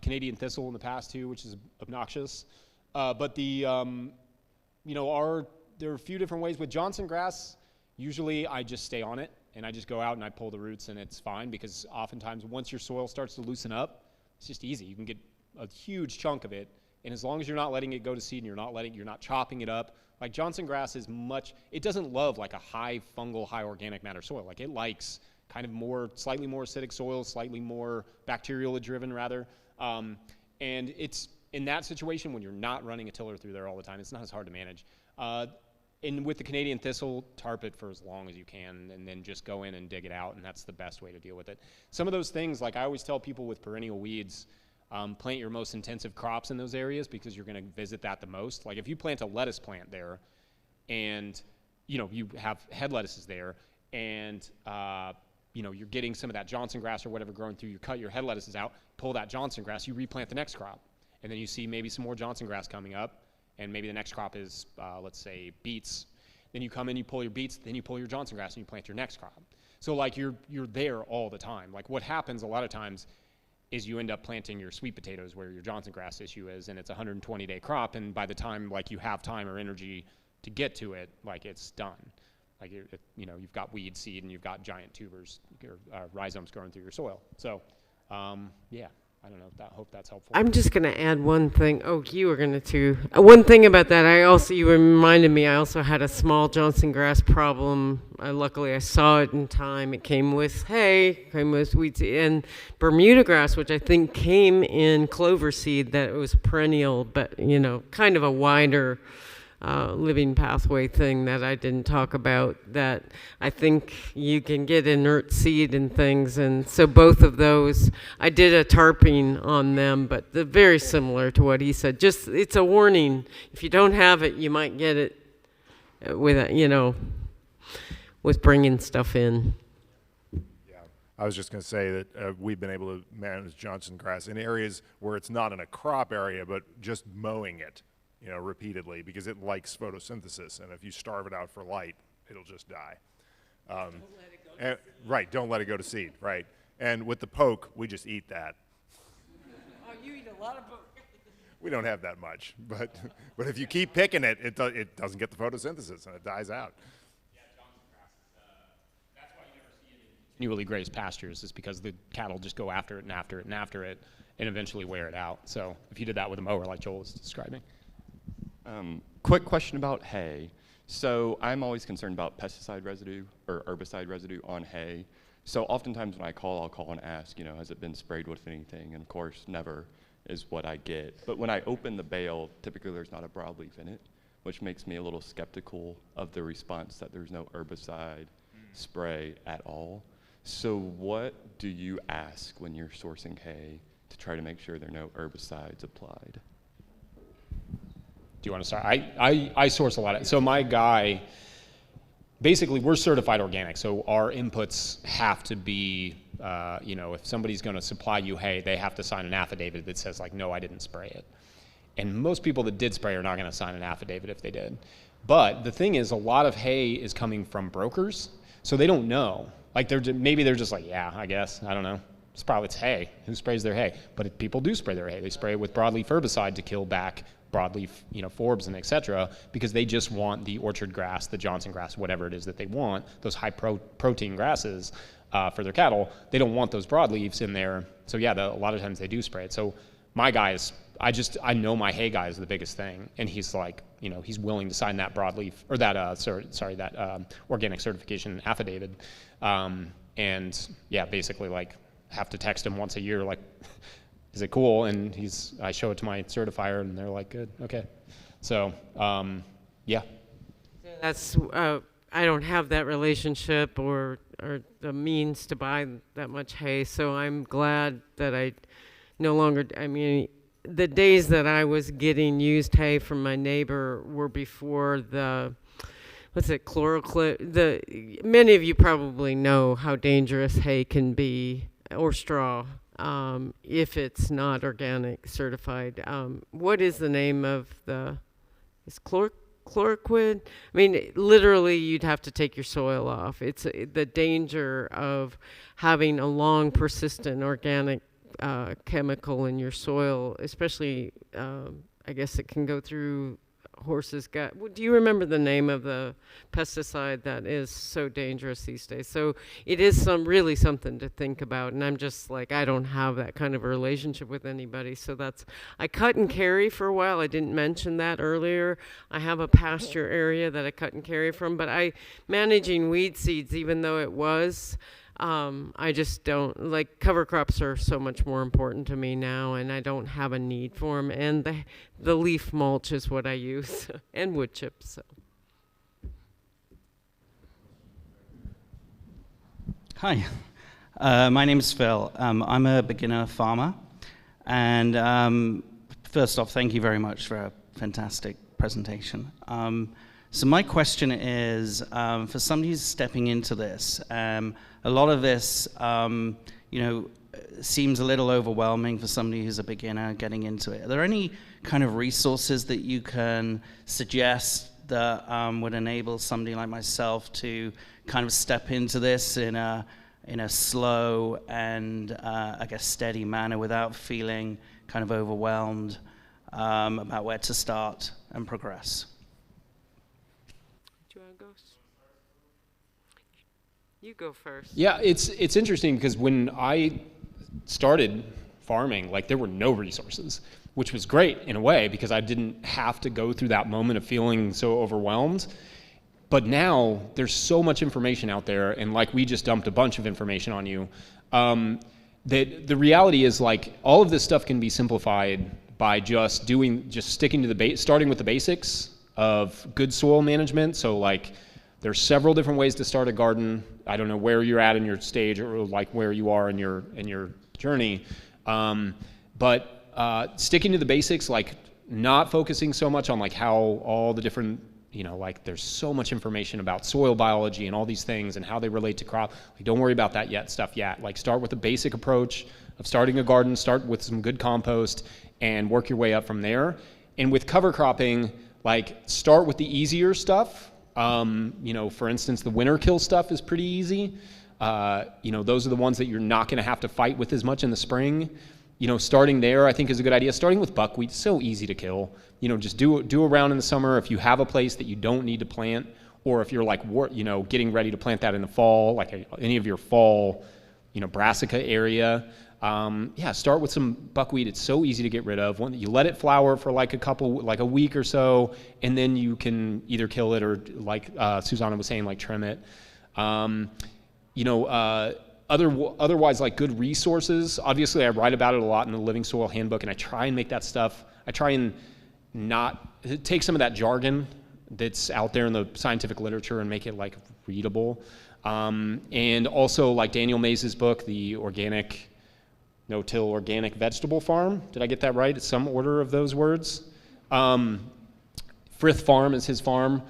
Canadian thistle in the past too, which is obnoxious. But there are a few different ways. With Johnson grass, usually I just stay on it and I just go out and I pull the roots and it's fine, because oftentimes once your soil starts to loosen up, it's just easy. You can get a huge chunk of it. And as long as you're not letting it go to seed and you're not chopping it up, like Johnson grass it doesn't love like a high fungal, high organic matter soil. Like it likes kind of slightly more acidic soil, slightly more bacterially driven rather. And it's in that situation when you're not running a tiller through there all the time, it's not as hard to manage. And with the Canadian thistle, tarp it for as long as you can and then just go in and dig it out, and that's the best way to deal with it. Some of those things, like I always tell people with perennial weeds, plant your most intensive crops in those areas because you're going to visit that the most. Like if you plant a lettuce plant there and you have head lettuces there and you're getting some of that Johnson grass or whatever growing through, you cut your head lettuces out, pull that Johnson grass, you replant the next crop. And then you see maybe some more Johnson grass coming up, and maybe the next crop is, let's say, beets. Then you come in, you pull your beets, then you pull your Johnson grass, and you plant your next crop. So like you're there all the time. Like what happens a lot of times is you end up planting your sweet potatoes where your Johnson grass issue is, and it's a 120-day crop, and by the time like you have time or energy to get to it, like it's done. Like you've got weed seed and you've got giant tubers or rhizomes growing through your soil. So yeah, I don't know. Hope that's helpful. I'm just going to add one thing. Oh, you were going to too. One thing about that, you reminded me, I also had a small Johnson grass problem. Luckily, I saw it in time. It came with hay, came with wheat seed, and Bermuda grass, which I think came in clover seed, that it was perennial, but, kind of a wider living pathway thing that I didn't talk about, that I think you can get inert seed and things, and so both of those, I did a tarping on them, but they're very similar to what he said. Just, it's a warning. If you don't have it, you might get it with, with bringing stuff in. Yeah, I was just going to say that we've been able to manage Johnson grass in areas where it's not in a crop area, but just mowing it, repeatedly, because it likes photosynthesis, and if you starve it out for light, it'll just die. Don't let it go to seed. Right, don't let it go to seed, right. And with the poke, we just eat that. Oh, you eat a lot of poke. We don't have that much, but if you keep picking it, it doesn't get the photosynthesis, and it dies out. Yeah, Johnson grass that's why you never see it in continually grazed pastures, is because the cattle just go after it and after it and after it, and eventually wear it out. So if you did that with a mower like Joel was describing. Quick question about hay. So I'm always concerned about pesticide residue or herbicide residue on hay. So oftentimes when I call, I'll call and ask, has it been sprayed with anything? And of course, never is what I get. But when I open the bale, typically there's not a broadleaf in it, which makes me a little skeptical of the response that there's no herbicide spray at all. So what do you ask when you're sourcing hay to try to make sure there are no herbicides applied? Do you want to start? I source a lot so my guy, basically we're certified organic, so our inputs have to be, if somebody's going to supply you hay, they have to sign an affidavit that says like, no, I didn't spray it. And most people that did spray are not going to sign an affidavit if they did. But the thing is, a lot of hay is coming from brokers, so they don't know. Like maybe they're just like, yeah, I guess, I don't know. It's hay. Who sprays their hay? But people do spray their hay. They spray it with broadleaf herbicide to kill back broadleaf, forbs and et cetera, because they just want the orchard grass, the Johnson grass, whatever it is that they want, those high protein grasses for their cattle. They don't want those broadleaves in there. So yeah, a lot of times they do spray it. So my guys, I know my hay guy is the biggest thing, and he's like, he's willing to sign that broadleaf or that that organic certification affidavit, and yeah, basically like have to text him once a year like, is it cool? And I show it to my certifier, and they're like, good, okay. So, yeah. That's, I don't have that relationship or the means to buy that much hay, so I'm glad that I no longer, the days that I was getting used hay from my neighbor were before the, chloroclip. Many of you probably know how dangerous hay can be, or straw. if it's not organic certified. What is the name of is chloroquid? I mean, literally, you'd have to take your soil off. It's the danger of having a long, persistent organic chemical in your soil, especially, I guess it can go through horse's gut. Do you remember the name of the pesticide that is so dangerous these days? So it is really something to think about. And I'm just like, I don't have that kind of a relationship with anybody. So I cut and carry for a while. I didn't mention that earlier. I have a pasture area that I cut and carry from, but managing weed seeds, even though it was, I just don't, like, cover crops are so much more important to me now, and I don't have a need for them. And the leaf mulch is what I use, and wood chips. So. Hi, my name is Phil. I'm a beginner farmer, and first off, thank you very much for a fantastic presentation. So my question is, for somebody who's stepping into this, a lot of this, seems a little overwhelming for somebody who's a beginner getting into it. Are there any kind of resources that you can suggest that would enable somebody like myself to kind of step into this in a slow and, I guess, steady manner without feeling kind of overwhelmed about where to start and progress? Do you want to go? You go first. Yeah, it's interesting because when I started farming, like, there were no resources, which was great in a way because I didn't have to go through that moment of feeling so overwhelmed. But now there's so much information out there, and like we just dumped a bunch of information on you, that the reality is, like, all of this stuff can be simplified by just sticking to starting with the basics of good soil management. So, like, there's several different ways to start a garden. I don't know where you're at in your stage or like where you are in your journey, but sticking to the basics, like not focusing so much on like how all the different, like there's so much information about soil biology and all these things and how they relate to crop. Like, don't worry about that stuff yet. Like, start with a basic approach of starting a garden. Start with some good compost and work your way up from there. And with cover cropping, like, start with the easier stuff. For instance, the winter kill stuff is pretty easy. Those are the ones that you're not going to have to fight with as much in the spring. Starting there, I think, is a good idea. Starting with buckwheat, so easy to kill. Just do a round in the summer. If you have a place that you don't need to plant, or if you're like, getting ready to plant that in the fall, like any of your fall, brassica area. Start with some buckwheat. It's so easy to get rid of. You let it flower for like a week or so, and then you can either kill it or, like Susana was saying, like trim it. Otherwise, like, good resources. Obviously, I write about it a lot in the Living Soil Handbook, and I try and make that stuff. I try and not take some of that jargon that's out there in the scientific literature and make it like readable. And also, like Daniel Mays's book, The No-Till Organic Vegetable Farm. Did I get that right? It's some order of those words. Frith Farm is his farm.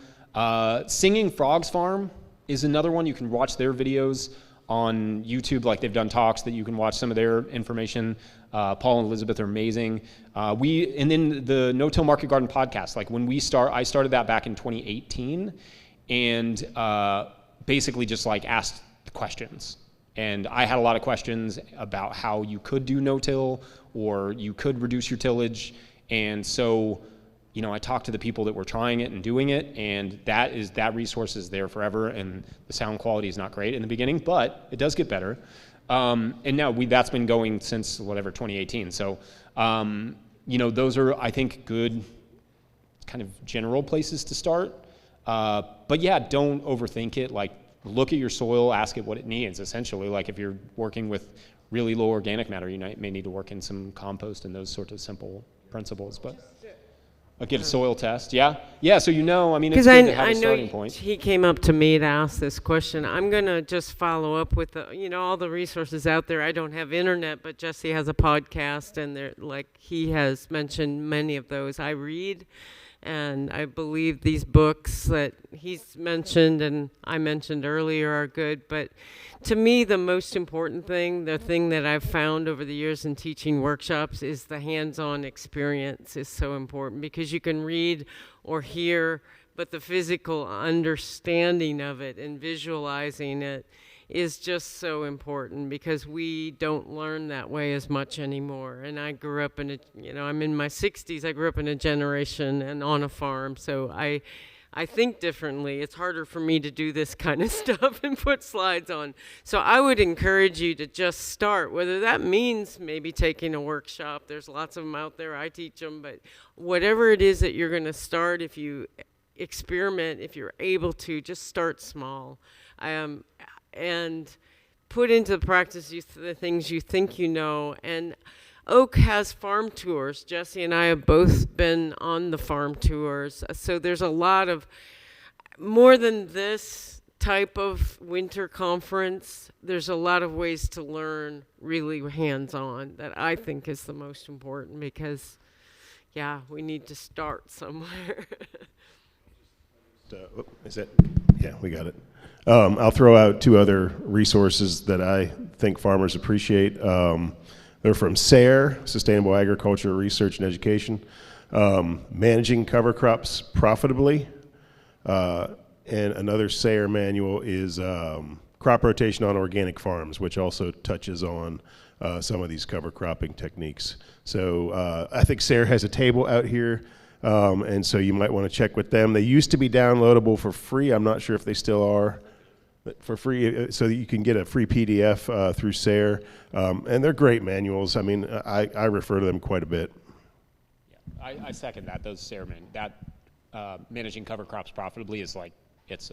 Singing Frogs Farm is another one. You can watch their videos on YouTube. Like, they've done talks that you can watch some of their information. Paul and Elizabeth are amazing. And then the No-Till Market Garden podcast. Like, when I started that back in 2018, and basically just like asked questions. And I had a lot of questions about how you could do no-till or you could reduce your tillage. And so, I talked to the people that were trying it and doing it, and that resource is there forever. And the sound quality is not great in the beginning, but it does get better. And now that's been going since 2018. So, those are, I think, good kind of general places to start. But yeah, don't overthink it. Like, look at your soil, ask it what it needs. Essentially, like, if you're working with really low organic matter, you may need to work in some compost and those sorts of simple principles. But get a soil test. Yeah. So it's good to have a starting point. He came up to me to ask this question. I'm gonna just follow up with all the resources out there. I don't have internet, but Jesse has a podcast, and he has mentioned many of those. I read, And I believe these books that he's mentioned and I mentioned earlier are good. But to me, the most important thing, the thing that I've found over the years in teaching workshops, is the hands-on experience is so important, because you can read or hear, but the physical understanding of it and visualizing it is just so important, because we don't learn that way as much anymore. And I grew up in I'm in my 60s. I grew up in a generation and on a farm, so I think differently. It's harder for me to do this kind of stuff and put slides on. So I would encourage you to just start, whether that means maybe taking a workshop. There's lots of them out there. I teach them, but whatever it is that you're going to start, if you experiment, if you're able to, just start small. And put into practice the things you think you know. And Oak has farm tours. Jesse and I have both been on the farm tours. So there's a lot of, more than this type of winter conference, there's a lot of ways to learn really hands-on that I think is the most important, because, yeah, we need to start somewhere. Is it? Yeah, we got it. I'll throw out two other resources that I think farmers appreciate. They're from SARE, Sustainable Agriculture Research and Education, Managing Cover Crops Profitably, and another SARE manual is Crop Rotation on Organic Farms, which also touches on some of these cover cropping techniques. So I think SARE has a table out here. And so you might want to check with them. They used to be downloadable for free. I'm not sure if they still are, but for free, so that you can get a free PDF through SARE. And they're great manuals. I mean, I refer to them quite a bit. Yeah, I second that. Those SARE Managing Cover Crops Profitably is like, it's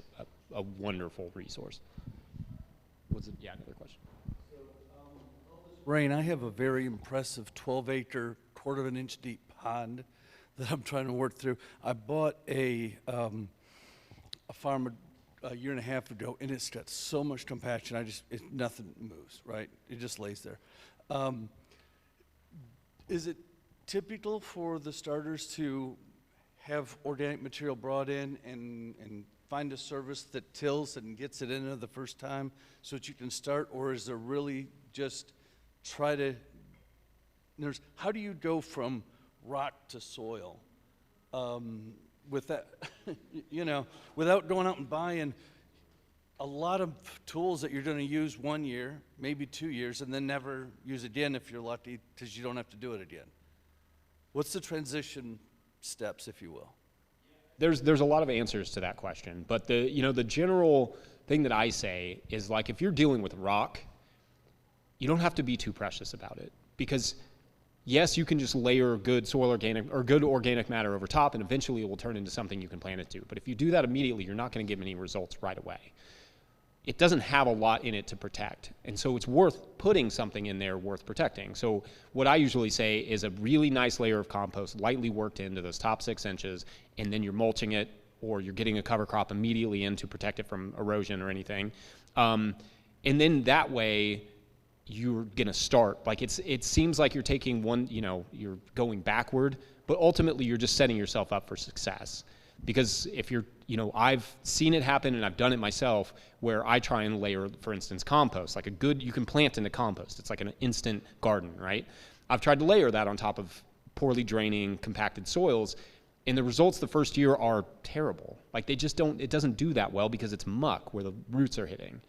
a wonderful resource. Yeah, another question. Rain, I have a very impressive 12-acre, quarter of an inch deep pond that I'm trying to work through. I bought a farm a year and a half ago, and it's got so much compaction. Nothing moves, right? It just lays there. Is it typical for the starters to have organic material brought in and find a service that tills and gets it in there the first time so that you can start, or is there really just try to? How do you go from rock to soil with that, without going out and buying a lot of tools that you're going to use 1 year, maybe 2 years, and then never use again if you're lucky, because you don't have to do it again? What's the transition steps, if you will? There's a lot of answers to that question, but the general thing that I say is, like, if you're dealing with rock, you don't have to be too precious about it, because yes, you can just layer good soil organic or good organic matter over top, and eventually it will turn into something you can plant it to. But if you do that immediately, you're not going to get many results right away. It doesn't have a lot in it to protect, and so it's worth putting something in there worth protecting. So what I usually say is a really nice layer of compost, lightly worked into those top 6 inches, and then you're mulching it, or you're getting a cover crop immediately in to protect it from erosion or anything. And then that way, you're going to start. Like, it seems like you're taking one, you're going backward, but ultimately you're just setting yourself up for success. Because if you're, I've seen it happen, and I've done it myself, where I try and layer, for instance, compost, like you can plant into compost. It's like an instant garden, right? I've tried to layer that on top of poorly draining, compacted soils, and the results the first year are terrible. Like, it doesn't do that well because it's muck where the roots are hitting.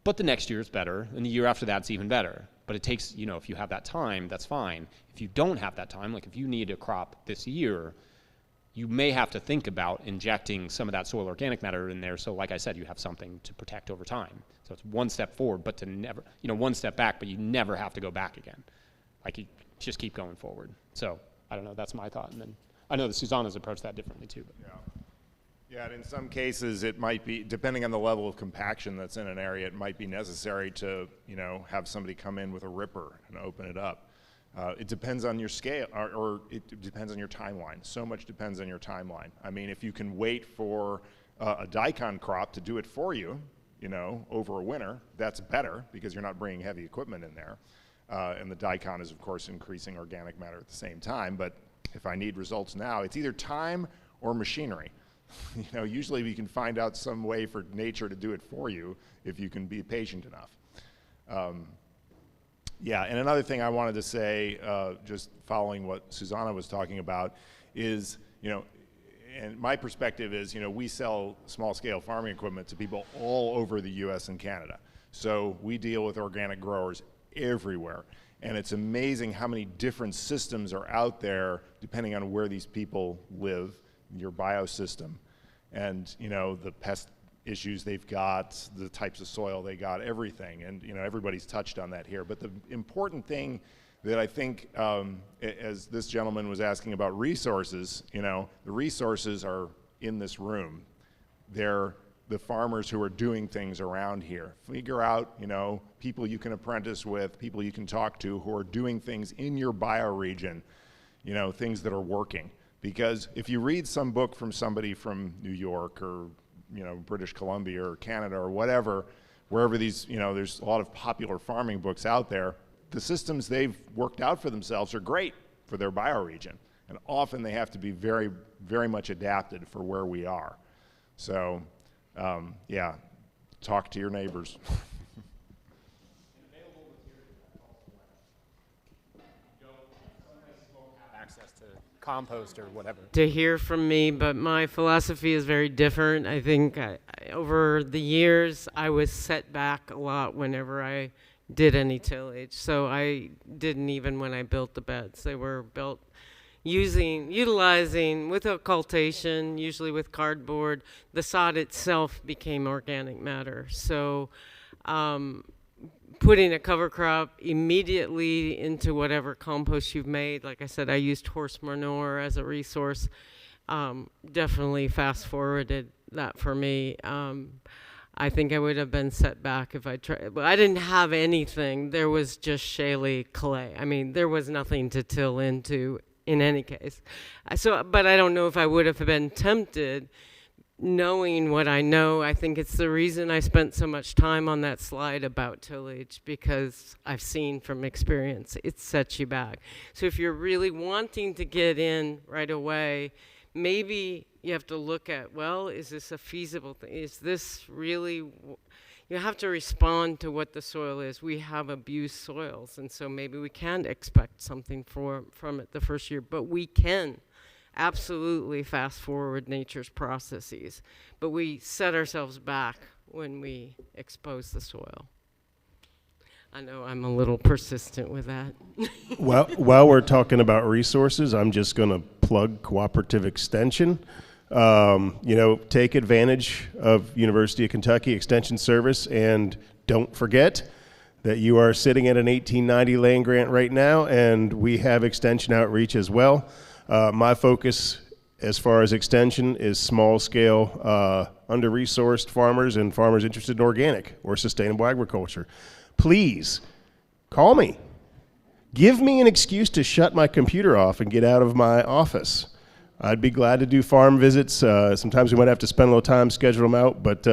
But the next year is better, and the year after that's even better. But it takes, if you have that time, that's fine. If you don't have that time, like if you need a crop this year, you may have to think about injecting some of that soil organic matter in there. So like I said, you have something to protect over time. So it's one step forward, but to never, one step back, but you never have to go back again. Like, you just keep going forward. So I don't know, that's my thought. And then I know that Susana's approached that differently too. But. Yeah, and in some cases it might be, depending on the level of compaction that's in an area, it might be necessary to, have somebody come in with a ripper and open it up. It depends on your scale, or it depends on your timeline. So much depends on your timeline. I mean, if you can wait for a daikon crop to do it for you, over a winter, that's better because you're not bringing heavy equipment in there. And the daikon is, of course, increasing organic matter at the same time, but if I need results now, it's either time or machinery. Usually we can find out some way for nature to do it for you if you can be patient enough. Yeah, and another thing I wanted to say, just following what Susana was talking about, is, and my perspective is, we sell small-scale farming equipment to people all over the U.S. and Canada. So we deal with organic growers everywhere. And it's amazing how many different systems are out there depending on where these people live, your biosystem, and the pest issues they've got, the types of soil they got, everything. And everybody's touched on that here. But the important thing that I think, as this gentleman was asking about resources, the resources are in this room. They're the farmers who are doing things around here. Figure out, people you can apprentice with, people you can talk to who are doing things in your bioregion, things that are working. Because if you read some book from somebody from New York or, British Columbia or Canada or whatever, wherever these, there's a lot of popular farming books out there, the systems they've worked out for themselves are great for their bioregion. And often they have to be very, very much adapted for where we are. So, yeah, talk to your neighbors. Access to compost or whatever. To hear from me, but my philosophy is very different. I think over the years, I was set back a lot whenever I did any tillage. So I didn't even when I built the beds. They were built utilizing with occultation, usually with cardboard. The sod itself became organic matter. So putting a cover crop immediately into whatever compost you've made, like I said, I used horse manure as a resource, definitely fast forwarded that for me. I think I would have been set back if I tried. But I didn't have anything. There was just shaly clay. I mean, there was nothing to till into in any case. But I don't know if I would have been tempted knowing what I know. I think it's the reason I spent so much time on that slide about tillage, because I've seen from experience, it sets you back. So if you're really wanting to get in right away, maybe you have to look at, well, is this a feasible thing? Is this really, you have to respond to what the soil is. We have abused soils, and so maybe we can't expect something from it the first year, but we can absolutely fast forward nature's processes. But we set ourselves back when we expose the soil. I know I'm a little persistent with that. Well, while we're talking about resources, I'm just going to plug Cooperative Extension. Take advantage of University of Kentucky Extension Service, and don't forget that you are sitting at an 1890 land grant right now, and we have extension outreach as well. My focus as far as extension is small-scale, under-resourced farmers and farmers interested in organic or sustainable agriculture. Please call me. Give me an excuse to shut my computer off and get out of my office. I'd be glad to do farm visits. Sometimes we might have to spend a little time, schedule them out, but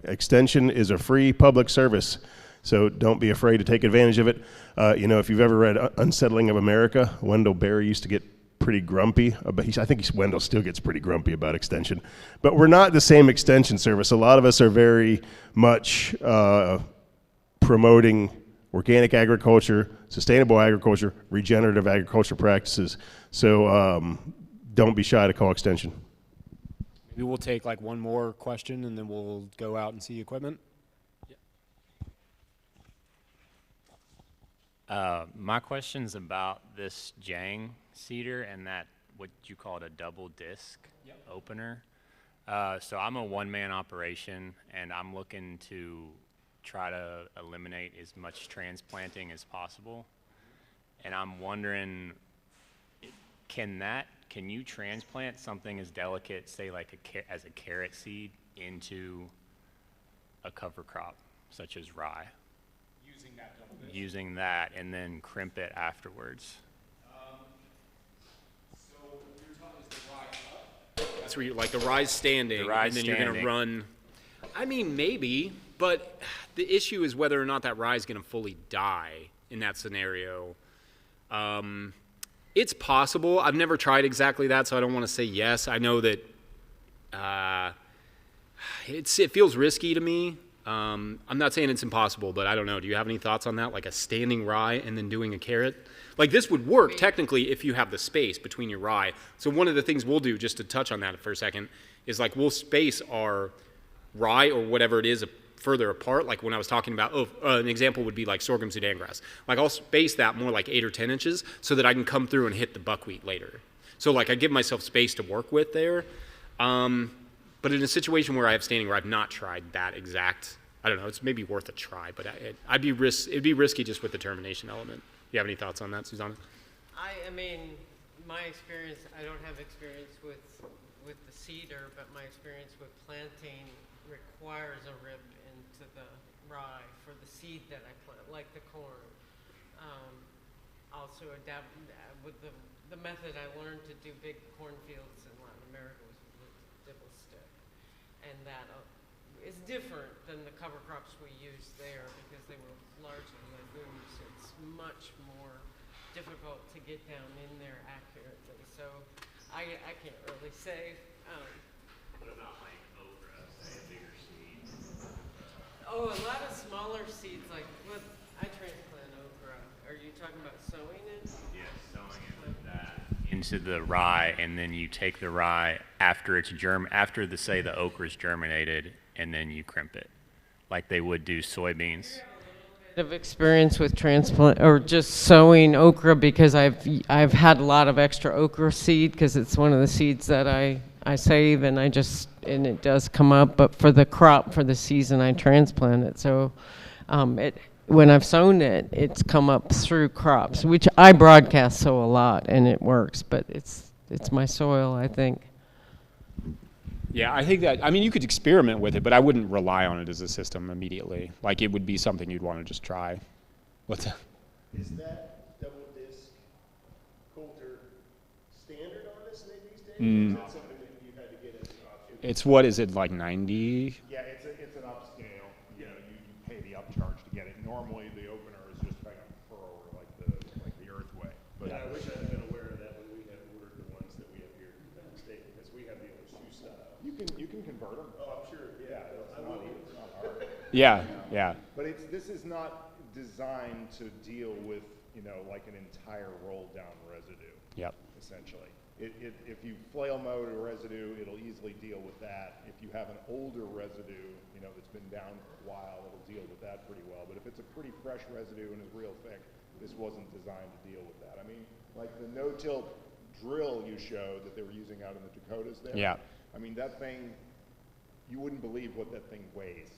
extension is a free public service, so don't be afraid to take advantage of it. If you've ever read Unsettling of America, Wendell Berry used to get pretty grumpy. I think Wendell still gets pretty grumpy about extension. But we're not the same extension service. A lot of us are very much promoting organic agriculture, sustainable agriculture, regenerative agriculture practices. So don't be shy to call extension. Maybe we'll take like one more question and then we'll go out and see equipment. My question's about this Jang seeder and that what you called a double disc opener. So I'm a one-man operation and I'm looking to try to eliminate as much transplanting as possible. And I'm wondering, can you transplant something as delicate, say like as a carrot seed, into a cover crop such as rye? Using that and then crimp it afterwards. So you're talking is the rye up? That's where you like the rye's standing, and then you're going to run. I mean, maybe, but the issue is whether or not that rye is going to fully die in that scenario. It's possible. I've never tried exactly that, so I don't want to say yes. I know that it feels risky to me. I'm not saying it's impossible, but I don't know. Do you have any thoughts on that? Like a standing rye and then doing a carrot? Like this would work technically if you have the space between your rye. So one of the things we'll do, just to touch on that for a second, is like we'll space our rye or whatever it is further apart. Like when I was talking about, an example would be like sorghum Sudan grass. Like I'll space that more like 8 or 10 inches so that I can come through and hit the buckwheat later. So like I give myself space to work with there. But in a situation where I have standing rye, I've not tried that exact. I don't know. It's maybe worth a try, but it'd be risky just with the termination element. Do you have any thoughts on that, Susana? I mean, my experience, I don't have experience with the cedar, but my experience with planting requires a rib into the rye for the seed that I plant, like the corn. Also adapt with the method I learned to do big cornfields in Latin America was with dibble stick. And that is different than the cover crops we used there because they were largely legumes. It's much more difficult to get down in there accurately. So I can't really say. What about like okra, say a bigger seed? Oh, a lot of smaller seeds, like what I transplant okra. Are you talking about sowing it? Yes, sowing it with that into the rye, and then you take the rye after it's after the okra's germinated, and then you crimp it, like they would do soybeans. Of experience with transplant or just sowing okra because I've had a lot of extra okra seed because it's one of the seeds that I save and it does come up, but for the crop for the season I transplant it. So when I've sown it, it's come up through crops, which I broadcast sow a lot and it works, but it's my soil, I think. Yeah, I think that, I mean, you could experiment with it, but I wouldn't rely on it as a system immediately. Like, it would be something you'd want to just try. What's that? Is that double disc coulter standard on this thing these days? Or is that something that you had to get as an option? It's what is it, like 90? Yeah, it's an upscale. You know, you pay the upcharge to get it. Normally, the opener is just kind of furrower, like the Earthway. But I wish I'd been aware of that when we had ordered the ones that we have here in the state, because we have the old shoe style. you can convert them. Oh, I'm sure. Yeah, It's not hard. Yeah. But this is not designed to deal with, you know, like an entire roll down residue. Yep. Essentially. If you flail mode a residue, it'll easily deal with that. If you have an older residue, you know, that's been down for a while, it'll deal with that pretty well. But if it's a pretty fresh residue and is real thick, this wasn't designed to deal with that. I mean, like the no-till drill you showed that they were using out in the Dakotas there. Yeah. I mean, that thing, you wouldn't believe what that thing weighs.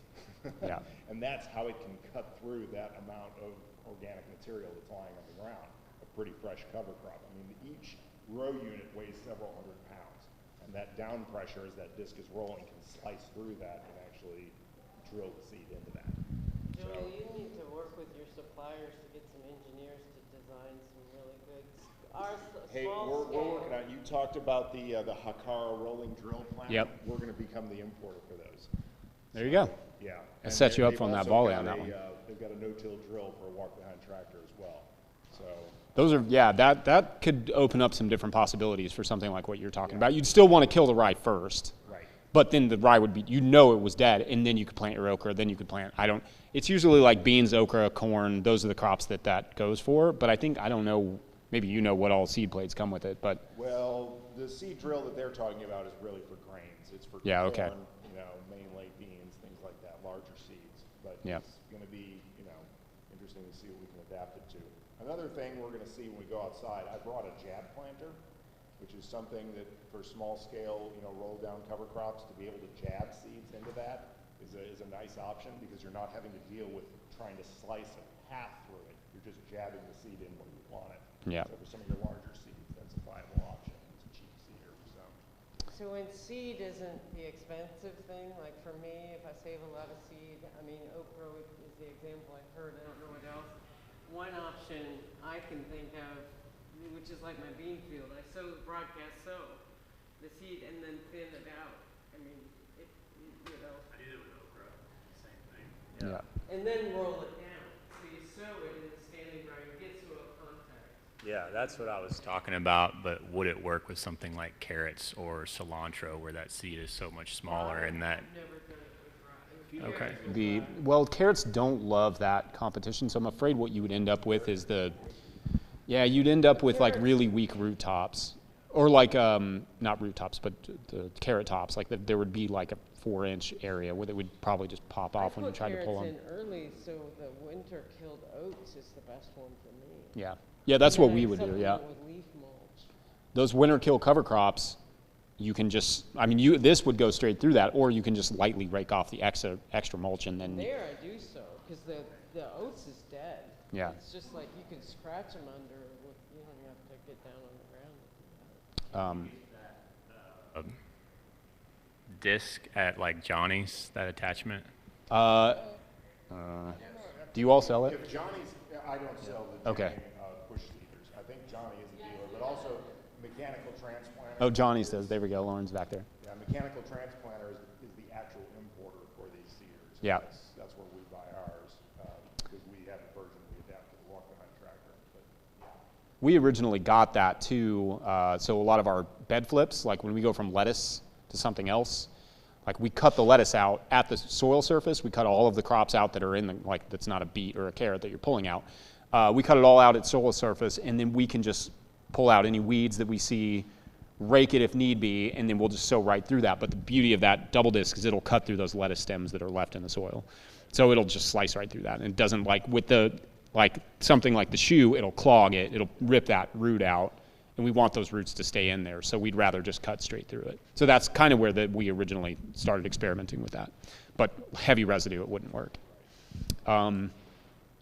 Yeah. And that's how it can cut through that amount of organic material that's lying on the ground, a pretty fresh cover crop. I mean, each row unit weighs several hundred pounds, and that down pressure as that disc is rolling can slice through that and actually drill the seed into that. Joel, you need to work with your suppliers to get some engineers to design some really good. Hey, we're working on it. You talked about the Hakara rolling drill plant. Yep. We're going to become the importer for those. There you go. Yeah. That sets you up they've from that also volley got on that one. They've got a no-till drill for a walk-behind tractor as well. So. Those are, yeah, that could open up some different possibilities for something like what you're talking about. You'd still want to kill the rye first. Right. But then the rye would be, you know it was dead, and then you could plant your okra, then you could plant, it's usually like beans, okra, corn, those are the crops that goes for. But I don't know, maybe you know what all seed plates come with it, but. Well, the seed drill that they're talking about is really for grains. It's for Yeah, corn, okay. you know, mainly beans, things like that, larger seeds. But Yeah. it's going to be, you know, interesting to see what we can adapt it to. Another thing we're going to see when we go outside, I brought a jab planter, which is something that for small scale, you know, roll down cover crops, to be able to jab seeds into that is a nice option because you're not having to deal with trying to slice a path through it. You're just jabbing the seed in where you want it. Yeah. So for some of your larger seeds, that's a viable option. It's a cheap seeder for some. So when seed isn't the expensive thing, like for me, if I save a lot of seed, I mean, okra is the example I've heard, I don't know what else. One option I can think of, which is like my bean field, I broadcast sow the seed and then thin it out. I mean, you know. I did it with okra, same thing. Yeah. And then roll it down. So you sow it in the standing dry, you get soil contact. Yeah, that's what I was talking about, but would it work with something like carrots or cilantro where that seed is so much smaller and that? Okay. Well, carrots don't love that competition, so I'm afraid what you would end up with is you'd end up with like really weak root tops. Or like, not root tops, but the carrot tops. Like there would be like a 4-inch area where they would probably just pop off when you tried to pull them. I put carrots in early, so the winter killed oats is the best one for me. Yeah, that's what we would do, yeah. With leaf mulch. Those winter kill cover crops, you can just, this would go straight through that, or you can just lightly rake off the extra mulch and then. There I do so, because the oats is dead. Yeah. It's just like you can scratch them under, you don't have to get down on the ground. Disc at like Johnny's, that attachment? Do you all sell it? If Johnny's, I don't sell the Okay. push seeders. I think Johnny is a dealer, but also mechanical transplanter. Oh, Johnny's does. There we go. Lauren's back there. Yeah, mechanical transplanter is the actual importer for these seeders. Yeah. That's where we buy ours, because we have a version we adapt to the walk-behind tractor. But, We originally got that too. So a lot of our bed flips, like when we go from lettuce to something else, like we cut the lettuce out at the soil surface. We cut all of the crops out that are in the, like that's not a beet or a carrot that you're pulling out. We cut it all out at soil surface, and then we can just pull out any weeds that we see, rake it if need be, and then we'll just sow right through that. But the beauty of that double disc is it'll cut through those lettuce stems that are left in the soil. So it'll just slice right through that. And it doesn't, like with the, like something like the shoe, it'll clog it, it'll rip that root out, and we want those roots to stay in there. So we'd rather just cut straight through it. So that's kind of where we originally started experimenting with that. But heavy residue, it wouldn't work.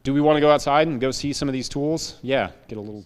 Do we want to go outside and go see some of these tools? Yeah, get a little